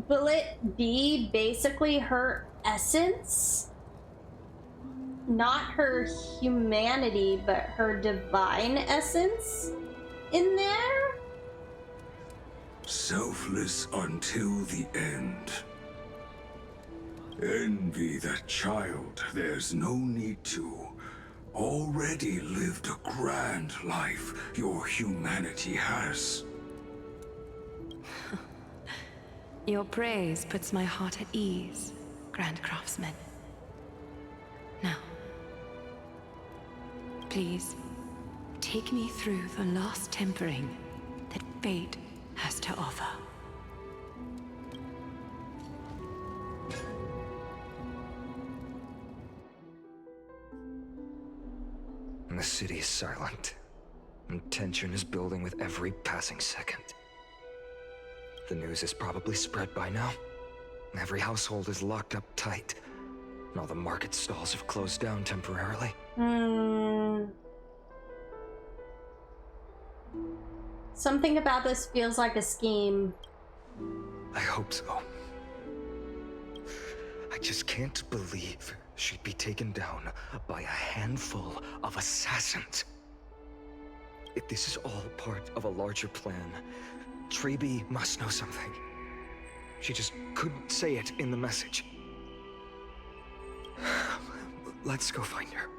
will it be basically her essence? Not her humanity, but her divine essence in there? Selfless until the end. Envy that child, there's no need to. Already lived a grand life your humanity has. Your praise puts my heart at ease, Grand Craftsman. Now, please, take me through the last tempering that fate has to offer. The city is silent, and tension is building with every passing second. The news is probably spread by now. Every household is locked up tight, and all the market stalls have closed down temporarily. Something about this feels like a scheme. I hope so. I just can't believe she'd be taken down by a handful of assassins. If this is all part of a larger plan, Treby must know something. She just couldn't say it in the message. Let's go find her.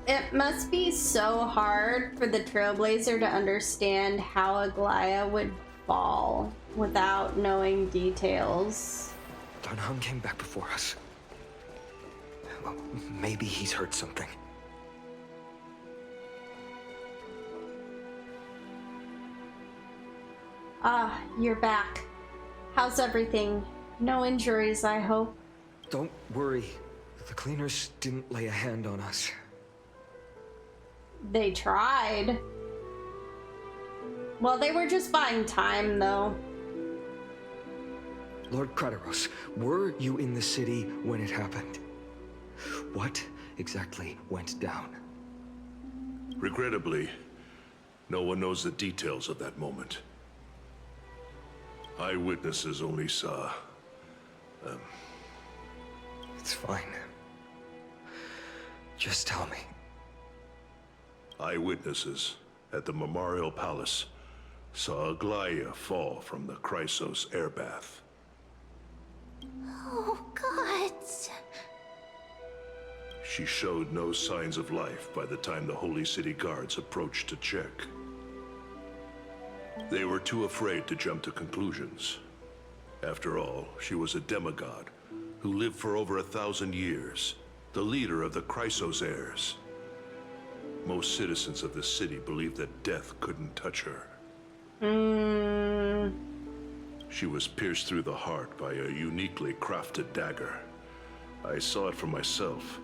It must be so hard for the Trailblazer to understand how Aglaya would fall without knowing details. Don Hung came back before us. Well, maybe he's heard something. Ah, you're back. How's everything? No injuries, I hope. Don't worry. The cleaners didn't lay a hand on us. They tried. Well, they were just buying time, though. Lord Krateros, were you in the city when it happened? What exactly went down? Regrettably, no one knows the details of that moment. Eyewitnesses only saw... It's fine. Just tell me. Eyewitnesses at the Memorial Palace saw Aglaya fall from the Chrysos airbath. Oh, God. She showed no signs of life by the time the Holy City Guards approached to check. They were too afraid to jump to conclusions. After all, she was a demigod who lived for over 1,000 years, the leader of the Chrysos heirs. Most citizens of the city believed that death couldn't touch her. She was pierced through the heart by a uniquely crafted dagger. I saw it for myself.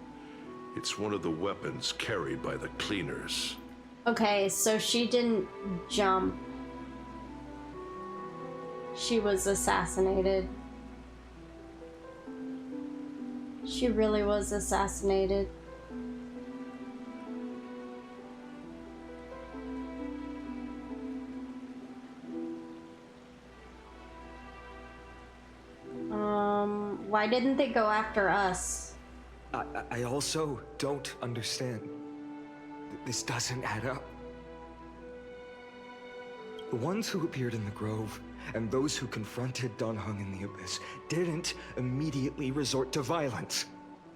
It's one of the weapons carried by the cleaners. Okay, so she didn't jump. She was assassinated. She really was assassinated. Why didn't they go after us? I also don't understand. This doesn't add up. The ones who appeared in the Grove and those who confronted Don Hung in the Abyss didn't immediately resort to violence.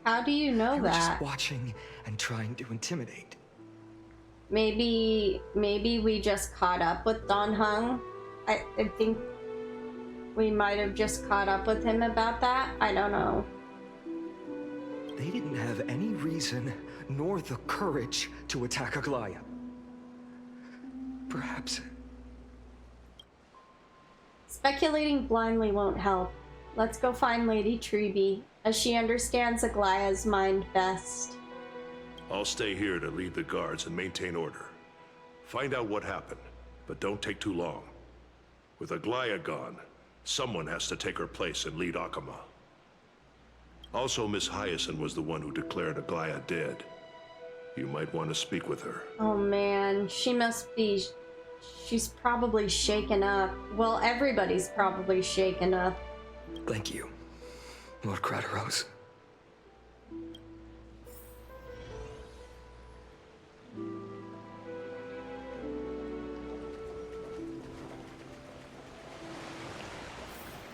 How do you know They were that? just watching and trying to intimidate. Maybe we just caught up with Don Hung. I think we might have just caught up with him about that. I don't know. They didn't have any reason nor the courage to attack Aglaya. Perhaps... Speculating blindly won't help. Let's go find Lady Treby, as she understands Aglaya's mind best. I'll stay here to lead the guards and maintain order. Find out what happened, but don't take too long. With Aglaya gone, someone has to take her place and lead Akama. Also, Miss Hyacinth was the one who declared Aglaya dead. You might want to speak with her. Oh man, she must be... She's probably shaken up. Well, everybody's probably shaken up. Thank you, Lord Crateros.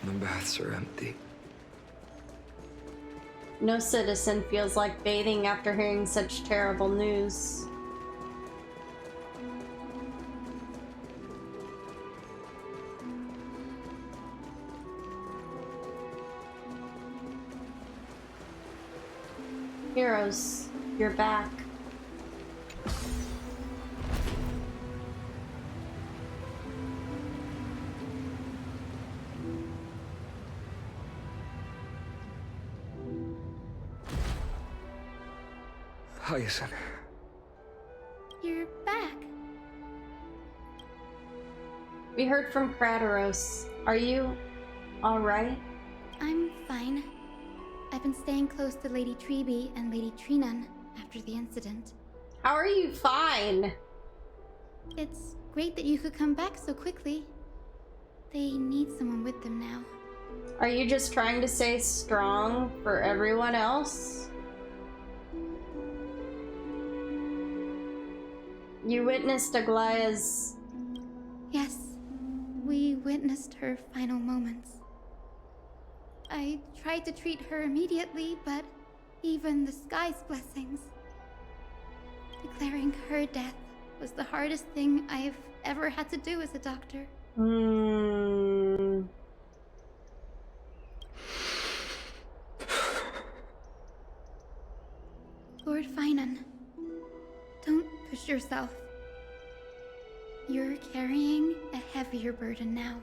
The baths are empty. No citizen feels like bathing after hearing such terrible news. Heroes, you're back. Hyacinth. You're back. We heard from Crateros. Are you alright? I'm fine. I've been staying close to Lady Treeby and Lady Trinan after the incident. How are you fine? It's great that you could come back so quickly. They need someone with them now. Are you just trying to stay strong for everyone else? You witnessed Aglaya's... Yes, we witnessed her final moments. I tried to treat her immediately, but even the sky's blessings. Declaring her death was the hardest thing I've ever had to do as a doctor. Lord Finan, don't push yourself. You're carrying a heavier burden now.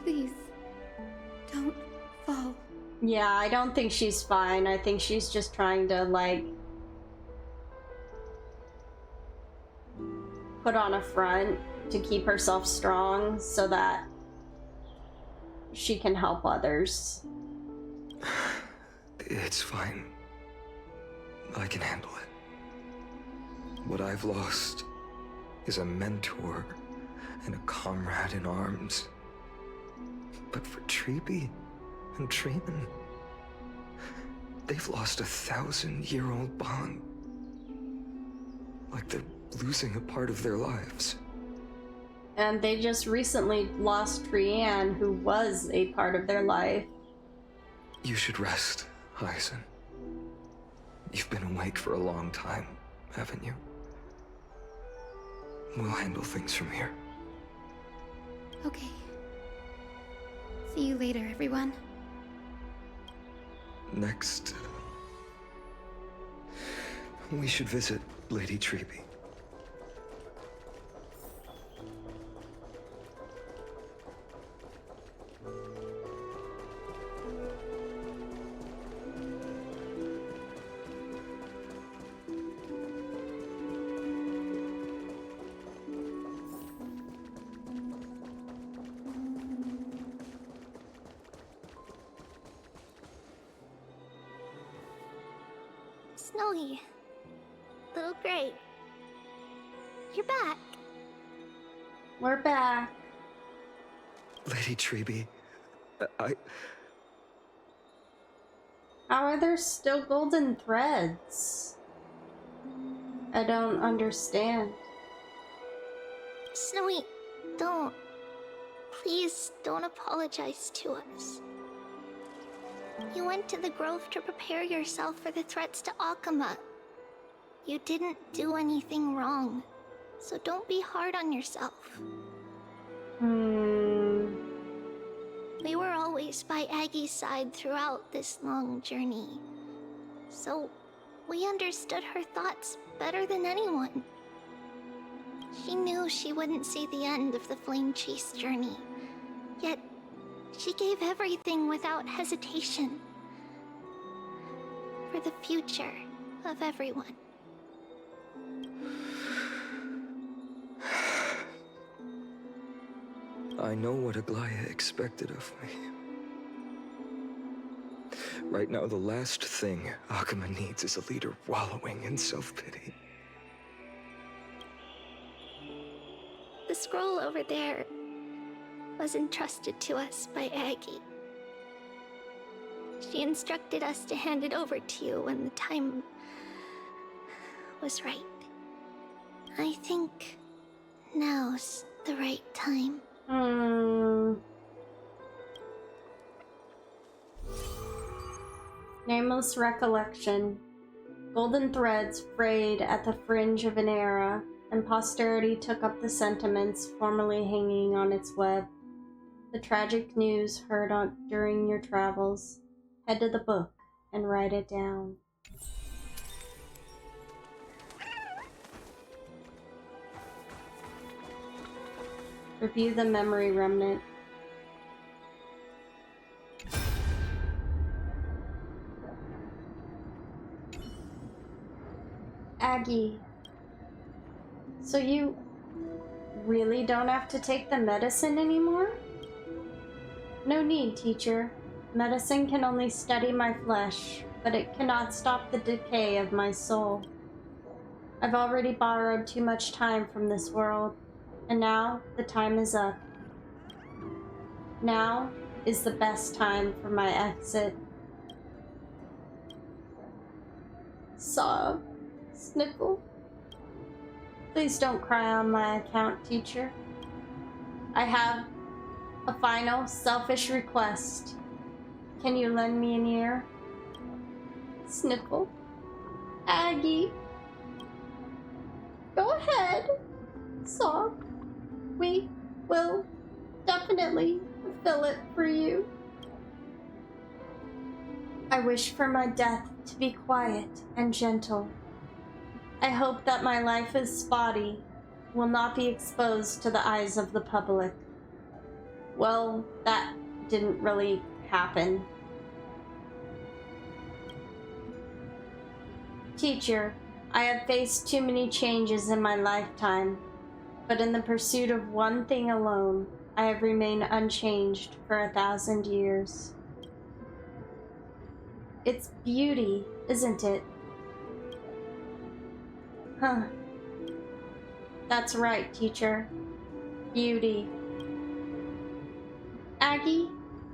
Please, don't fall. Yeah, I don't think she's fine. I think she's just trying to, like, put on a front to keep herself strong so that she can help others. It's fine. I can handle it. What I've lost is a mentor and a comrade in arms. But for Treeby and Trinan, they've lost a 1,000-year-old bond. Like they're losing a part of their lives. And they just recently lost Trianne, who was a part of their life. You should rest, Hyacinth. You've been awake for a long time, haven't you? We'll handle things from here. Okay. See you later, everyone. Next, we should visit Lady Treeby. Snowy. Little Gray. You're back. We're back. Lady Treeby, How are there still golden threads? I don't understand. Snowy, don't. Please don't apologize to us. You went to the Grove to prepare yourself for the threats to Akama. You didn't do anything wrong, so don't be hard on yourself. We were always by Aggie's side throughout this long journey, so we understood her thoughts better than anyone. She knew she wouldn't see the end of the Flame Chase journey, yet she gave everything without hesitation. For the future of everyone. I know what Aglaya expected of me. Right now, the last thing Akuma needs is a leader wallowing in self-pity. The scroll over there was entrusted to us by Aggie. She instructed us to hand it over to you when the time was right. I think now's the right time. Nameless recollection. Golden threads frayed at the fringe of an era, and posterity took up the sentiments formerly hanging on its web. The tragic news heard during your travels. Head to the book and write it down. Review the memory remnant. Aggie, so you really don't have to take the medicine anymore? No need, teacher. Medicine can only steady my flesh, but it cannot stop the decay of my soul. I've already borrowed too much time from this world, and now the time is up. Now is the best time for my exit. Sob. Snickle. Please don't cry on my account, teacher. I have a final, selfish request. Can you lend me an ear? Snickle. Aggie. Go ahead. Sob. We will definitely fulfill it for you. I wish for my death to be quiet and gentle. I hope that my lifeless body will not be exposed to the eyes of the public. Well, that didn't really happen. Teacher, I have faced too many changes in my lifetime, but in the pursuit of one thing alone, I have remained unchanged for 1,000 years. It's beauty, isn't it? Huh. That's right, teacher. Beauty. Aggie,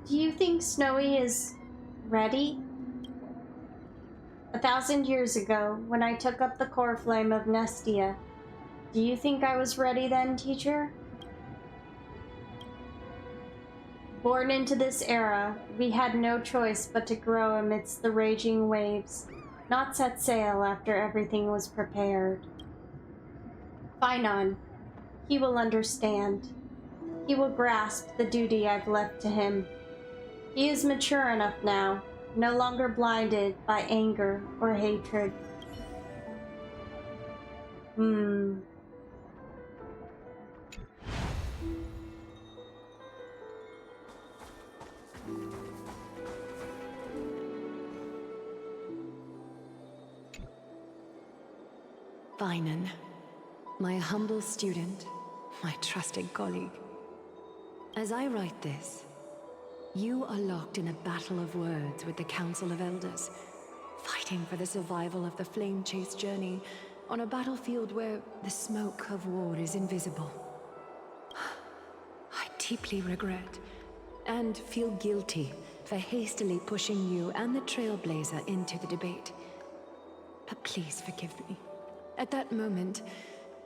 do you think Snowy is ready? 1,000 years ago, when I took up the core flame of Nestia, do you think I was ready then, teacher? Born into this era, we had no choice but to grow amidst the raging waves, not set sail after everything was prepared. Finon, he will understand. He will grasp the duty I've left to him. He is mature enough now, no longer blinded by anger or hatred. Finon, my humble student, my trusted colleague. As I write this, you are locked in a battle of words with the Council of Elders, fighting for the survival of the flame-chased journey on a battlefield where the smoke of war is invisible. I deeply regret and feel guilty for hastily pushing you and the Trailblazer into the debate. But please forgive me. At that moment,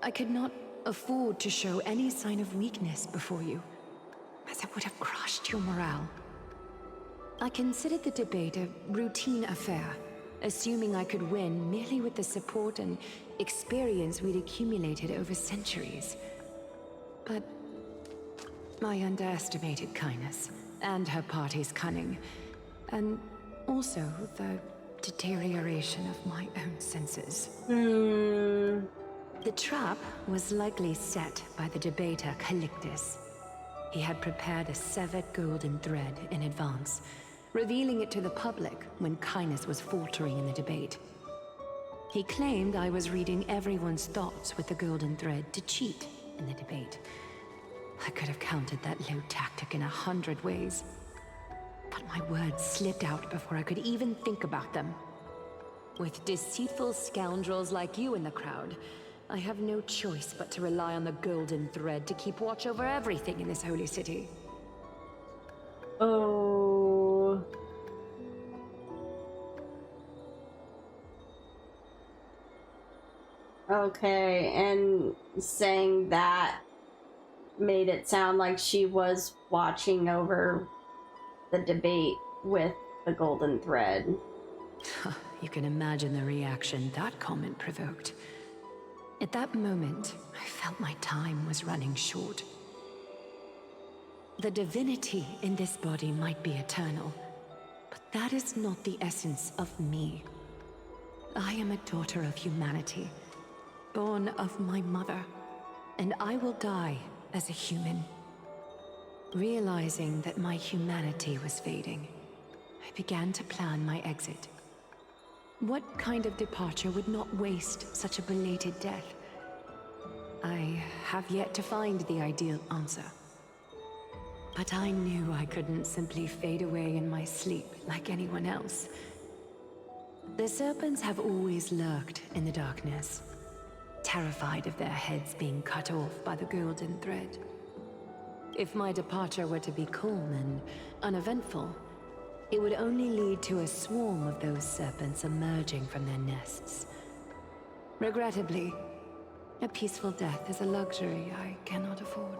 I could not afford to show any sign of weakness before you, as it would have crushed your morale. I considered the debate a routine affair, assuming I could win merely with the support and experience we'd accumulated over centuries. But I underestimated Kindness and her party's cunning, and also the deterioration of my own senses. The trap was likely set by the debater Calictus. He had prepared a severed golden thread in advance, revealing it to the public when Kindness was faltering in the debate. He claimed I was reading everyone's thoughts with the golden thread to cheat in the debate. I could have countered that low tactic in 100 ways. but my words slipped out before I could even think about them. With deceitful scoundrels like you in the crowd, I have no choice but to rely on the golden thread to keep watch over everything in this holy city. Oh. Okay, and saying that made it sound like she was watching over the debate with the golden thread. You can imagine the reaction that comment provoked. At that moment, I felt my time was running short. The divinity in this body might be eternal, but that is not the essence of me. I am a daughter of humanity, born of my mother, and I will die as a human. Realizing that my humanity was fading, I began to plan my exit. What kind of departure would not waste such a belated death? I have yet to find the ideal answer. But I knew I couldn't simply fade away in my sleep like anyone else. The serpents have always lurked in the darkness, terrified of their heads being cut off by the golden thread. If my departure were to be calm and uneventful, it would only lead to a swarm of those serpents emerging from their nests. Regrettably, a peaceful death is a luxury I cannot afford.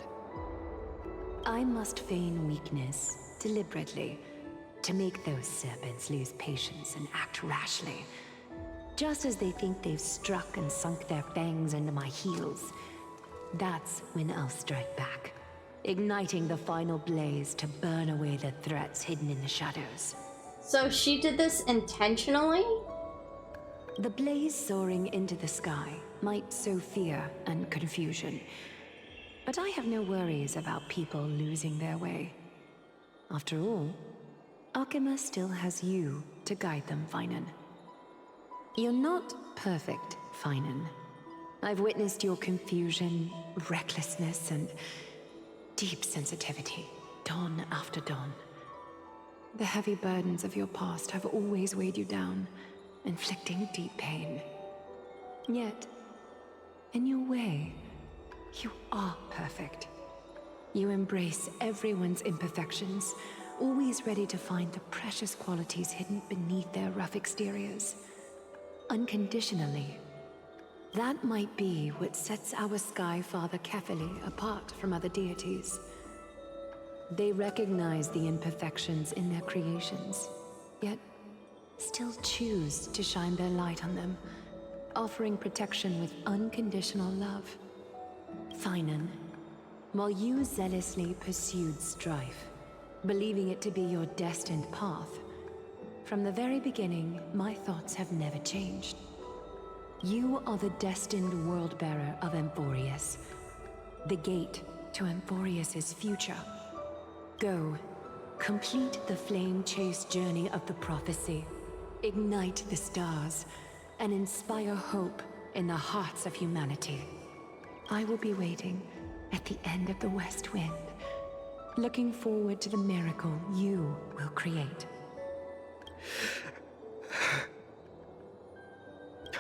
I must feign weakness deliberately to make those serpents lose patience and act rashly. Just as they think they've struck and sunk their fangs into my heels, that's when I'll strike back, igniting the final blaze to burn away the threats hidden in the shadows. So she did this intentionally? The blaze soaring into the sky might sow fear and confusion, but I have no worries about people losing their way. After all, Arkema still has you to guide them, Finan. You're not perfect, Finan. I've witnessed your confusion, recklessness, and deep sensitivity, dawn after dawn. The heavy burdens of your past have always weighed you down, inflicting deep pain. Yet, in your way, you are perfect. You embrace everyone's imperfections, always ready to find the precious qualities hidden beneath their rough exteriors. Unconditionally. That might be what sets our Sky Father Kefili apart from other deities. They recognize the imperfections in their creations, yet still choose to shine their light on them, offering protection with unconditional love. Finan, while you zealously pursued strife, believing it to be your destined path, from the very beginning, my thoughts have never changed. You are the destined world-bearer of Amphorius, the gate to Amphorius's future. Go, complete the flame-chased journey of the prophecy, ignite the stars, and inspire hope in the hearts of humanity. I will be waiting at the end of the West Wind, looking forward to the miracle you will create.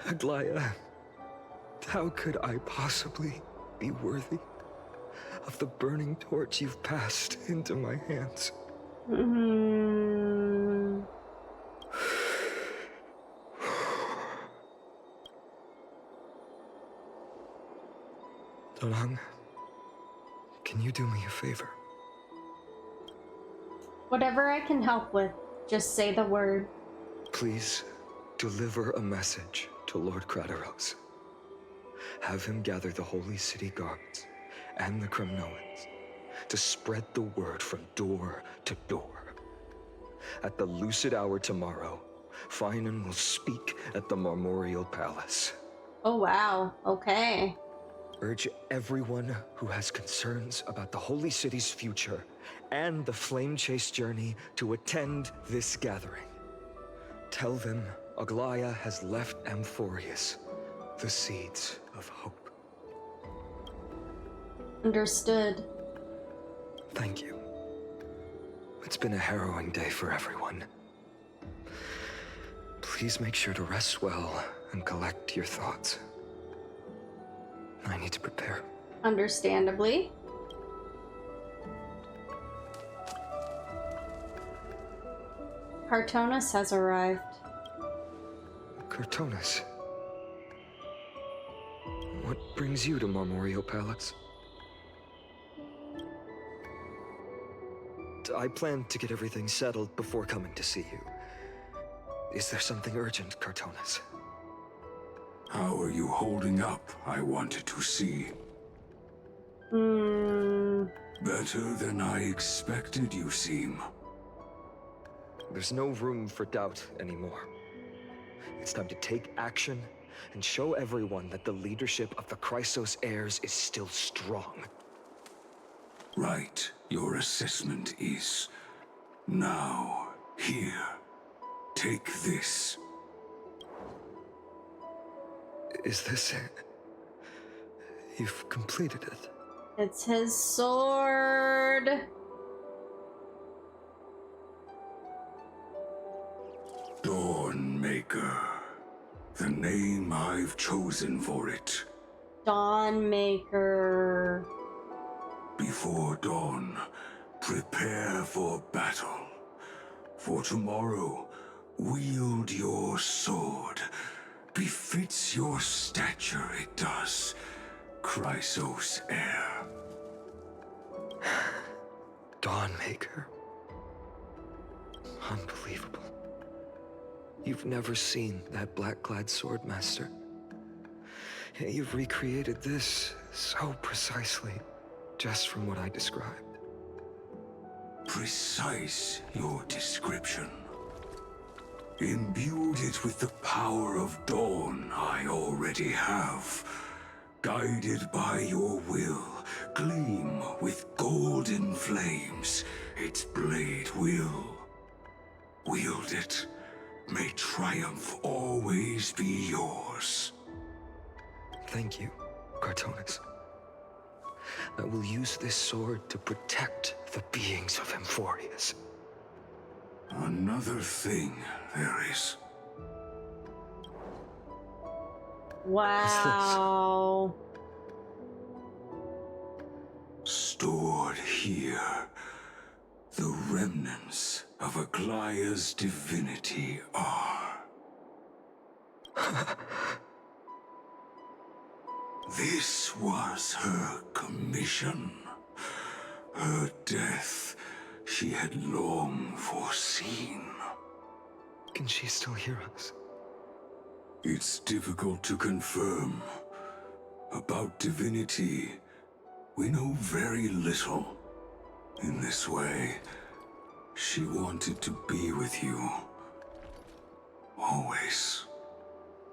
Aglaya, how could I possibly be worthy of the burning torch you've passed into my hands? Dongheng, can you do me a favor? Whatever I can help with, just say the word. Please deliver a message to Lord Krateros. Have him gather the Holy City guards and the Kremnoans to spread the word from door to door. At the lucid hour tomorrow, Finan will speak at the Marmorial Palace. Oh wow, okay. Urge everyone who has concerns about the Holy City's future and the Flame Chase journey to attend this gathering. Tell them Aglaya has left Amphorius the seeds of hope. Understood. Thank you. It's been a harrowing day for everyone. Please make sure to rest well and collect your thoughts. I need to prepare. Understandably. Cartonis has arrived. Cartonis. What brings you to Marmorio Palace? I plan to get everything settled before coming to see you. Is there something urgent, Cartonis? How are you holding up, I wanted to see. Better than I expected, you seem. There's no room for doubt anymore. It's time to take action and show everyone that the leadership of the Chrysos heirs is still strong. Right. Your assessment is... Now, here. Take this. Is this it? You've completed it. It's his sword. Dawnmaker. The name I've chosen for it. Dawnmaker. Before dawn, prepare for battle. For tomorrow, wield your sword. Befits your stature, it does. Chrysos heir. Dawnmaker. Unbelievable. You've never seen that black-clad swordmaster. You've recreated this so precisely, just from what I described. Precise, your description. Imbued it with the power of dawn I already have. Guided by your will, gleam with golden flames, its blade will. Wield it, may triumph always be yours. Thank you, Cartonis. I will use this sword to protect the beings of Emphorius. Another thing there is. Wow. Stored here, the remnants of Aglaya's divinity are. This was her commission. Her death she had long foreseen. Can she still hear us? It's difficult to confirm. About divinity, we know very little. In this way, she wanted to be with you. Always.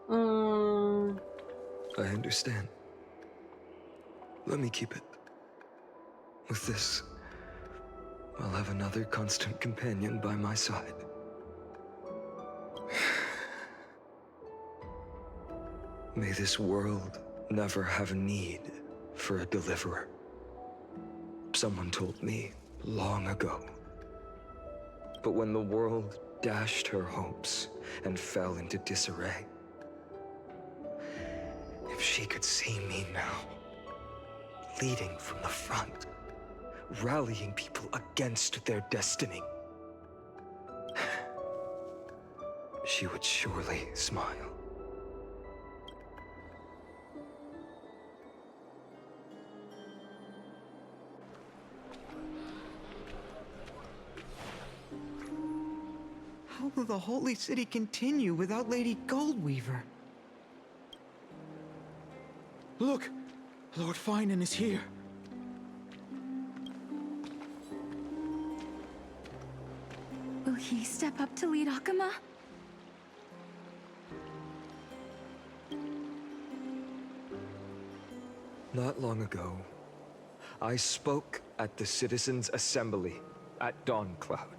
I understand. Let me keep it. With this, I'll have another constant companion by my side. May this world never have a need for a deliverer. Someone told me long ago. But when the world dashed her hopes and fell into disarray, if she could see me now, leading from the front, rallying people against their destiny, she would surely smile. How will the Holy City continue without Lady Goldweaver? Look! Lord Finan is here. Will he step up to lead Akama? Not long ago, I spoke at the Citizens' Assembly at Dawncloud.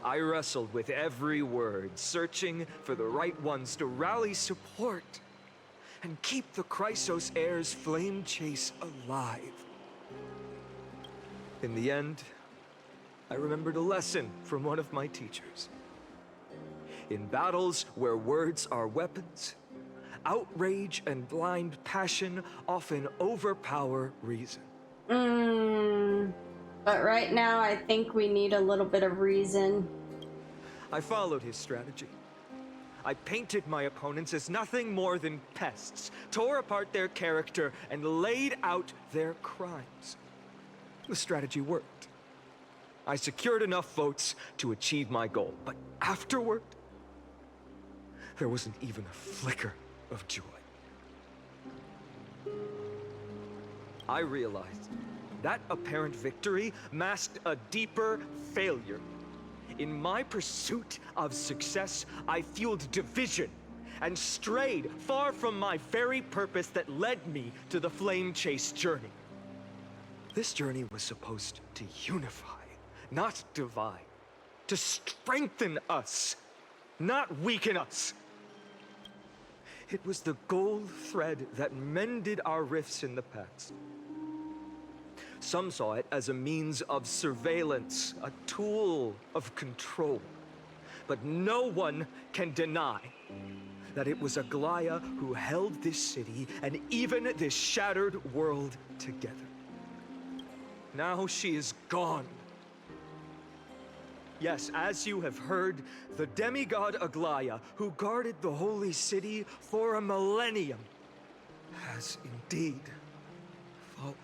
I wrestled with every word, searching for the right ones to rally support and keep the Chrysos heirs' flame chase alive. In the end, I remembered a lesson from one of my teachers. In battles where words are weapons, outrage and blind passion often overpower reason. But right now, I think we need a little bit of reason. I followed his strategy. I painted my opponents as nothing more than pests, tore apart their character, and laid out their crimes. The strategy worked. I secured enough votes to achieve my goal, but afterward, there wasn't even a flicker of joy. I realized that apparent victory masked a deeper failure. In my pursuit of success, I fueled division and strayed far from my very purpose that led me to the Flame Chase journey. This journey was supposed to unify, not divide, to strengthen us, not weaken us. It was the gold thread that mended our rifts in the past. Some saw it as a means of surveillance, a tool of control. But no one can deny that it was Aglaya who held this city and even this shattered world together. Now she is gone. Yes, as you have heard, the demigod Aglaya, who guarded the holy city for a millennium, has indeed fallen.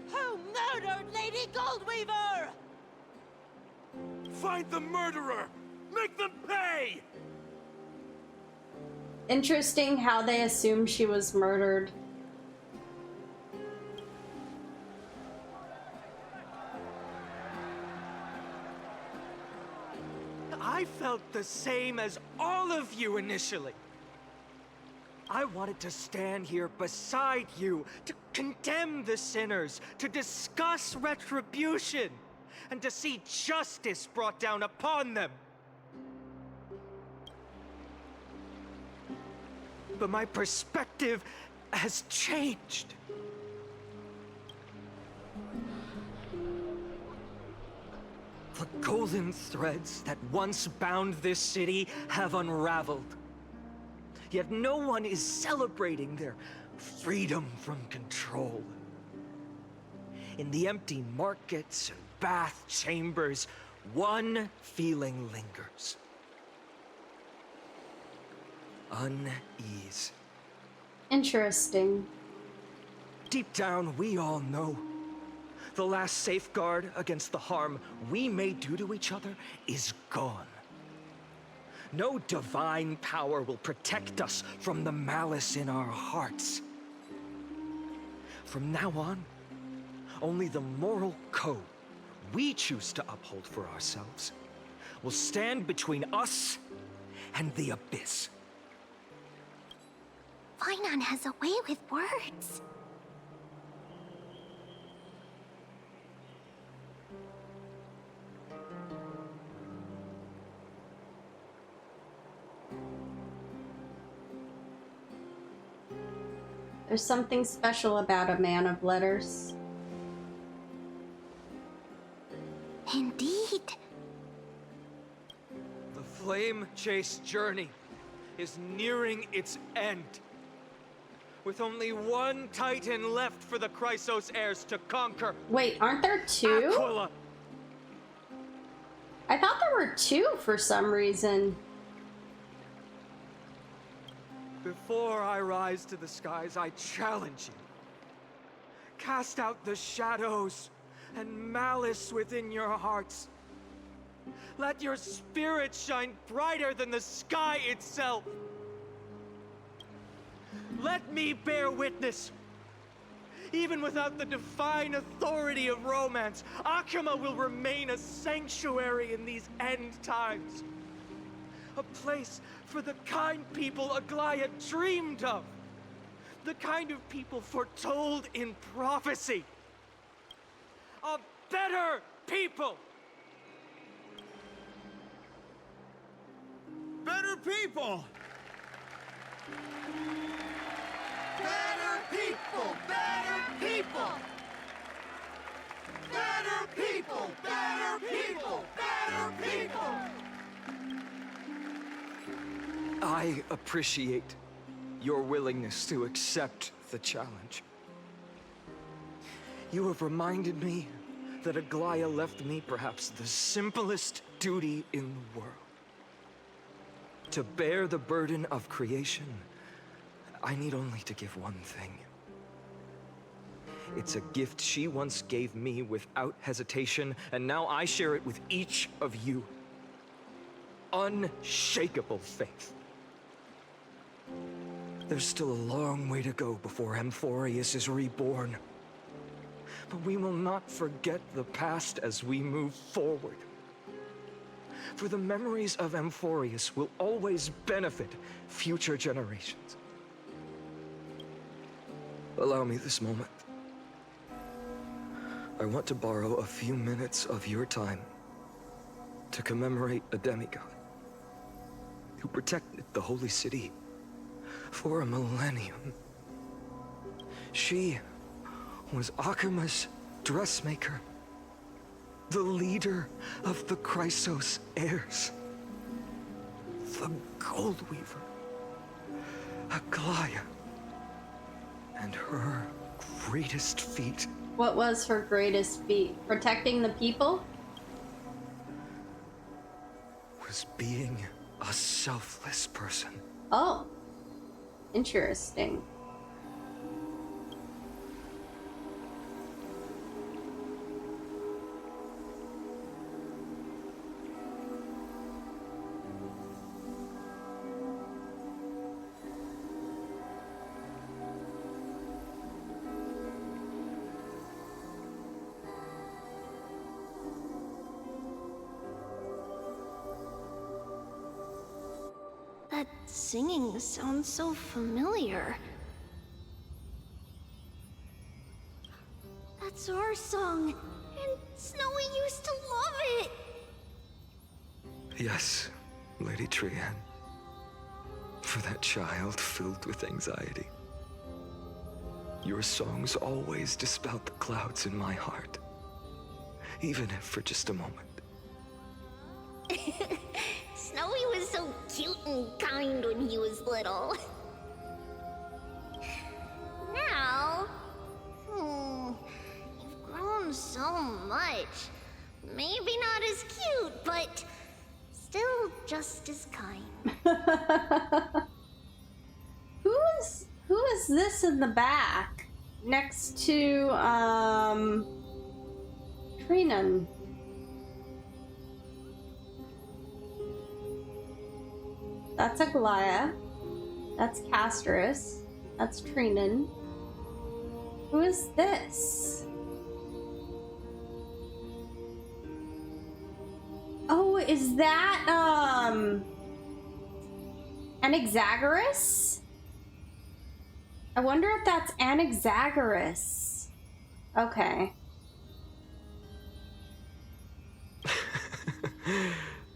Who murdered Lady Goldweaver? Find the murderer! Make them pay! Interesting how they assumed she was murdered. I felt the same as all of you initially. I wanted to stand here beside you, to condemn the sinners, to discuss retribution, and to see justice brought down upon them. But my perspective has changed. The golden threads that once bound this city have unraveled. Yet no one is celebrating their freedom from control. In the empty markets and bath chambers, one feeling lingers. Unease. Interesting. Deep down, we all know the last safeguard against the harm we may do to each other is gone. No divine power will protect us from the malice in our hearts. From now on, only the moral code we choose to uphold for ourselves will stand between us and the abyss. Finon has a way with words. There's something special about a man of letters. Indeed. The Flame Chase journey is nearing its end. With only one Titan left for the Chrysos heirs to conquer. Wait, aren't there two? Aquila. I thought there were two for some reason. Before I rise to the skies, I challenge you. Cast out the shadows and malice within your hearts. Let your spirit shine brighter than the sky itself. Let me bear witness. Even without the divine authority of romance, Akima will remain a sanctuary in these end times. A place for the kind people Aglaya dreamed of. The kind of people foretold in prophecy. A better people! Better people! Better people! Better people! Better people! Better people! Better people! I appreciate your willingness to accept the challenge. You have reminded me that Aglaya left me perhaps the simplest duty in the world. To bear the burden of creation, I need only to give one thing. It's a gift she once gave me without hesitation, and now I share it with each of you. Unshakable faith. There's still a long way to go before Amphorius is reborn. But we will not forget the past as we move forward. For the memories of Amphorius will always benefit future generations. Allow me this moment. I want to borrow a few minutes of your time to commemorate a demigod who protected the Holy City for a millennium. She was Akima's dressmaker, the leader of the Chrysos heirs, the Gold Weaver, Aglaya, and her greatest feat. What was her greatest feat? Protecting the people? Was being a selfless person. Oh. Interesting. That singing sounds so familiar. That's our song, and Snowy used to love it! Yes, Lady Trian. For that child filled with anxiety. Your songs always dispelled the clouds in my heart. Even if for just a moment. Snowy was so cute and kind when he was little. Now... you've grown so much. Maybe not as cute, but still just as kind. Who is this in the back? Next to, Trinan. That's Aglaya. That's Casterus. That's Trinan. Who is this? Oh, is that, Anaxagoras? I wonder if that's Anaxagoras. Okay.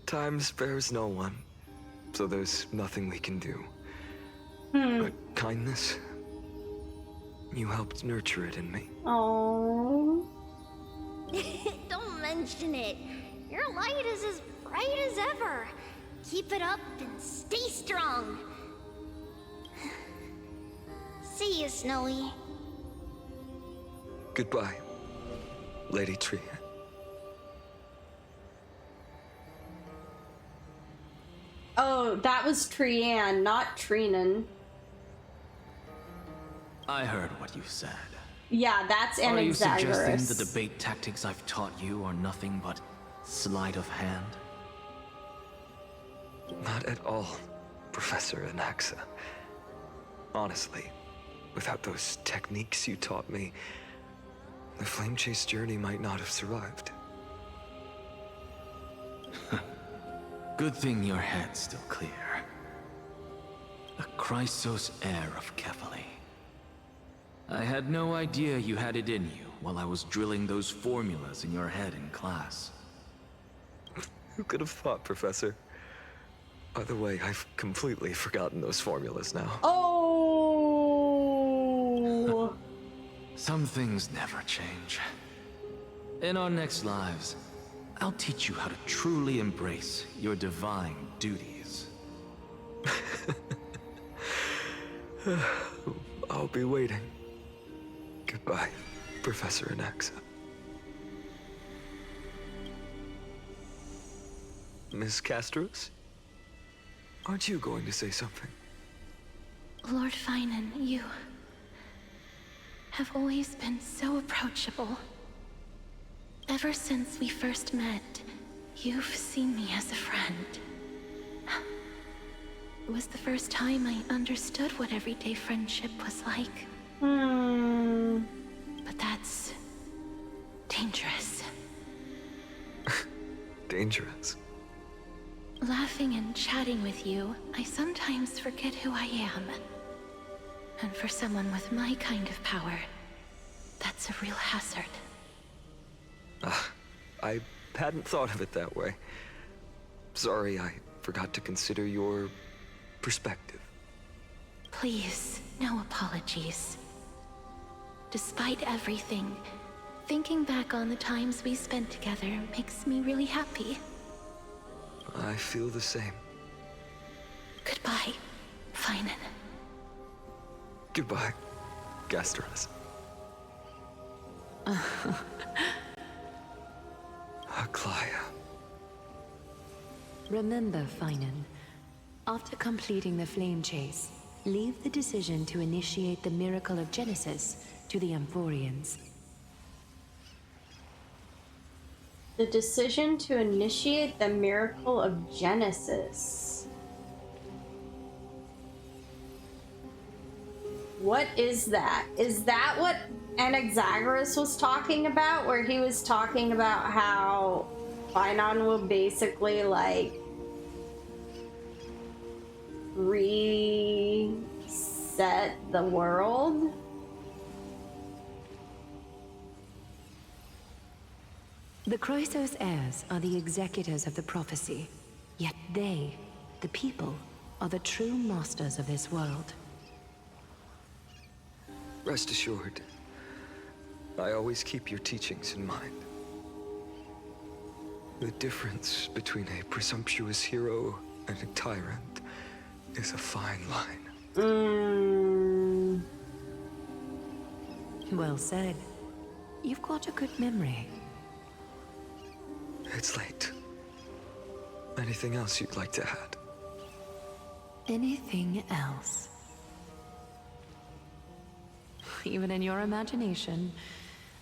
Time spares no one, so there's nothing we can do. But kindness, you helped nurture it in me. Oh. Don't mention it. Your light is as bright as ever. Keep it up and stay strong. See you, Snowy. Goodbye, Lady Trian. Oh, that was Trian, not Trinan. I heard what you said. Yeah, that's Are you Anaxagoras. suggesting the debate tactics I've taught you are nothing but sleight of hand? Not at all, Professor Anaxa. Honestly, without those techniques you taught me, the Flame Chase journey might not have survived. Good thing your head's still clear. A Chrysos heir of Kefali. I had no idea you had it in you while I was drilling those formulas in your head in class. Who could have thought, Professor? By the way, I've completely forgotten those formulas now. Oh! Some things never change. In our next lives, I'll teach you how to truly embrace your divine duties. I'll be waiting. Goodbye, Professor Anaxa. Miss Castros? Aren't you going to say something? Lord Finan, you have always been so approachable. Ever since we first met, you've seen me as a friend. It was the first time I understood what everyday friendship was like. But that's dangerous. Dangerous? Laughing and chatting with you, I sometimes forget who I am. And for someone with my kind of power, that's a real hazard. I hadn't thought of it that way. Sorry, I forgot to consider your perspective. Please, no apologies. Despite everything, thinking back on the times we spent together makes me really happy. I feel the same. Goodbye, Finan. Goodbye, Gastras. Aglaya. Remember, Finan, after completing the flame chase, leave the decision to initiate the miracle of Genesis to the Amphorians. The decision to initiate the miracle of Genesis. What is that? Is that what Anaxagoras was talking about? Where he was talking about how Finan will basically like reset the world? The Chrysos heirs are the executors of the prophecy, yet they, the people, are the true masters of this world. Rest assured, I always keep your teachings in mind. The difference between a presumptuous hero and a tyrant is a fine line. Well said. You've got a good memory. It's late. Anything else you'd like to add? Anything else? Even in your imagination,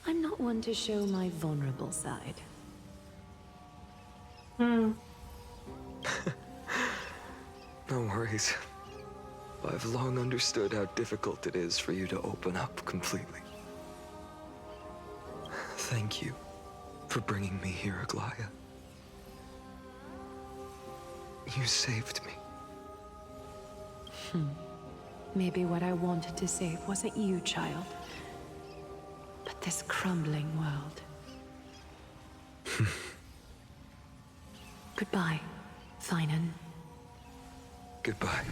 I'm not one to show my vulnerable side. No worries. I've long understood how difficult it is for you to open up completely. Thank you for bringing me here, Aglaya. You saved me. Maybe what I wanted to save wasn't you, child, but this crumbling world. Goodbye, Finan. Goodbye,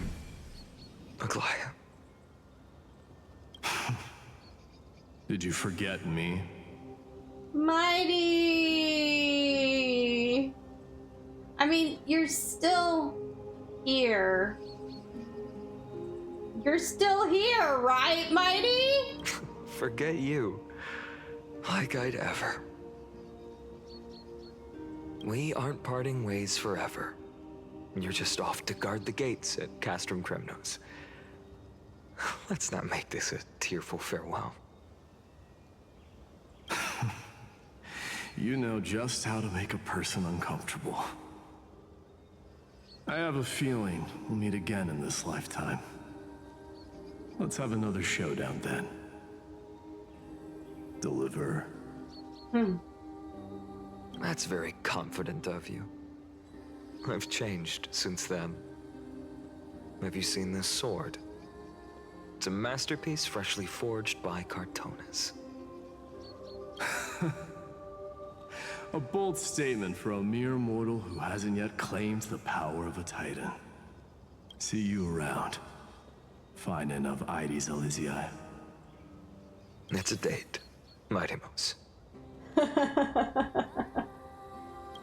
Aglaya. Did you forget me? Mighty! I mean, you're still here. You're still here, right, Mighty? Forget you. Like I'd ever. We aren't parting ways forever. You're just off to guard the gates at Castrum Kremnos. Let's not make this a tearful farewell. You know just how to make a person uncomfortable. I have a feeling we'll meet again in this lifetime. Let's have another showdown then. Deliver. That's very confident of you. I've changed since then. Have you seen this sword? It's a masterpiece freshly forged by Cartonis. A bold statement for a mere mortal who hasn't yet claimed the power of a titan. See you around. Finding of Ides Elysiae. It's a date, Mighty Moose.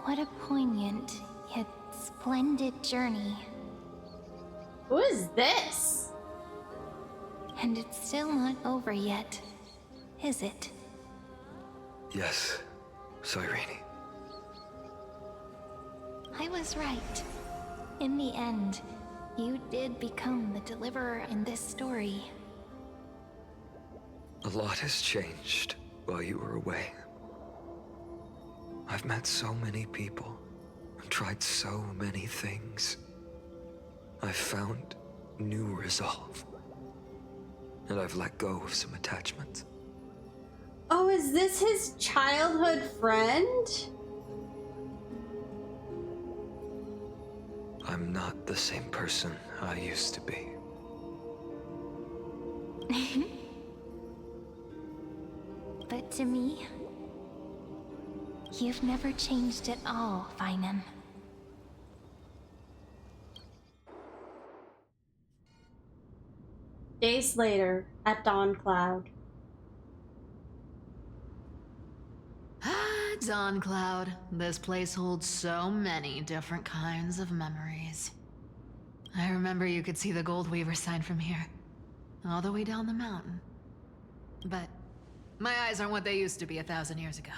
What a poignant, yet splendid journey. Who is this? And it's still not over yet, is it? Yes, Cyrene. I was right. In the end, you did become the deliverer in this story. A lot has changed while you were away. I've met so many people and tried so many things. I've found new resolve. And I've let go of some attachments. Oh, is this his childhood friend? I'm not the same person I used to be. But to me, you've never changed at all, Feinem. Days later, at Dawn Cloud. Dawn Cloud. This place holds so many different kinds of memories. I remember you could see the Goldweaver sign from here, all the way down the mountain. But my eyes aren't what they used to be 1,000 years ago.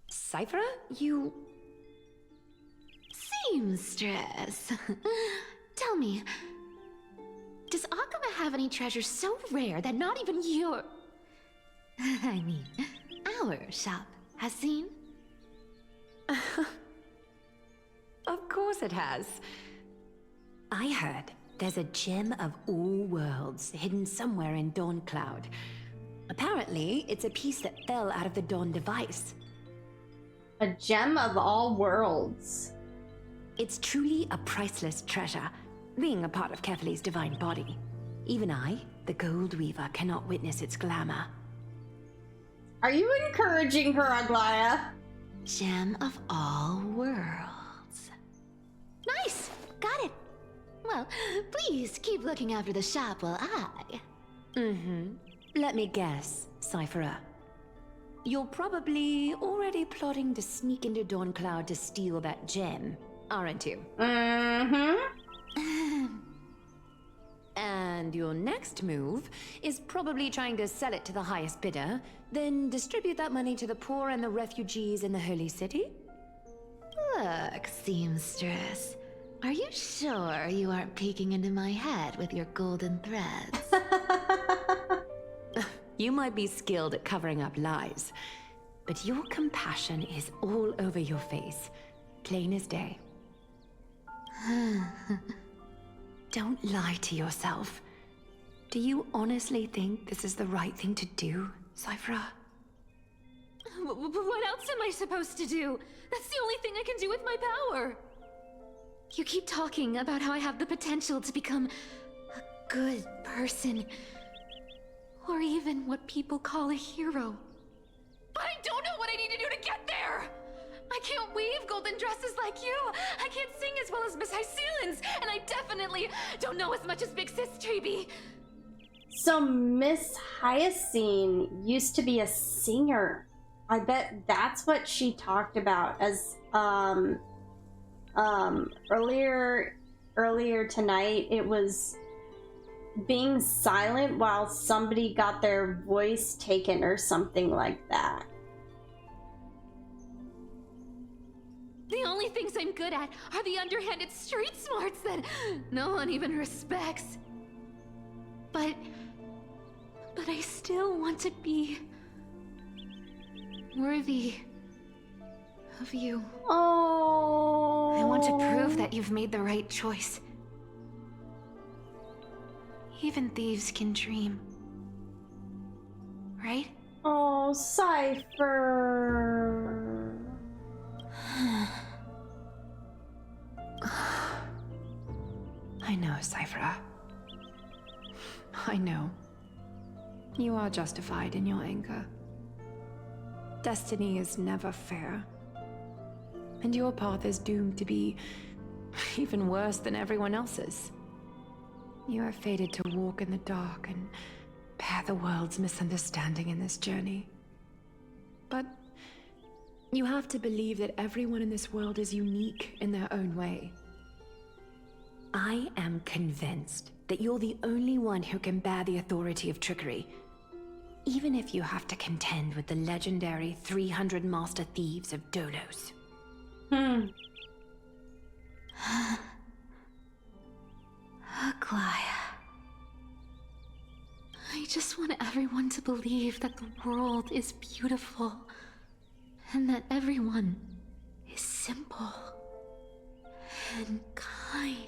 Cypher, you... Seamstress. Tell me, does Akuma have any treasures so rare that not even your... I mean, our shop has seen? Of course it has. I heard there's a gem of all worlds hidden somewhere in Dawn Cloud. Apparently, it's a piece that fell out of the Dawn device. A gem of all worlds. It's truly a priceless treasure, being a part of Kefali's divine body. Even I, the Gold Weaver, cannot witness its glamour. Are you encouraging her, Aglaya? Gem of all worlds. Nice! Got it! Well, please keep looking after the shop while I... Let me guess, Cypherer. You're probably already plotting to sneak into Dawn Cloud to steal that gem, aren't you? And your next move is probably trying to sell it to the highest bidder, then distribute that money to the poor and the refugees in the Holy City? Look, Seamstress. Are you sure you aren't peeking into my head with your golden threads? You might be skilled at covering up lies, but your compassion is all over your face, plain as day. Don't lie to yourself. Do you honestly think this is the right thing to do, Cypher? What else am I supposed to do? That's the only thing I can do with my power. You keep talking about how I have the potential to become a good person. Or even what people call a hero. But I don't know what I need to do to get there! I can't weave golden dresses like you! I can't sing as well as Miss Hyceelins! And I definitely don't know as much as Big Sis Treeby! So Miss Hyacine used to be a singer. I bet that's what she talked about as earlier tonight. It was being silent while somebody got their voice taken or something like that. The only things I'm good at are the underhanded street smarts that no one even respects. But I still want to be worthy of you. Oh. I want to prove that you've made the right choice. Even thieves can dream. Right? Oh, Cypher. I know, Cypher. I know. You are justified in your anger. Destiny is never fair. And your path is doomed to be even worse than everyone else's. You are fated to walk in the dark and bear the world's misunderstanding in this journey. But you have to believe that everyone in this world is unique in their own way. I am convinced that you're the only one who can bear the authority of trickery. Even if you have to contend with the legendary 300 master thieves of Dolos. Aglaya. I just want everyone to believe that the world is beautiful. And that everyone is simple. And kind.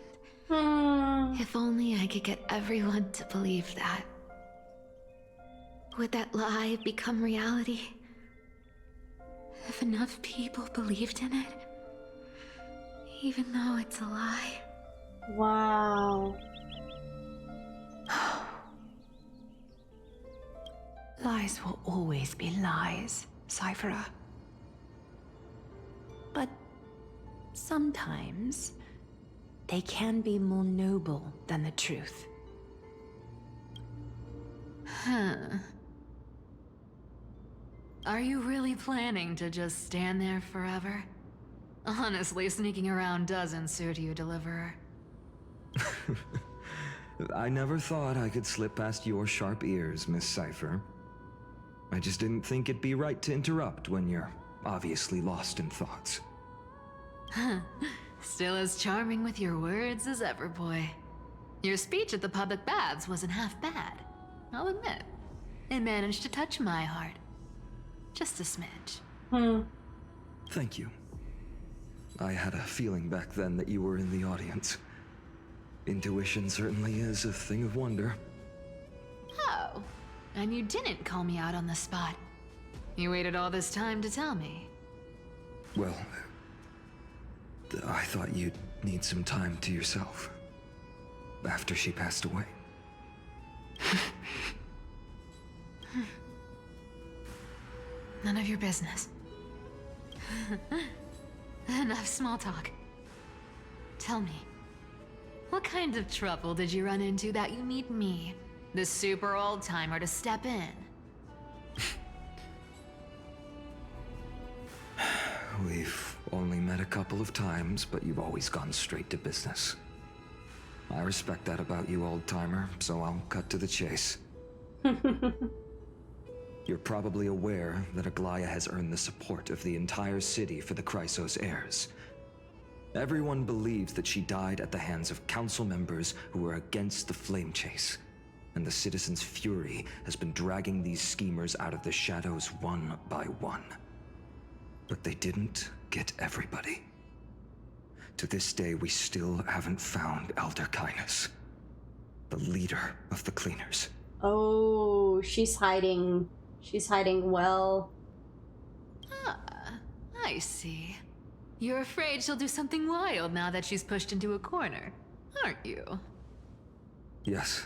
If only I could get everyone to believe that. Would that lie become reality? If enough people believed in it? Even though it's a lie. Wow. Lies will always be lies, Cyphera. But sometimes they can be more noble than the truth. Are you really planning to just stand there forever? Honestly, sneaking around doesn't suit you, Deliverer. I never thought I could slip past your sharp ears, Miss Cypher. I just didn't think it'd be right to interrupt when you're obviously lost in thoughts. Still as charming with your words as ever, boy. Your speech at the public baths wasn't half bad, I'll admit. It managed to touch my heart. Just a smidge. Thank you. I had a feeling back then that you were in the audience. Intuition certainly is a thing of wonder. Oh, and you didn't call me out on the spot. You waited all this time to tell me. Well, I thought you'd need some time to yourself. After she passed away. None of your business. Enough small talk. Tell me, what kind of trouble did you run into that you need me, the super old-timer, to step in? We've only met a couple of times, but you've always gone straight to business. I respect that about you, old-timer, so I'll cut to the chase. You're probably aware that Aglaya has earned the support of the entire city for the Chrysos heirs. Everyone believes that she died at the hands of council members who were against the flame chase, and the citizens' fury has been dragging these schemers out of the shadows one by one. But they didn't get everybody. To this day, we still haven't found Elder Kynus, the leader of the cleaners. Oh, she's hiding. She's hiding well. Ah, I see. You're afraid she'll do something wild now that she's pushed into a corner, aren't you? Yes.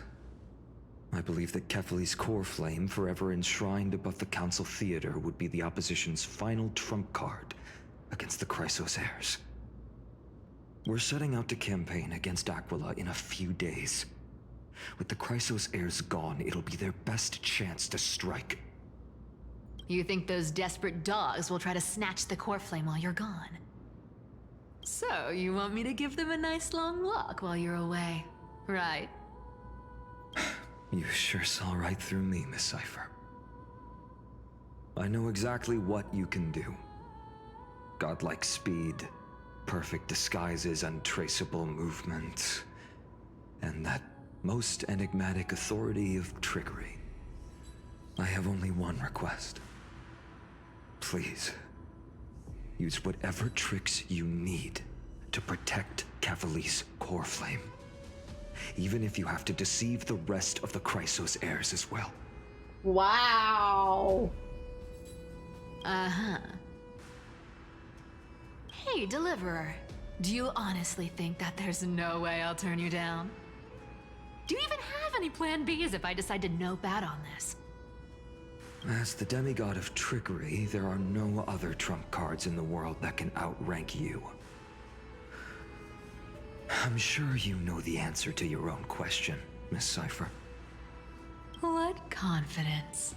I believe that Kefali's core flame, forever enshrined above the council theater, would be the opposition's final trump card against the Chrysos heirs. We're setting out to campaign against Aquila in a few days. With the Chrysos heirs gone, it'll be their best chance to strike. You think those desperate dogs will try to snatch the core flame while you're gone? So, you want me to give them a nice long walk while you're away, right? You sure saw right through me, Miss Cypher. I know exactly what you can do. Godlike speed, perfect disguises, untraceable movement, and that most enigmatic authority of trickery. I have only one request. Please, use whatever tricks you need to protect Kefali's core flame. Even if you have to deceive the rest of the Chrysos heirs as well. Wow. Uh-huh. Hey, Deliverer. Do you honestly think that there's no way I'll turn you down? Do you even have any plan Bs if I decide to nope out on this? As the demigod of trickery, there are no other trump cards in the world that can outrank you. I'm sure you know the answer to your own question, Miss Cypher. What confidence.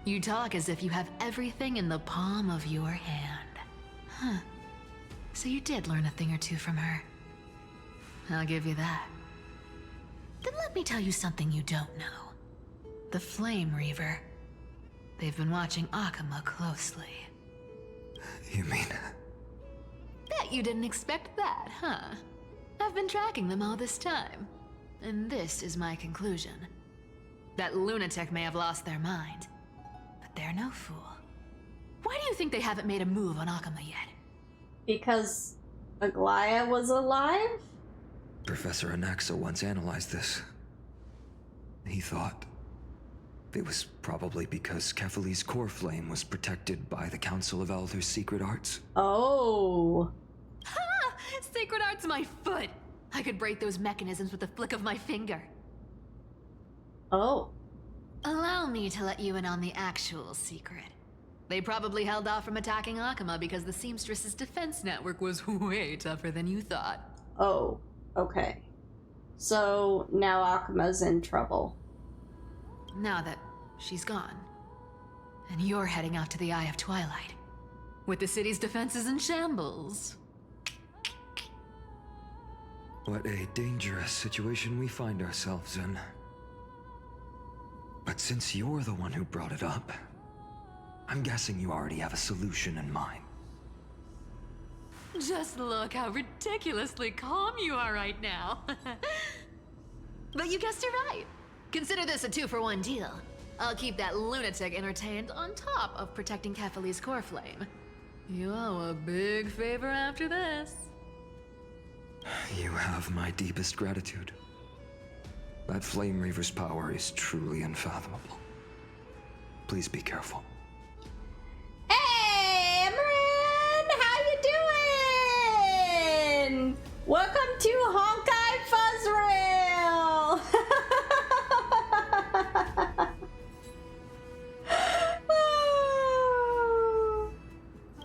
You talk as if you have everything in the palm of your hand. Huh. So you did learn a thing or two from her. I'll give you that. Then let me tell you something you don't know. The Flame Reaver. They've been watching Akuma closely. You mean... Bet you didn't expect that, huh? I've been tracking them all this time. And this is my conclusion. That lunatic may have lost their mind, but they're no fool. Why do you think they haven't made a move on Akuma yet? Because Aglaya was alive? Professor Anaxa once analyzed this. He thought it was probably because Kefali's core flame was protected by the Council of Elders' secret arts. Oh. Ha! Sacred art's my foot! I could break those mechanisms with a flick of my finger. Oh. Allow me to let you in on the actual secret. They probably held off from attacking Akuma because the Seamstress's defense network was way tougher than you thought. Oh, okay. So now Akuma's in trouble. Now that she's gone, and you're heading out to the Eye of Twilight, with the city's defenses in shambles. What a dangerous situation we find ourselves in. But since you're the one who brought it up, I'm guessing you already have a solution in mind. Just look how ridiculously calm you are right now. But you guessed it right. Consider this a 2-for-1 deal. I'll keep that lunatic entertained on top of protecting Kefali's core flame. You owe a big favor after this. You have my deepest gratitude. That Flame Reaver's power is truly unfathomable. Please be careful. Hey, Emran! How you doing? Welcome to Honkai Fuzzrail!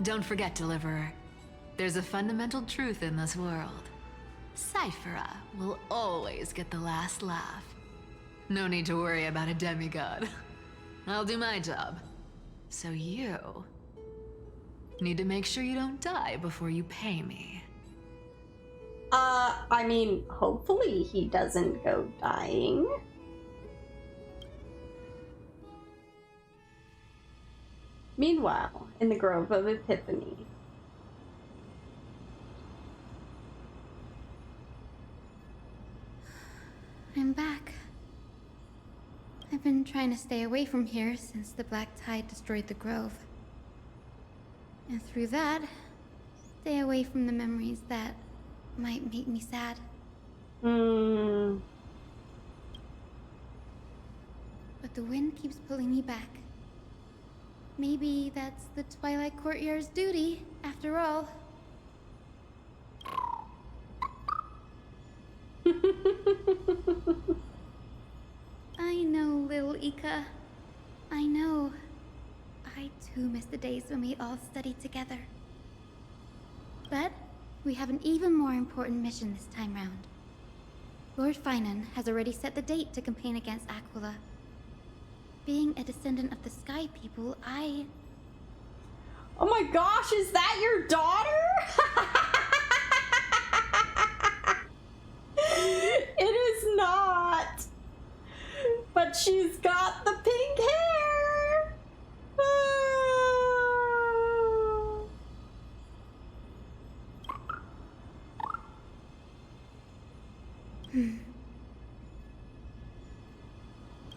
Don't forget, Deliverer. There's a fundamental truth in this world. Cyphera will always get the last laugh. No need to worry about a demigod. I'll do my job. So you need to make sure you don't die before you pay me. I mean, hopefully he doesn't go dying. Meanwhile, in the Grove of Epiphany. I'm back. I've been trying to stay away from here since the Black Tide destroyed the Grove. And through that, stay away from the memories that might make me sad. But the wind keeps pulling me back. Maybe that's the Twilight Courtyard's duty, after all. I know, little Ika. I know. I too miss the days when we all studied together. But we have an even more important mission this time round. Lord Finan has already set the date to campaign against Aquila. Being a descendant of the Sky People, I... Oh my gosh, is that your daughter? It is not. But she's got the pink hair.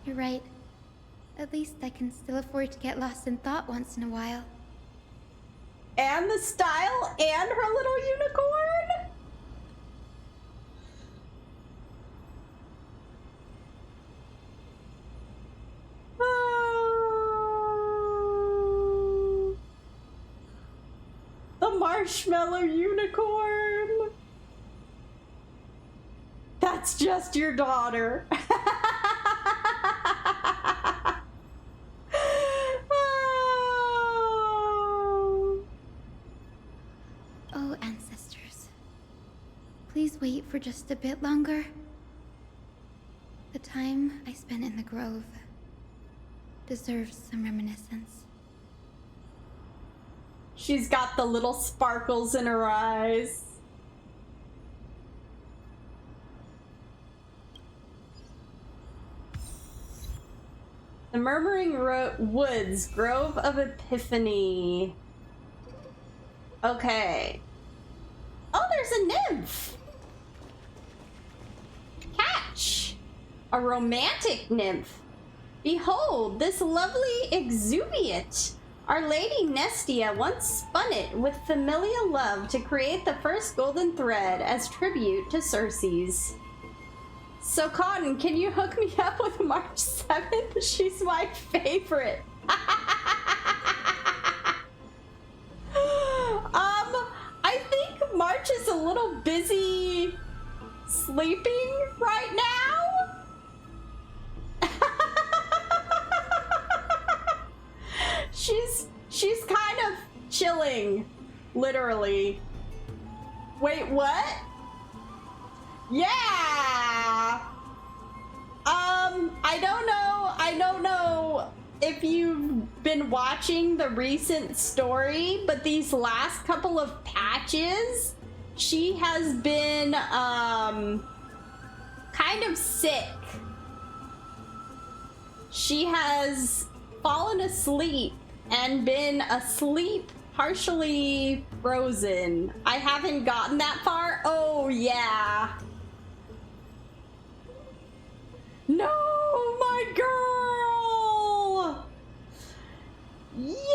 You're right. At least I can still afford to get lost in thought once in a while. And the style and her little unicorn? The marshmallow unicorn. That's just your daughter. wait for just a bit longer? The time I spent in the grove deserves some reminiscence. She's got the little sparkles in her eyes. The Murmuring Woods, Grove of Epiphany. Okay. Oh, there's a nymph! Catch! A romantic nymph. Behold, this lovely exuviant. Our Lady Nestia once spun it with familial love to create the first golden thread as tribute to Circe's. So Cotton, can you hook me up with March 7th? She's my favorite. I think March is a little busy sleeping right now. She's kind of chilling, literally. Wait, what? Yeah. I don't know if you've been watching the recent story, but these last couple of patches, she has been kind of sick. She has fallen asleep and been asleep, partially frozen. I haven't gotten that far. Oh yeah. No, my girl. Yeah.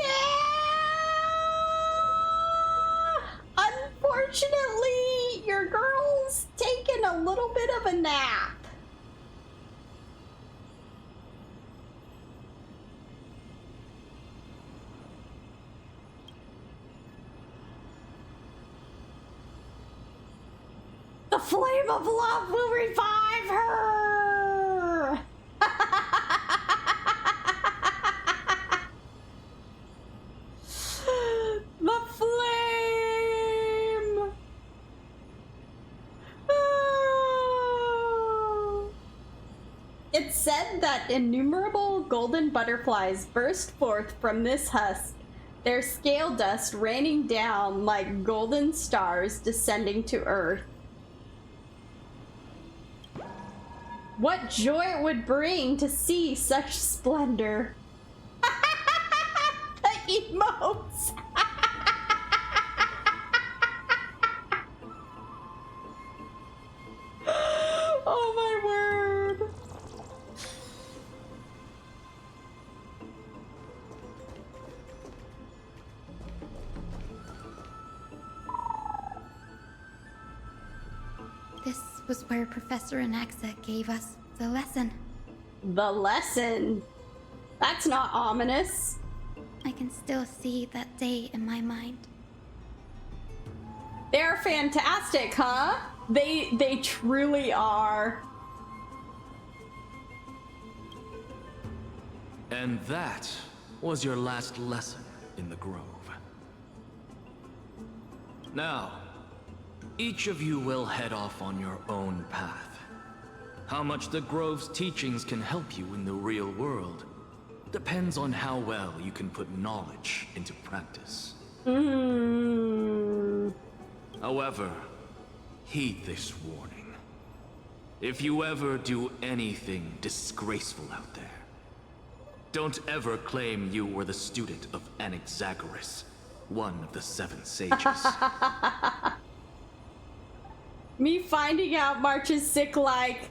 Unfortunately, your girl's taken a little bit of a nap. The flame of love will revive her! The flame! Oh. It's said that innumerable golden butterflies burst forth from this husk, their scale dust raining down like golden stars descending to earth. What joy it would bring to see such splendor. The emotes. Oh my word. This was where Professor Anaxa gave us the lesson. The lesson? That's not ominous. I can still see that day in my mind. They're fantastic, huh? They truly are. And that was your last lesson in the Grove. Now, each of you will head off on your own path. How much the Grove's teachings can help you in the real world depends on how well you can put knowledge into practice. However, heed this warning. If you ever do anything disgraceful out there, don't ever claim you were the student of Anaxagoras, one of the 7 sages. Me finding out March is sick like,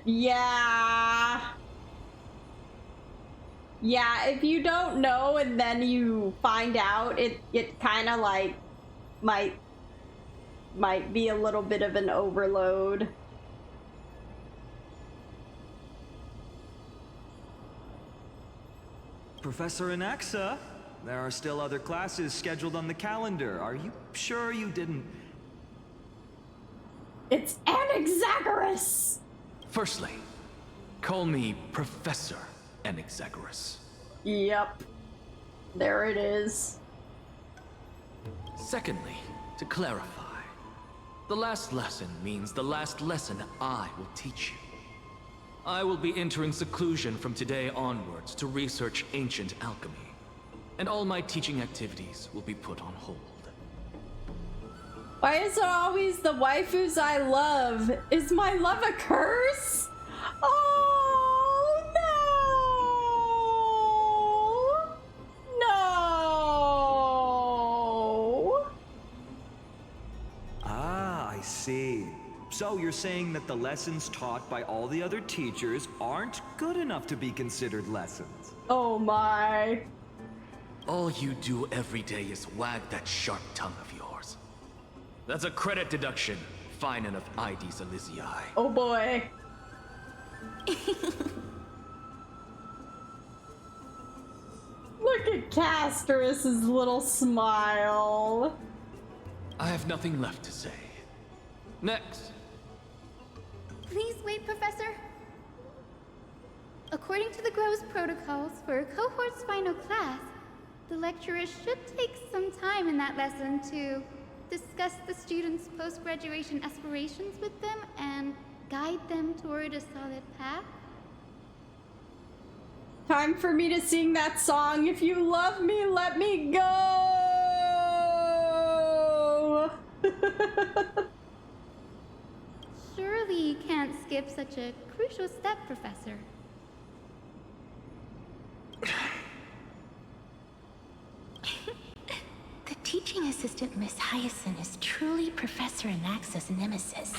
yeah. Yeah, if you don't know and then you find out, it kind of like might be a little bit of an overload. Professor Anaxa, there are still other classes scheduled on the calendar. Are you sure you didn't... It's Anaxagoras! Firstly, call me Professor Anaxagoras. Yep. There it is. Secondly, To clarify, the last lesson means the last lesson I will teach you. I will be entering seclusion from today onwards to research ancient alchemy, and all my teaching activities will be put on hold. Why is it always the waifus I love? Is my love a curse? Oh no! No! Ah, I see. So you're saying that the lessons taught by all the other teachers aren't good enough to be considered lessons? Oh my. All you do every day is wag that sharp tongue of yours. That's a credit deduction, fine enough IDs Elysiae. Oh boy. Look at Castorus's little smile. I have nothing left to say. Next. Please wait, Professor. According to the Grove's protocols for a cohort's final class, the lecturer should take some time in that lesson to discuss the students' post-graduation aspirations with them and guide them toward a solid path. Time for me to sing that song. If you love me, let me go. Surely you can't skip such a crucial step, Professor. The teaching assistant, Miss Hyacinth, is truly Professor Anaxa's nemesis.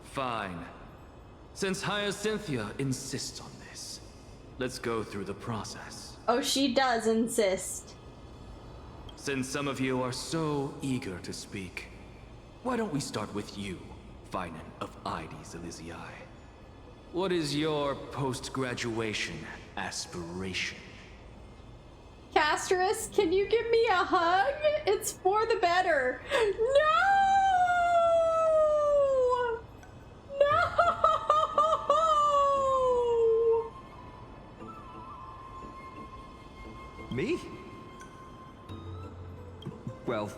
Fine. Since Hyacinthia insists on this, let's go through the process. Oh, she does insist. Since some of you are so eager to speak, why don't we start with you, Finan of IDs Elysiae? What is your post-graduation aspiration? Castorus, can you give me a hug? It's for the better. No! No! Me? Well,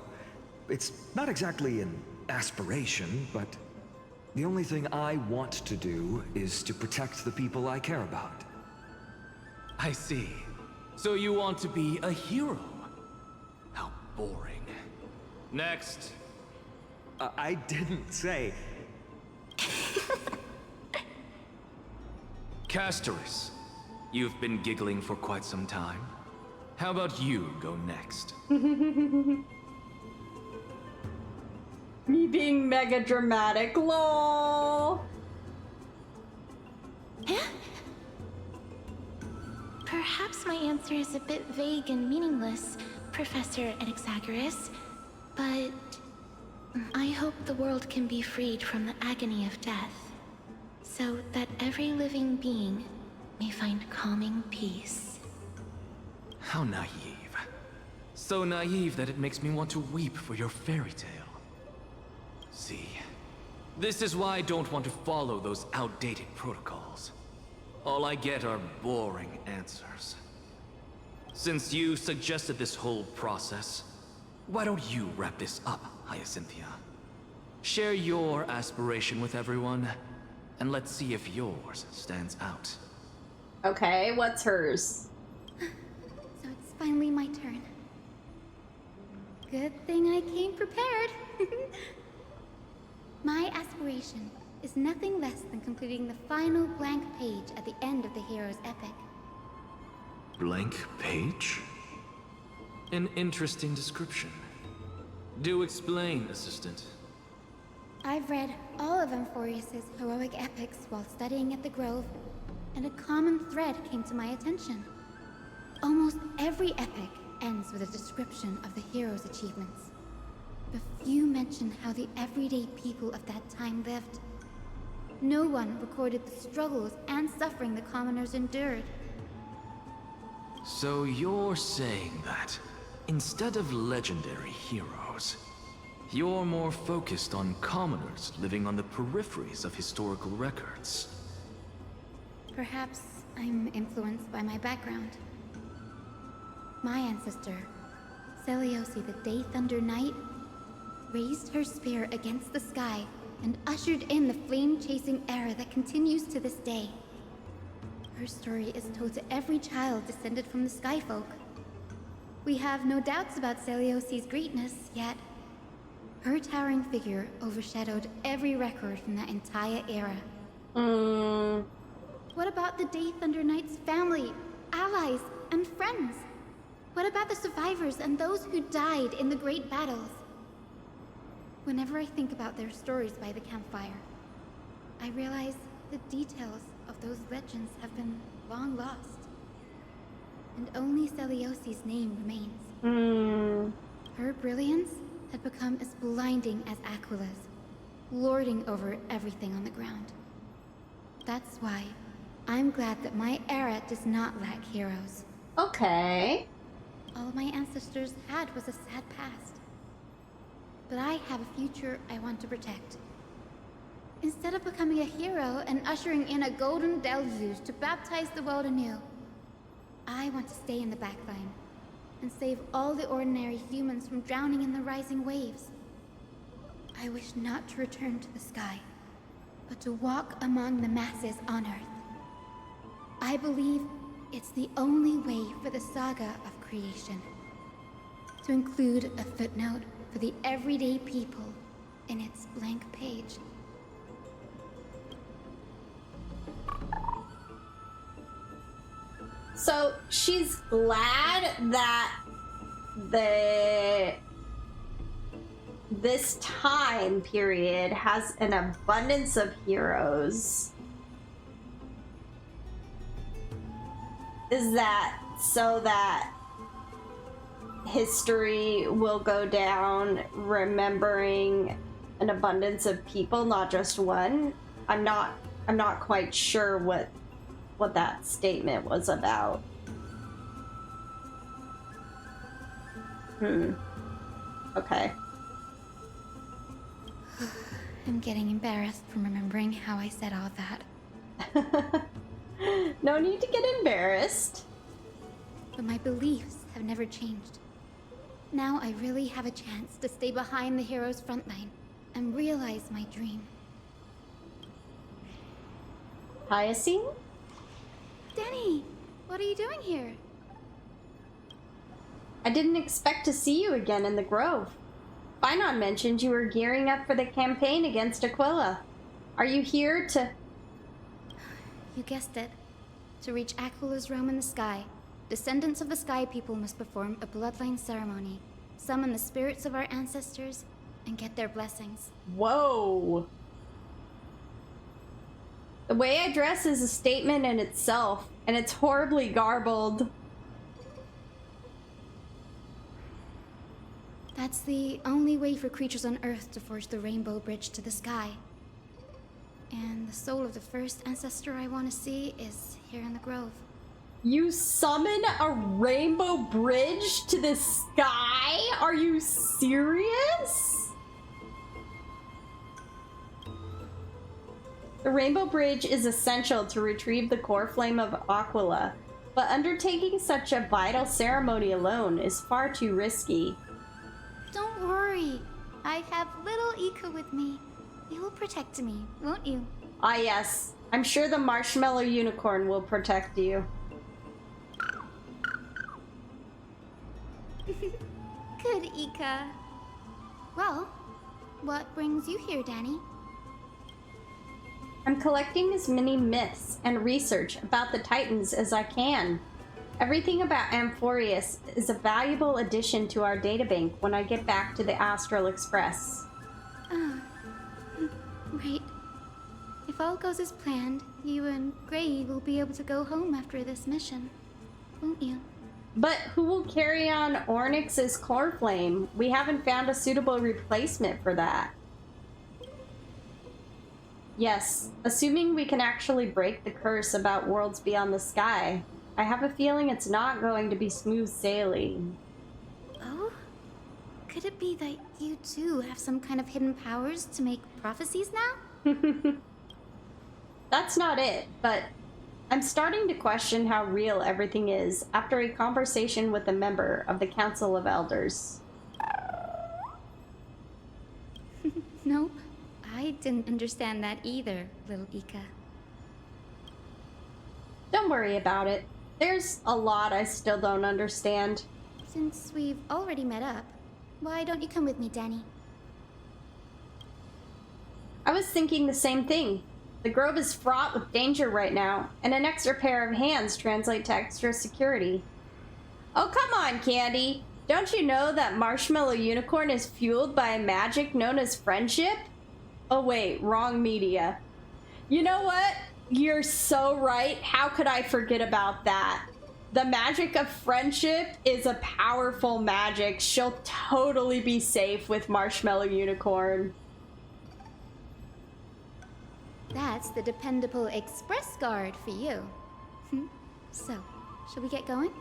it's not exactly an aspiration, but the only thing I want to do is to protect the people I care about. I see. So you want to be a hero? How boring. Next. I didn't say. Castorus, you've been giggling for quite some time. How about you go next? Me being mega dramatic, lol. Perhaps my answer is a bit vague and meaningless, Professor Anaxagoras, but I hope the world can be freed from the agony of death, so that every living being may find calming peace. How naive. So naive that it makes me want to weep for your fairy tale. See, this is why I don't want to follow those outdated protocols. All I get are boring answers. Since you suggested this whole process, why don't you wrap this up, Hyacinthia? Share your aspiration with everyone, and let's see if yours stands out. Okay, what's hers? So it's finally my turn. Good thing I came prepared. My aspiration is nothing less than completing the final blank page at the end of the hero's epic. Blank page? An interesting description. Do explain, assistant. I've read all of Amphorius's heroic epics while studying at the Grove, and a common thread came to my attention. Almost every epic ends with a description of the hero's achievements. But few mention how the everyday people of that time lived. No one recorded the struggles and suffering the commoners endured. So you're saying that, instead of legendary heroes, you're more focused on commoners living on the peripheries of historical records. Perhaps I'm influenced by my background. My ancestor, Seliosi the Day Thunder Knight, raised her spear against the sky and ushered in the flame-chasing era that continues to this day. Her story is told to every child descended from the Skyfolk. We have no doubts about Seliosi's greatness, yet her towering figure overshadowed every record from that entire era. What about the Day Thunder Knight's family, allies, and friends? What about the survivors and those who died in the great battles? Whenever I think about their stories by the campfire, I realize the details of those legends have been long lost. And only Seliosi's name remains. Her brilliance had become as blinding as Aquila's, lording over everything on the ground. That's why I'm glad that my era does not lack heroes. Okay. All my ancestors had was a sad past. But I have a future I want to protect. Instead of becoming a hero and ushering in a golden deluge to baptize the world anew, I want to stay in the backline and save all the ordinary humans from drowning in the rising waves. I wish not to return to the sky, but to walk among the masses on Earth. I believe it's the only way for the saga of creation, to include a footnote for the everyday people in its blank page. So she's glad that this time period has an abundance of heroes. Is that so that history will go down remembering an abundance of people, not just one? I'm not quite sure what that statement was about. Okay. I'm getting embarrassed from remembering how I said all that. No need to get embarrassed. But my beliefs have never changed. Now I really have a chance to stay behind the hero's front line and realize my dream. Hyacinth? Danny, what are you doing here? I didn't expect to see you again in the Grove. Finon mentioned you were gearing up for the campaign against Aquila. Are you here to... You guessed it. To reach Aquila's realm in the sky, descendants of the Sky People must perform a bloodline ceremony, summon the spirits of our ancestors, and get their blessings. Whoa! The way I dress is a statement in itself, and it's horribly garbled. That's the only way for creatures on Earth to forge the rainbow bridge to the sky. And the soul of the first ancestor I want to see is here in the Grove. You summon a rainbow bridge to the sky? Are you serious? The rainbow bridge is essential to retrieve the core flame of Aquila, but undertaking such a vital ceremony alone is far too risky. Don't worry. I have little Ika with me. You will protect me, won't you? Ah yes, I'm sure the marshmallow unicorn will protect you. Good, Ika. Well, what brings you here, Danny? I'm collecting as many myths and research about the Titans as I can. Everything about Amphorius is a valuable addition to our databank when I get back to the Astral Express. Right. If all goes as planned, you and Gray will be able to go home after this mission, won't you? But who will carry on Ornyx's core flame? We haven't found a suitable replacement for that. Yes, assuming we can actually break the curse about worlds beyond the sky. I have a feeling it's not going to be smooth sailing. Oh? Could it be that you too have some kind of hidden powers to make prophecies now? That's not it, but I'm starting to question how real everything is after a conversation with a member of the Council of Elders. Nope. I didn't understand that either, little Ika. Don't worry about it. There's a lot I still don't understand. Since we've already met up, why don't you come with me, Danny? I was thinking the same thing. The grove is fraught with danger right now, and an extra pair of hands translate to extra security. Oh, come on, Candy. Don't you know that Marshmallow Unicorn is fueled by a magic known as friendship? Oh wait, wrong media. You know what? You're so right. How could I forget about that? The magic of friendship is a powerful magic. She'll totally be safe with Marshmallow Unicorn. That's the dependable express guard for you. So, shall we get going?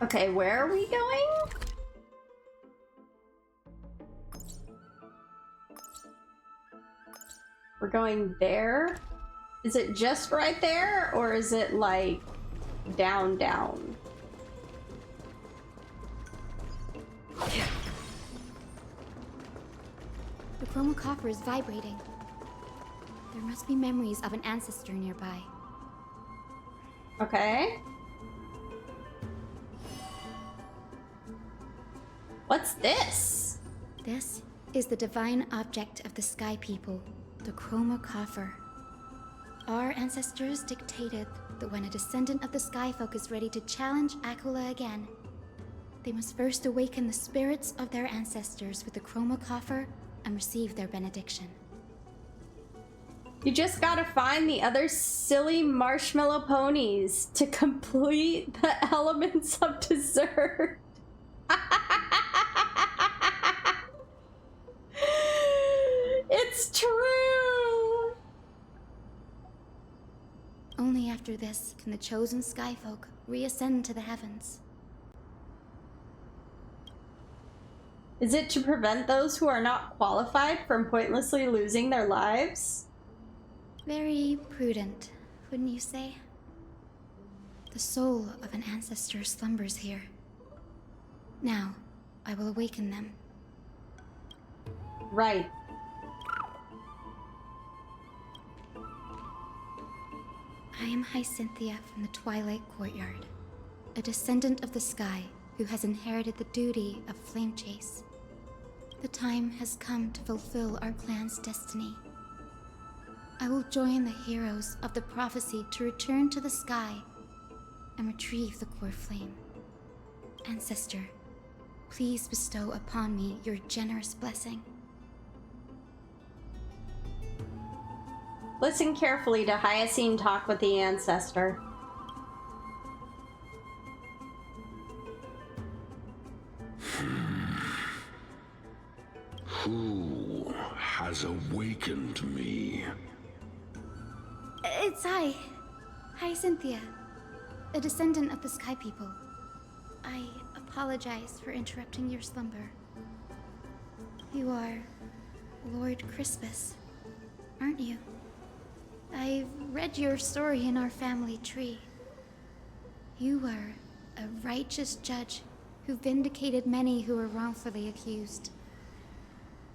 Okay, where are we going? We're going there? Is it just right there, or is it like down? The chromocopter is vibrating. There must be memories of an ancestor nearby. Okay. What's this? This is the divine object of the Sky People, the chromocopter. Our ancestors dictated that when a descendant of the Skyfolk is ready to challenge Aquila again, they must first awaken the spirits of their ancestors with the chromocopter and receive their benediction. You just gotta find the other silly marshmallow ponies to complete the elements of dessert. It's true! Only after this can the chosen Skyfolk reascend to the heavens. Is it to prevent those who are not qualified from pointlessly losing their lives? Very prudent, wouldn't you say? The soul of an ancestor slumbers here. Now, I will awaken them. Right. I am Hyacinthia from the Twilight Courtyard, a descendant of the sky who has inherited the duty of flame chase. The time has come to fulfill our clan's destiny. I will join the heroes of the prophecy to return to the sky and retrieve the core flame. Ancestor, please bestow upon me your generous blessing. Listen carefully to Hyacine talk with the ancestor. Who has awakened me? It's I, Hyacinthia, a descendant of the Sky People. I apologize for interrupting your slumber. You are Lord Crispus, aren't you? I've read your story in our family tree. You were a righteous judge who vindicated many who were wrongfully accused.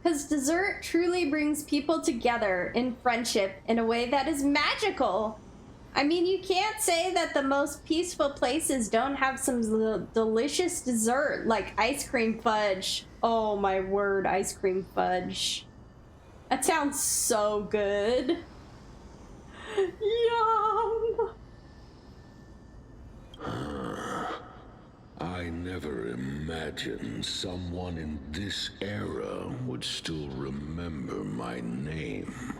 Because dessert truly brings people together in friendship in a way that is magical. I mean, you can't say that the most peaceful places don't have some delicious dessert like ice cream fudge. Oh my word, ice cream fudge. That sounds so good. Yum! I never imagined someone in this era would still remember my name.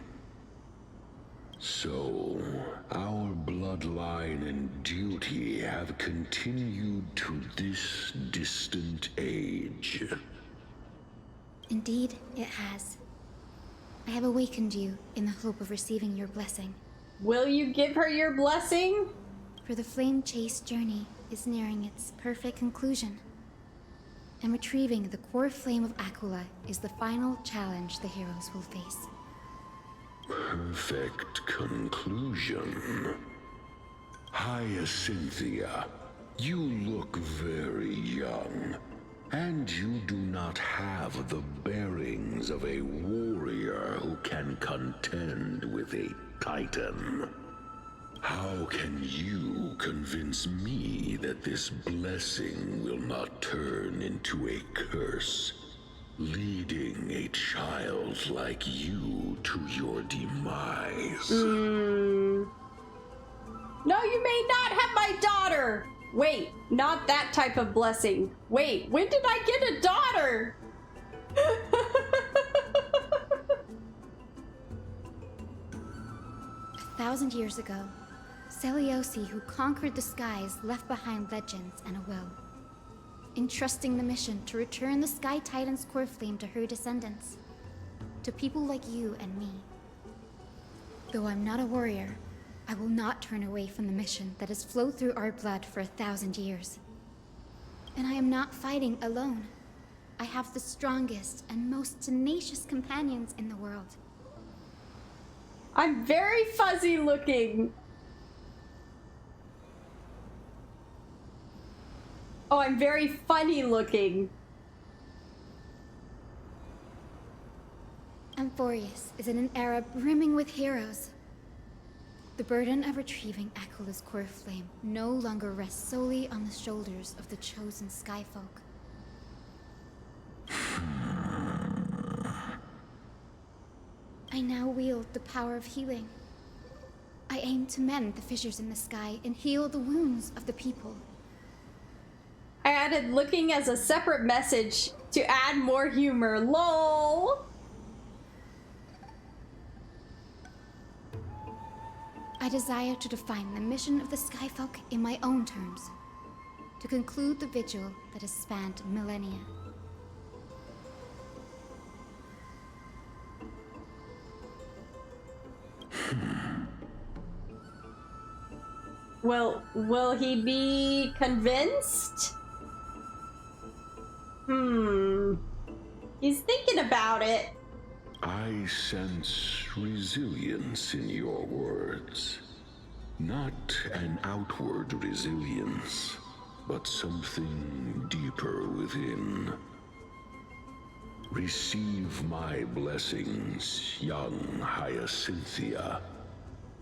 So, our bloodline and duty have continued to this distant age. Indeed, it has. I have awakened you in the hope of receiving your blessing. Will you give her your blessing? For the flame chase journey is nearing its perfect conclusion. And retrieving the core flame of Aquila is the final challenge the heroes will face. Perfect conclusion. Hyacinthia, you look very young, and you do not have the bearings of a warrior who can contend with a titan. How can you convince me that this blessing will not turn into a curse, leading a child like you to your demise? No, you may not have my daughter! Wait, not that type of blessing. Wait, when did I get a daughter? 1,000 years ago, Seliosi, who conquered the skies, left behind legends and a will, entrusting the mission to return the Sky Titan's core flame to her descendants, to people like you and me. Though I'm not a warrior, I will not turn away from the mission that has flowed through our blood for 1,000 years. And I am not fighting alone. I have the strongest and most tenacious companions in the world. I'm very fuzzy looking. Oh, I'm very funny looking. Amphorius is in an era brimming with heroes. The burden of retrieving Aquila's core flame no longer rests solely on the shoulders of the chosen skyfolk. I now wield the power of healing. I aim to mend the fissures in the sky and heal the wounds of the people. I added looking as a separate message to add more humor. LOL! I desire to define the mission of the Skyfolk in my own terms, to conclude the vigil that has spanned millennia. Will he be convinced? He's thinking about it. I sense resilience in your words. Not an outward resilience, but something deeper within. Receive my blessings, young Hyacinthia.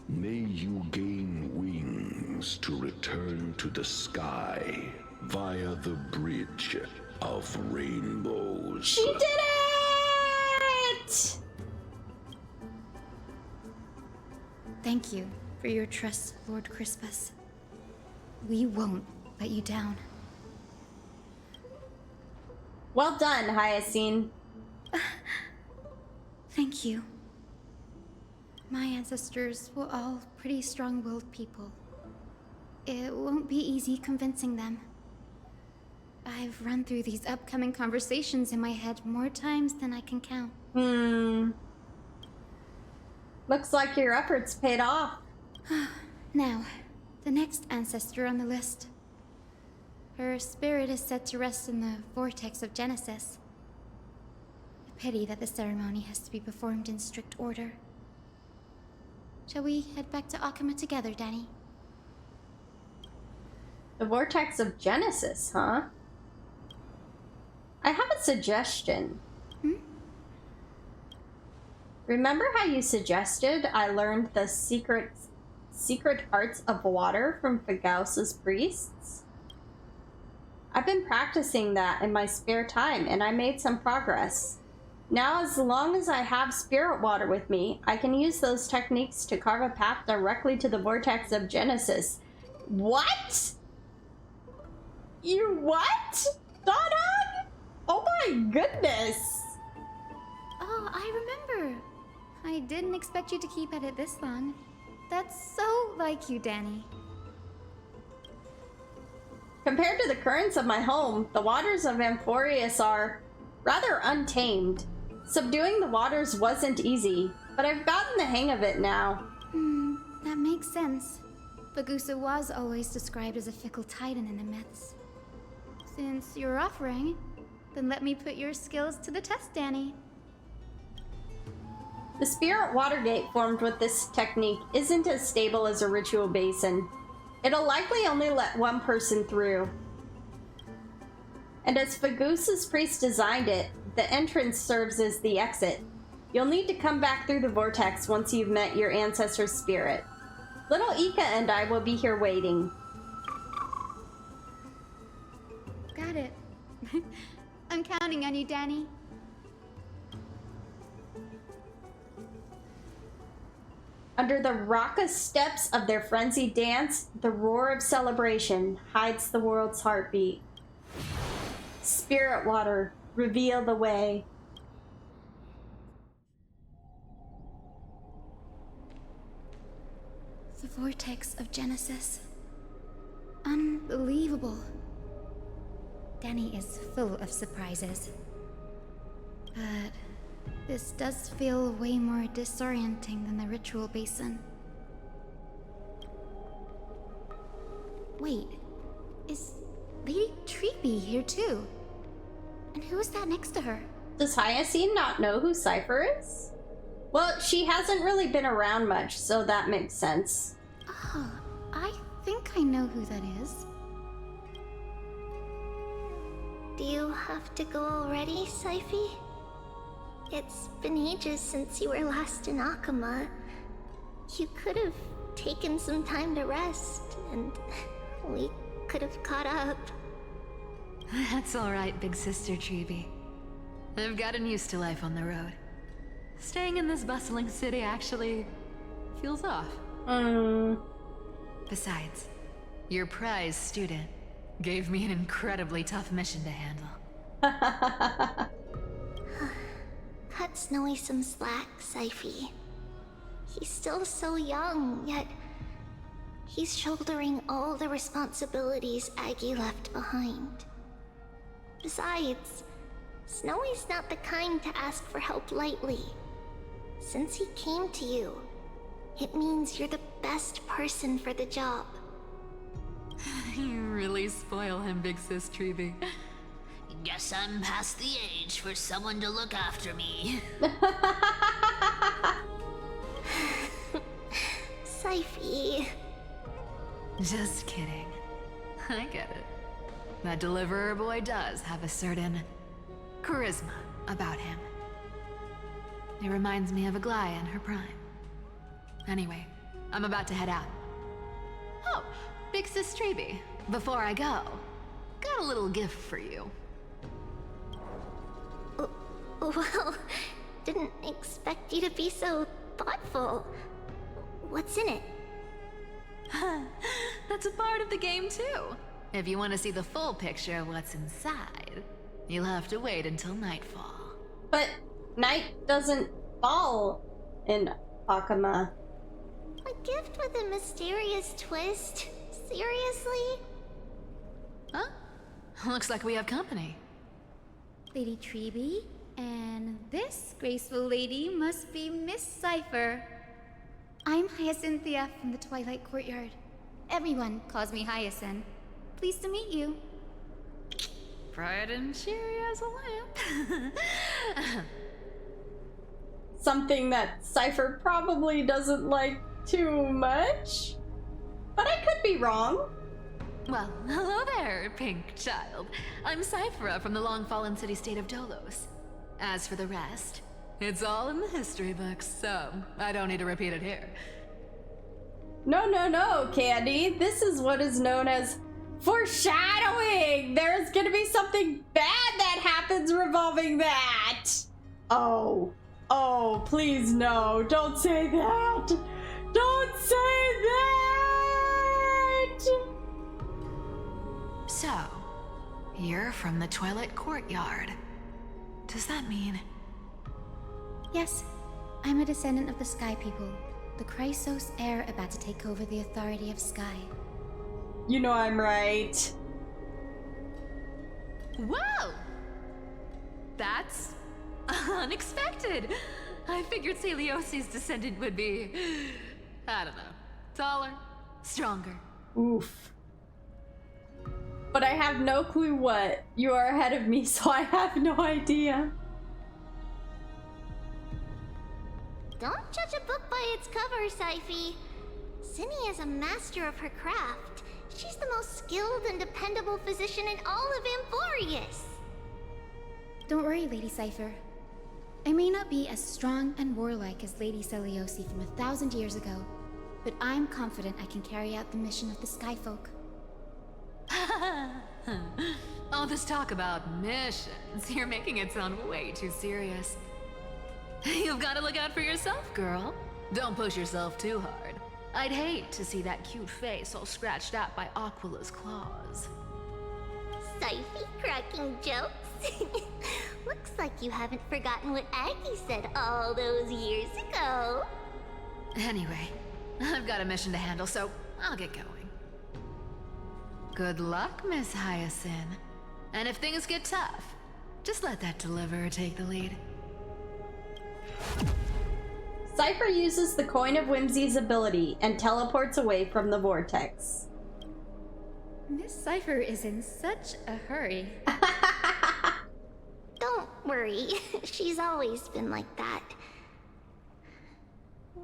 May you gain wings to return to the sky via the bridge of rainbows. She did it! Thank you for your trust, Lord Crispus. We won't let you down. Well done, Hyacinth. Thank you. My ancestors were all pretty strong-willed people. It won't be easy convincing them. I've run through these upcoming conversations in my head more times than I can count. Looks like your efforts paid off. Now, the next ancestor on the list. Her spirit is set to rest in the vortex of Genesis. A pity that the ceremony has to be performed in strict order. Shall we head back to Akama together, Danny? The vortex of Genesis, huh? I have a suggestion. Remember how you suggested I learned the secret arts of water from Fagaus's priests? I've been practicing that in my spare time, and I made some progress. Now, as long as I have spirit water with me, I can use those techniques to carve a path directly to the vortex of Genesis. What? You what? Donna? Oh my goodness! Oh, I remember. I didn't expect you to keep at it this long. That's so like you, Danny. Compared to the currents of my home, the waters of Amphorius are rather untamed. Subduing the waters wasn't easy, but I've gotten the hang of it now. That makes sense. Bagusa was always described as a fickle titan in the myths. Since you're offering, Then let me put your skills to the test, Danny. The spirit water gate formed with this technique isn't as stable as a ritual basin. It'll likely only let one person through. And as Fagoos's priest designed it, the entrance serves as the exit. You'll need to come back through the vortex once you've met your ancestor's spirit. Little Ika and I will be here waiting. Got it. I'm counting on you, Danny. Under the raucous steps of their frenzied dance, the roar of celebration hides the world's heartbeat. Spirit water, reveal the way. The vortex of Genesis. Unbelievable. Danny is full of surprises. But this does feel way more disorienting than the ritual basin. Wait, is Lady Treeby here too? And who is that next to her? Does Hyacinth not know who Cypher is? Well, she hasn't really been around much, so that makes sense. Oh, I think I know who that is. Do you have to go already, Syphy? It's been ages since you were last in Akama. You could have taken some time to rest, and we could have caught up. That's alright, big sister Treeby. I've gotten used to life on the road. Staying in this bustling city actually feels off. Besides, your prize student gave me an incredibly tough mission to handle. Cut Snowy some slack, Syphy. He's still so young, yet he's shouldering all the responsibilities Aggie left behind. Besides, Snowy's not the kind to ask for help lightly. Since he came to you, it means you're the best person for the job. You really spoil him, big sis Treeby. Guess I'm past the age for someone to look after me. Syphy. Just kidding. I get it. That deliverer boy does have a certain charisma about him. It reminds me of Aglaia in her prime. Anyway, I'm about to head out. Oh, big sis Treeby, before I go, got a little gift for you. Well, didn't expect you to be so thoughtful. What's in it? That's a part of the game too. If you want to see the full picture of what's inside, you'll have to wait until nightfall. But night doesn't fall in Akama. A gift with a mysterious twist? Seriously? Huh? Looks like we have company. Lady Treeby, and this graceful lady must be Miss Cypher. I'm Hyacinthia from the Twilight Courtyard. Everyone calls me Hyacinth. Pleased to meet you. Bright and cheery as a lamp. Something that Cypher probably doesn't like too much. But I could be wrong. Well, hello there, pink child. I'm Cyphera from the long-fallen city-state of Dolos. As for the rest, it's all in the history books, so I don't need to repeat it here. No, Candy. This is what is known as foreshadowing. There's gonna be something bad that happens revolving that. Oh, please no. Don't say that. Don't say that. So, you're from the Twilight Courtyard. Does that mean... Yes, I'm a descendant of the Sky People, the Chrysos heir about to take over the authority of Sky. You know I'm right. Whoa! That's unexpected. I figured Celiosi's descendant would be, I don't know, taller, stronger. Oof. But I have no clue what. You are ahead of me, so I have no idea. Don't judge a book by its cover, Syphy. Cindy is a master of her craft. She's the most skilled and dependable physician in all of Amphorius. Don't worry, Lady Cypher. I may not be as strong and warlike as Lady Celiosi from 1,000 years ago, but I'm confident I can carry out the mission of the Skyfolk. All this talk about missions, you're making it sound way too serious. You've got to look out for yourself, girl. Don't push yourself too hard. I'd hate to see that cute face all scratched out by Aquila's claws. Syphy cracking jokes? Looks like you haven't forgotten what Aggie said all those years ago. Anyway, I've got a mission to handle, so I'll get going. Good luck, Miss Hyacinth. And if things get tough, just let that deliverer take the lead. Cypher uses the Coin of Whimsy's ability and teleports away from the vortex. Miss Cypher is in such a hurry. Don't worry, she's always been like that.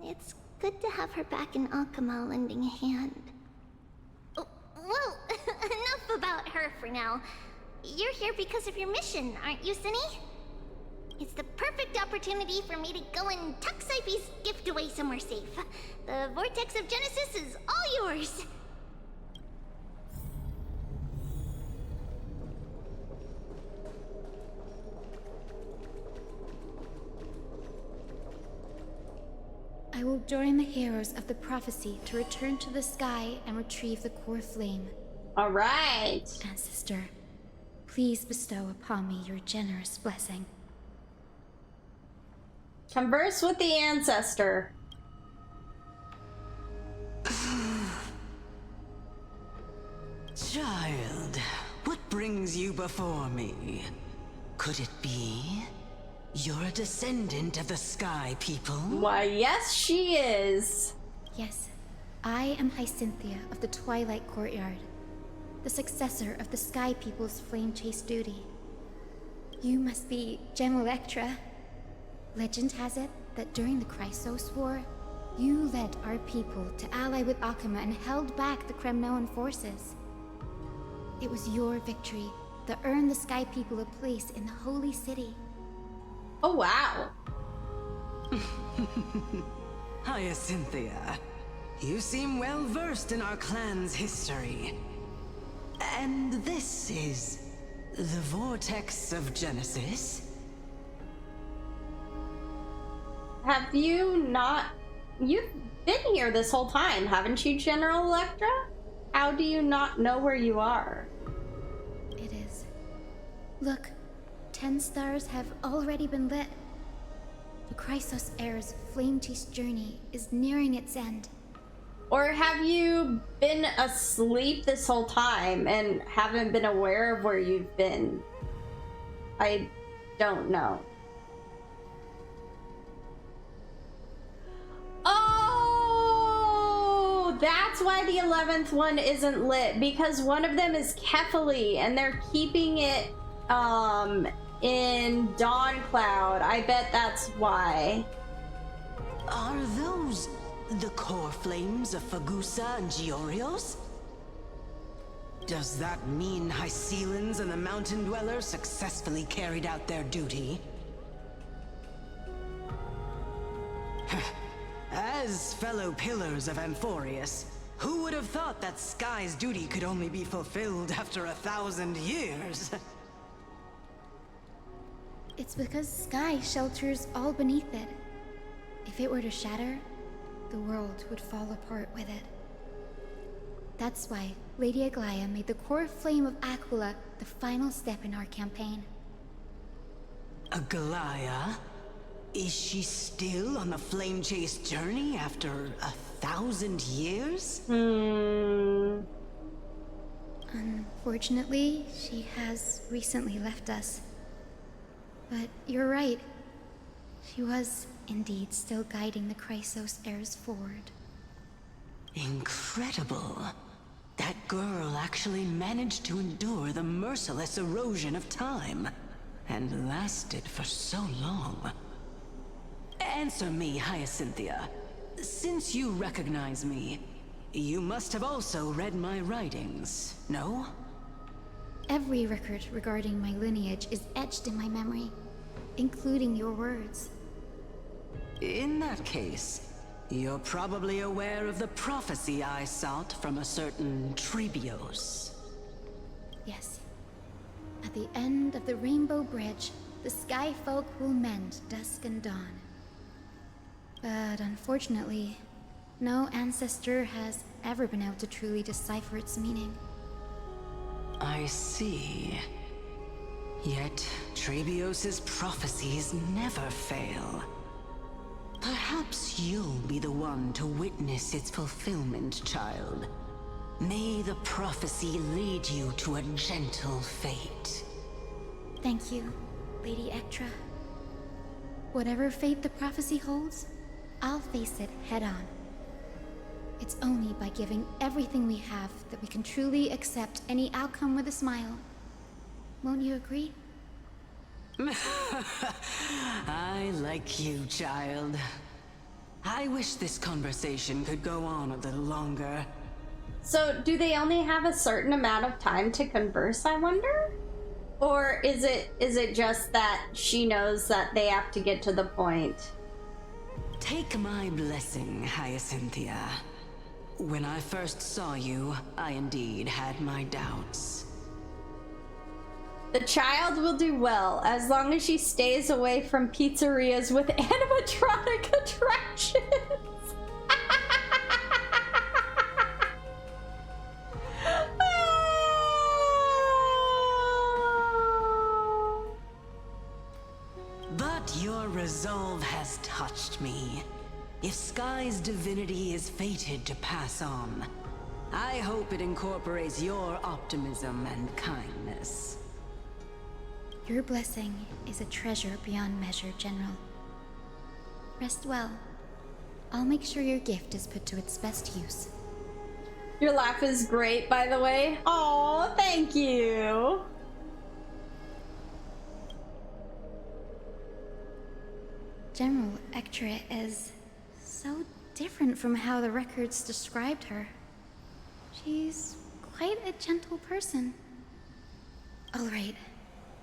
It's good to have her back in Akama lending a hand. Oh, well, enough about her for now. You're here because of your mission, aren't you, Cindy? It's the perfect opportunity for me to go and tuck Syphy's gift away somewhere safe. The Vortex of Genesis is all yours. I will join the heroes of the prophecy to return to the sky and retrieve the core flame. All right. Ancestor, please bestow upon me your generous blessing. Converse with the ancestor. Child, what brings you before me? Could it be you're a descendant of the Sky People? Why, yes, she is. Yes, I am Hyacinthia of the Twilight Courtyard, the successor of the Sky People's Flame Chase duty. You must be Gem Electra. Legend has it that during the Chrysos War, you led our people to ally with Akama and held back the Kremnoan forces. It was your victory that earned the Sky People a place in the Holy City. Oh, wow. Hyacinthia, you seem well versed in our clan's history. And this is the Vortex of Genesis? Have you not... You've been here this whole time, haven't you, General Electra? How do you not know where you are? It is. Look, 10 stars have already been lit. The Chrysos Heir's flame-chased journey is nearing its end. Or have you been asleep this whole time and haven't been aware of where you've been? I don't know. Oh, that's why the 11th one isn't lit, because one of them is Kefali and they're keeping it in Dawn Cloud. I bet that's why. Are those the core flames of Fagusa and Giorios? Does that mean Hycelans and the Mountain Dwellers successfully carried out their duty? As fellow pillars of Amphorius, who would have thought that Sky's duty could only be fulfilled after 1,000 years? It's because Sky shelters all beneath it. If it were to shatter, the world would fall apart with it. That's why Lady Aglaya made the core flame of Aquila the final step in our campaign. Aglaya? Is she still on the flame chase journey after 1,000 years? Unfortunately, she has recently left us. But you're right. She was indeed still guiding the Chrysos heirs forward. Incredible. That girl actually managed to endure the merciless erosion of time, and lasted for so long. Answer me, Hyacinthia. Since you recognize me, you must have also read my writings, no? Every record regarding my lineage is etched in my memory, including your words. In that case, you're probably aware of the prophecy I sought from a certain Trebios. Yes. At the end of the Rainbow Bridge, the Sky Folk will mend dusk and dawn. But unfortunately, no ancestor has ever been able to truly decipher its meaning. I see. Yet, Trebios' prophecies never fail. Perhaps you'll be the one to witness its fulfillment, child. May the prophecy lead you to a gentle fate. Thank you, Lady Ektra. Whatever fate the prophecy holds, I'll face it head-on. It's only by giving everything we have that we can truly accept any outcome with a smile. Won't you agree? I like you, child. I wish this conversation could go on a little longer. So, do they only have a certain amount of time to converse, I wonder? Or is it just that she knows that they have to get to the point? Take my blessing, Hyacinthia. When I first saw you, I indeed had my doubts. The child will do well, as long as she stays away from pizzerias with animatronic attractions. But your resolve has touched me. If Sky's divinity is fated to pass on, I hope it incorporates your optimism and kindness. Your blessing is a treasure beyond measure, General. Rest well. I'll make sure your gift is put to its best use. Your laugh is great, by the way. Oh, thank you. General Ektra is so different from how the records described her. She's quite a gentle person. All right,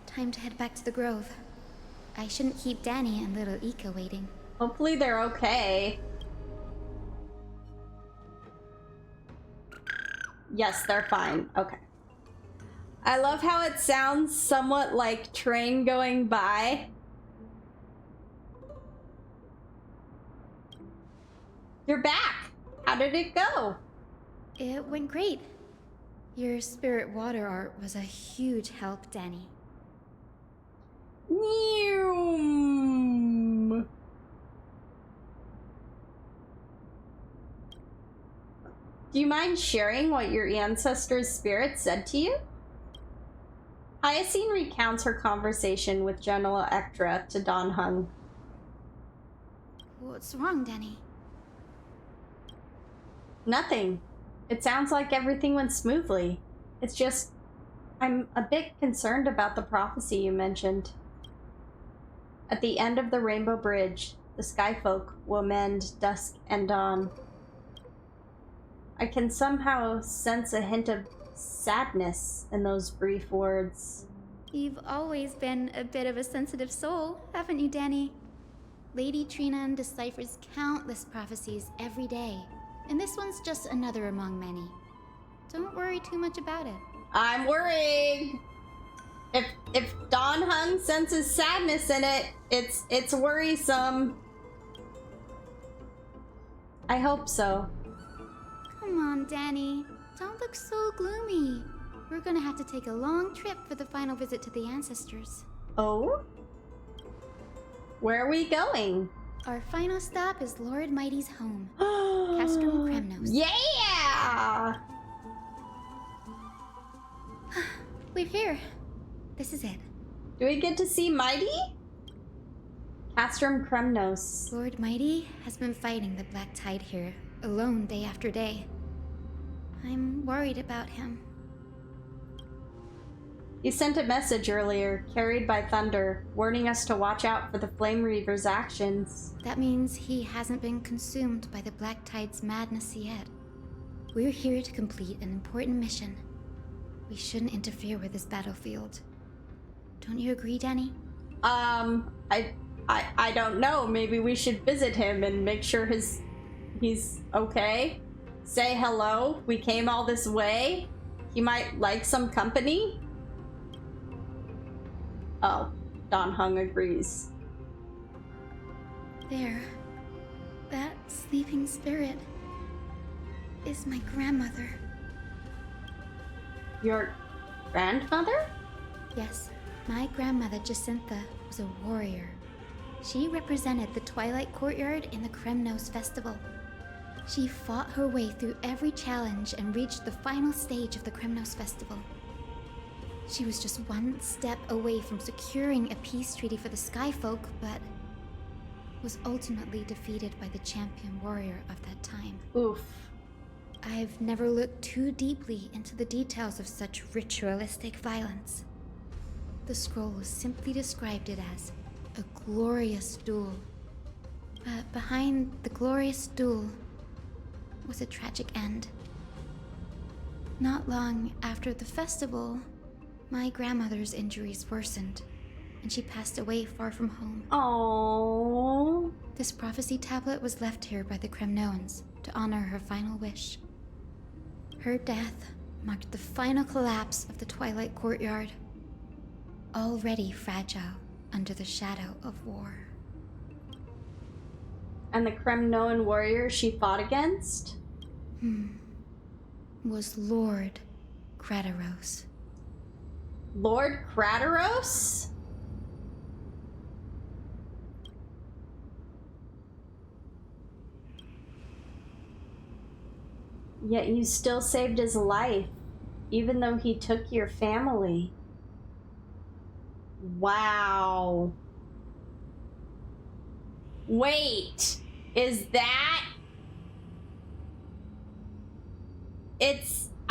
time to head back to the Grove. I shouldn't keep Danny and little Ika waiting. Hopefully they're okay. Yes, they're fine. Okay. I love how it sounds somewhat like train going by. You're back. How did it go? It went great. Your spirit water art was a huge help, Danny. Do you mind sharing what your ancestors' spirit said to you? Hyacinth recounts her conversation with General Ektra to Don Hung. What's wrong, Danny? Nothing. It sounds like everything went smoothly. It's just, I'm a bit concerned about the prophecy you mentioned. At the end of the Rainbow Bridge, the Skyfolk will mend dusk and dawn. I can somehow sense a hint of sadness in those brief words. You've always been a bit of a sensitive soul, haven't you, Danny? Lady Trina deciphers countless prophecies every day, and this one's just another among many. Don't worry too much about it. I'm worried. If Don Hung senses sadness in it, it's worrisome. I hope so. Come on, Danny. Don't look so gloomy. We're gonna have to take a long trip for the final visit to the ancestors. Oh? Where are we going? Our final stop is Lord Mighty's home, Castrum Kremnos. Yeah! We're here. This is it. Do we get to see Mighty? Castrum Kremnos. Lord Mighty has been fighting the Black Tide here, alone day after day. I'm worried about him. He sent a message earlier, carried by thunder, warning us to watch out for the Flame Reaver's actions. That means he hasn't been consumed by the Black Tide's madness yet. We're here to complete an important mission. We shouldn't interfere with this battlefield. Don't you agree, Danny? I don't know. Maybe we should visit him and make sure he's okay. Say hello. We came all this way. He might like some company. Oh, Don Hung agrees. There. That sleeping spirit is my grandmother. Your grandmother? Yes, my grandmother Jacintha was a warrior. She represented the Twilight Courtyard in the Kremnos Festival. She fought her way through every challenge and reached the final stage of the Kremnos Festival. She was just one step away from securing a peace treaty for the Skyfolk, but was ultimately defeated by the champion warrior of that time. Oof. I've never looked too deeply into the details of such ritualistic violence. The scroll simply described it as a glorious duel. But behind the glorious duel was a tragic end. Not long after the festival, my grandmother's injuries worsened, and she passed away far from home. Aww. This prophecy tablet was left here by the Kremnoans to honor her final wish. Her death marked the final collapse of the Twilight Courtyard, already fragile under the shadow of war. And the Kremnoan warrior she fought against? Was Lord Krataros. Lord Krataros? Yet you still saved his life, even though he took your family. Wow. Wait, is that...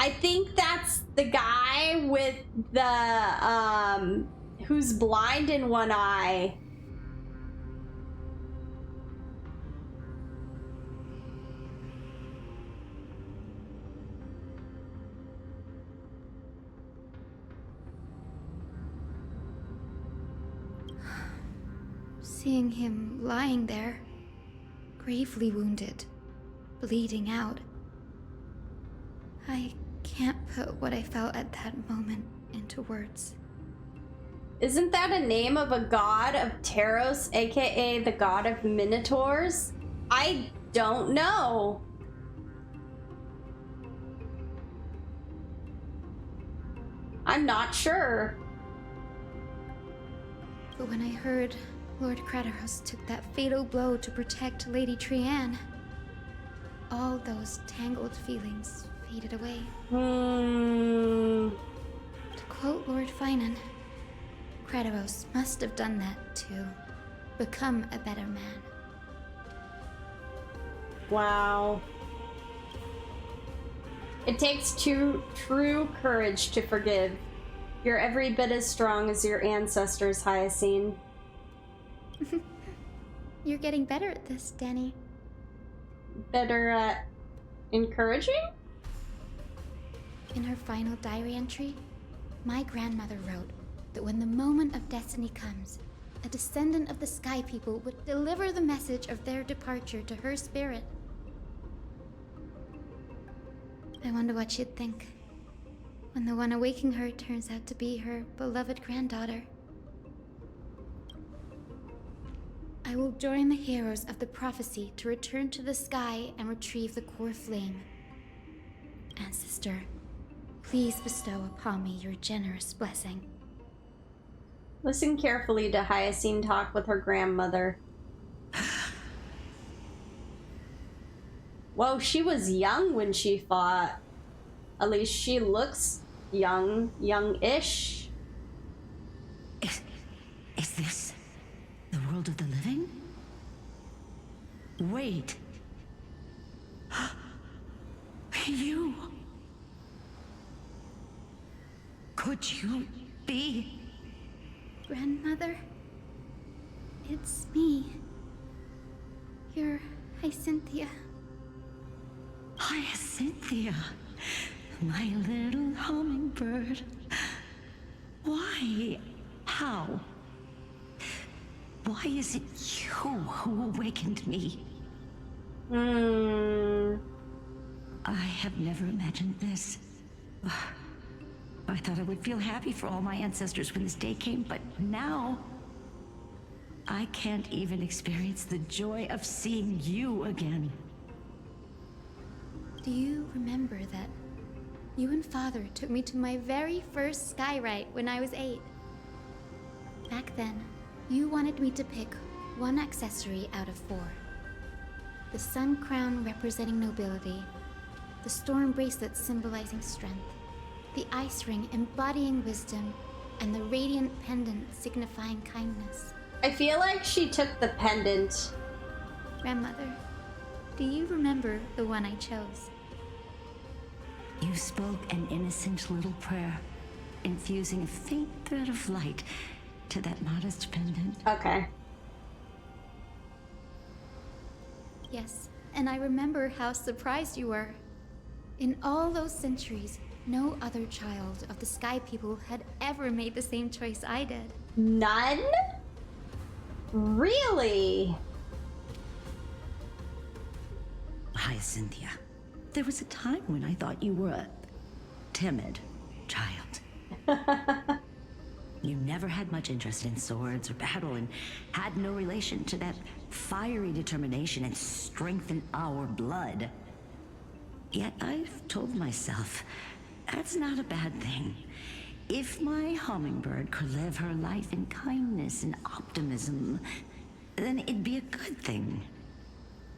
I think that's the guy with the, who's blind in one eye. Seeing him lying there, gravely wounded, bleeding out, I can't put what I felt at that moment into words. Isn't that a name of a god of Taros, aka the god of Minotaurs? I don't know. I'm not sure. But when I heard Lord Krataros took that fatal blow to protect Lady Trianne, all those tangled feelings faded away. To quote Lord Finan, Krataros must have done that to become a better man. Wow. It takes true courage to forgive. You're every bit as strong as your ancestors, Hyacinth. You're getting better at this, Danny. Better at encouraging? In her final diary entry, my grandmother wrote that when the moment of destiny comes, a descendant of the Sky People would deliver the message of their departure to her spirit. I wonder what she'd think when the one awaking her turns out to be her beloved granddaughter. I will join the heroes of the prophecy to return to the sky and retrieve the core flame. Ancestor, please bestow upon me your generous blessing. Listen carefully to Hyacinth talk with her grandmother. Whoa, she was young when she fought. At least she looks young, young-ish. Is this the world of the living? Wait. You... Could you be? Grandmother? It's me. You're Hyacinthia. Hyacinthia, my little hummingbird. Why? How? Why is it you who awakened me? I have never imagined this. I thought I would feel happy for all my ancestors when this day came, but now I can't even experience the joy of seeing you again. Do you remember that you and Father took me to my very first skyride when I was 8? Back then, you wanted me to pick one accessory out of 4. The sun crown representing nobility, the storm bracelet symbolizing strength, the ice ring embodying wisdom, and the radiant pendant signifying kindness. I feel like she took the pendant. Grandmother, do you remember the one I chose? You spoke an innocent little prayer, infusing a faint thread of light to that modest pendant. Okay. Yes, and I remember how surprised you were. In all those centuries, no other child of the Sky People had ever made the same choice I did. None? Really? Hyacinthia, there was a time when I thought you were a timid child. You never had much interest in swords or battle and had no relation to that fiery determination and strength in our blood. Yet I've told myself, that's not a bad thing. If my hummingbird could live her life in kindness and optimism, then it'd be a good thing.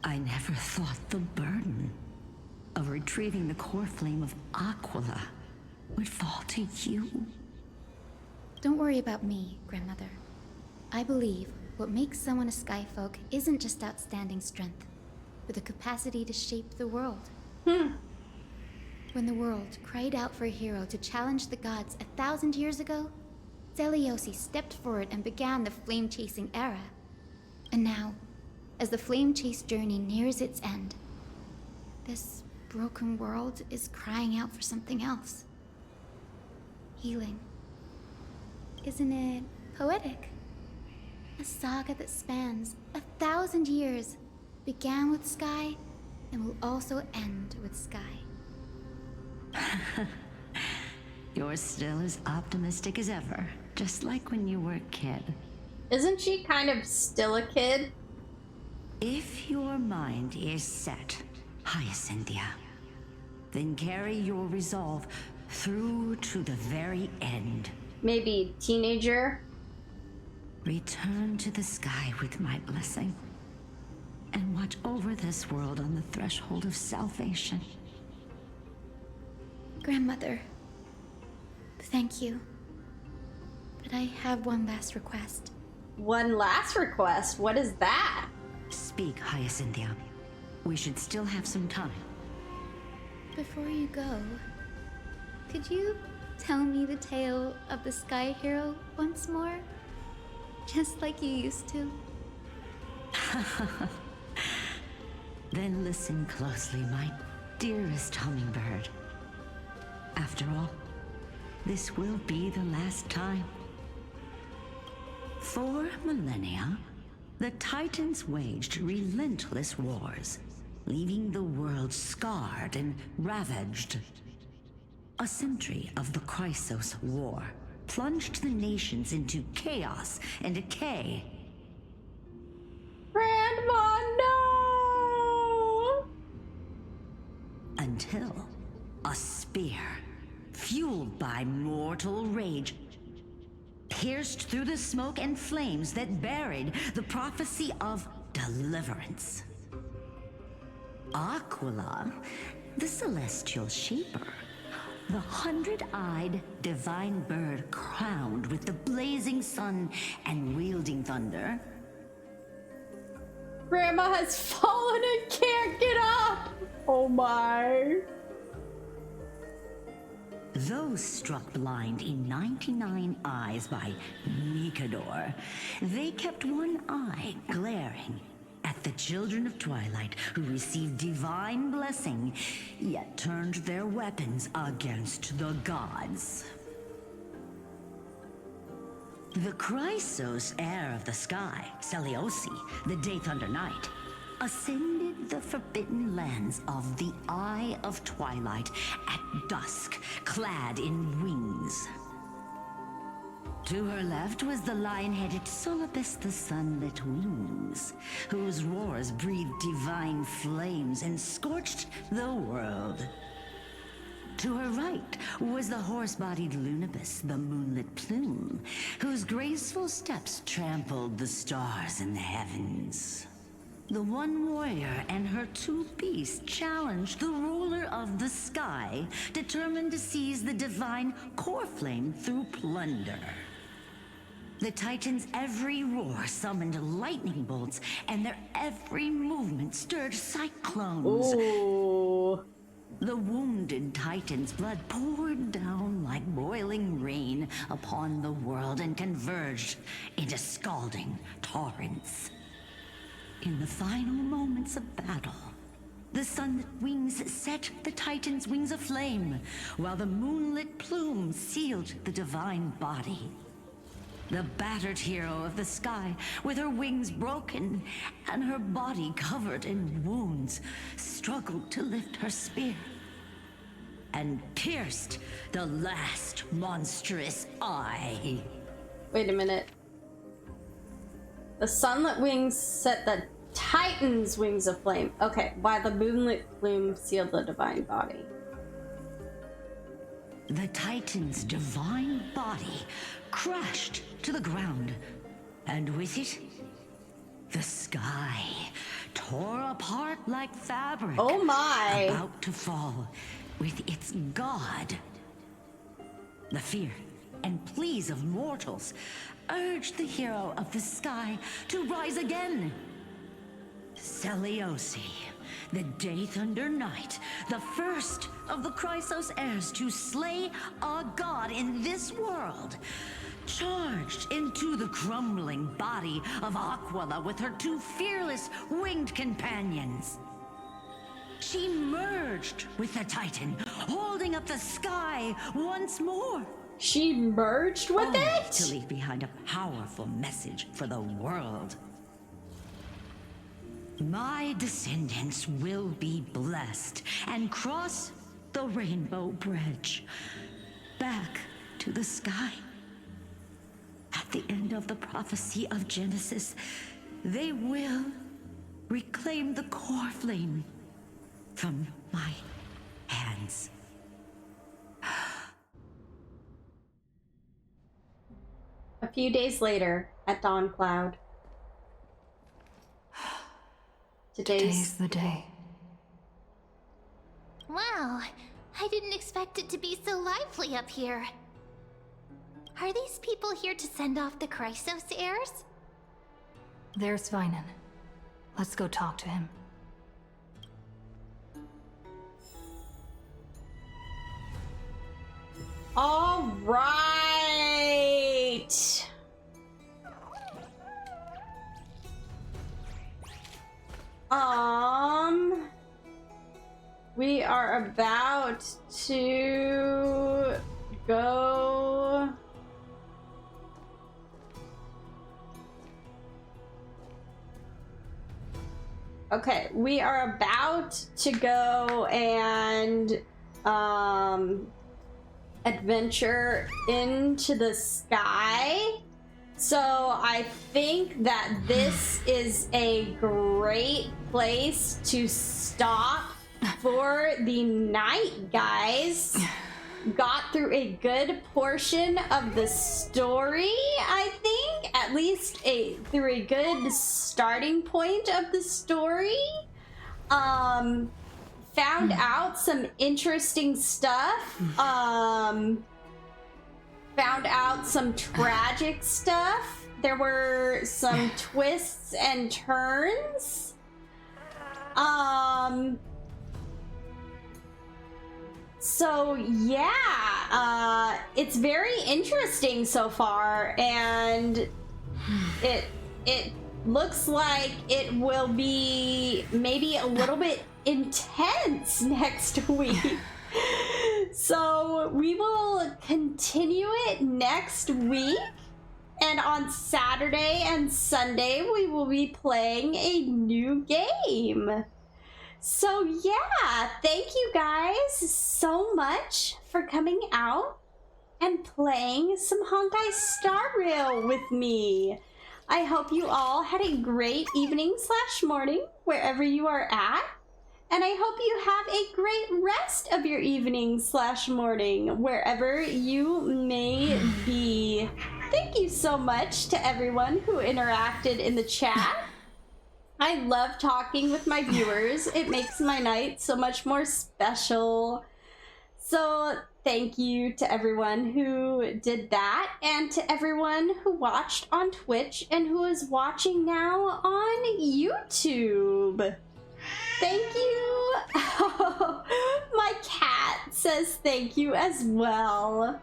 I never thought the burden of retrieving the core flame of Aquila would fall to you. Don't worry about me, Grandmother. I believe what makes someone a Skyfolk isn't just outstanding strength, but the capacity to shape the world. When the world cried out for a hero to challenge the gods 1,000 years ago, Zeliosi stepped forward and began the flame-chasing era. And now, as the flame chase journey nears its end, this broken world is crying out for something else. Healing. Isn't it poetic? A saga that spans 1,000 years, began with Sky, and will also end with Sky. You're still as optimistic as ever, just like when you were a kid. Isn't she kind of still a kid? If your mind is set, Hyacinthia, then carry your resolve through to the very end. Maybe teenager? Return to the sky with my blessing, and watch over this world on the threshold of salvation. Grandmother, thank you. But I have one last request. One last request? What is that? Speak, Hyacinthia. We should still have some time. Before you go, could you tell me the tale of the Sky Hero once more? Just like you used to. Then listen closely, my dearest hummingbird. After all, this will be the last time. For millennia, the Titans waged relentless wars, leaving the world scarred and ravaged. A century of the Chrysos War plunged the nations into chaos and decay. Grandma, no! Until a spear, fueled by mortal rage, pierced through the smoke and flames that buried the prophecy of deliverance. Aquila, the celestial shaper, the 100-eyed divine bird crowned with the blazing sun and wielding thunder. Grandma has fallen and can't get up! Oh my. Those struck blind in 99 eyes by Nikador, they kept one eye glaring at the children of Twilight who received divine blessing, yet turned their weapons against the gods. The Chrysos heir of the sky, Seliosi, the Day Thunder Knight, ascended the forbidden lands of the Eye of Twilight at dusk, clad in wings. To her left was the lion-headed Solibus the Sunlit Wings, whose roars breathed divine flames and scorched the world. To her right was the horse-bodied Lunibus, the Moonlit Plume, whose graceful steps trampled the stars in the heavens. The one warrior and her two beasts challenged the ruler of the sky, determined to seize the divine core flame through plunder. The Titans' every roar summoned lightning bolts, and their every movement stirred cyclones. Ooh. The wounded Titan's blood poured down like boiling rain upon the world and converged into scalding torrents. In the final moments of battle, the Sunlit Wings set the Titan's wings aflame, while the Moonlit Plume sealed the divine body. The battered hero of the sky, with her wings broken and her body covered in wounds, struggled to lift her spear and pierced the last monstrous eye. Wait a minute. The Sunlit Wings set the Titan's wings aflame. Okay, while the Moonlit Plume sealed the divine body. The Titan's divine body crashed to the ground, and with it, the sky tore apart like fabric. Oh my! About to fall with its god. The fear and pleas of mortals urged the hero of the sky to rise again. Seliosi, the Day Thunder Knight, the first of the Chrysos heirs to slay a god in this world, charged into the crumbling body of Aquila with her two fearless winged companions. She merged with the Titan, holding up the sky once more. She merged with it? To leave behind a powerful message for the world. My descendants will be blessed and cross the Rainbow Bridge back to the sky. At the end of the prophecy of Genesis, they will reclaim the core flame from my hands. A few days later, at Dawn Cloud. Today's the day. Wow, I didn't expect it to be so lively up here. Are these people here to send off the Chrysos heirs? There's Svinen. Let's go talk to him. All right. We are about to go. Okay, we are about to go and adventure into the sky. So I think that this is a great place to stop for the night, guys. Got through a good portion of the story, I think. At least through a good starting point of the story. Found out some interesting stuff. Found out some tragic stuff. There were some twists and turns. So yeah, it's very interesting so far, and it looks like it will be maybe a little bit intense next week. So we will continue it next week, and on Saturday and Sunday we will be playing a new game. So yeah, thank you guys so much for coming out and playing some Honkai Star Rail with me. I hope you all had a great evening / morning wherever you are at. And I hope you have a great rest of your evening / morning wherever you may be. Thank you so much to everyone who interacted in the chat. I love talking with my viewers. It makes my night so much more special. So thank you to everyone who did that, and to everyone who watched on Twitch and who is watching now on YouTube. Thank you. My cat says thank you as well.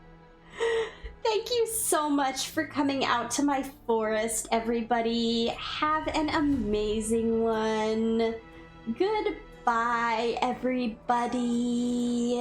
Thank you so much for coming out to my forest, everybody. Have an amazing one. Goodbye, everybody.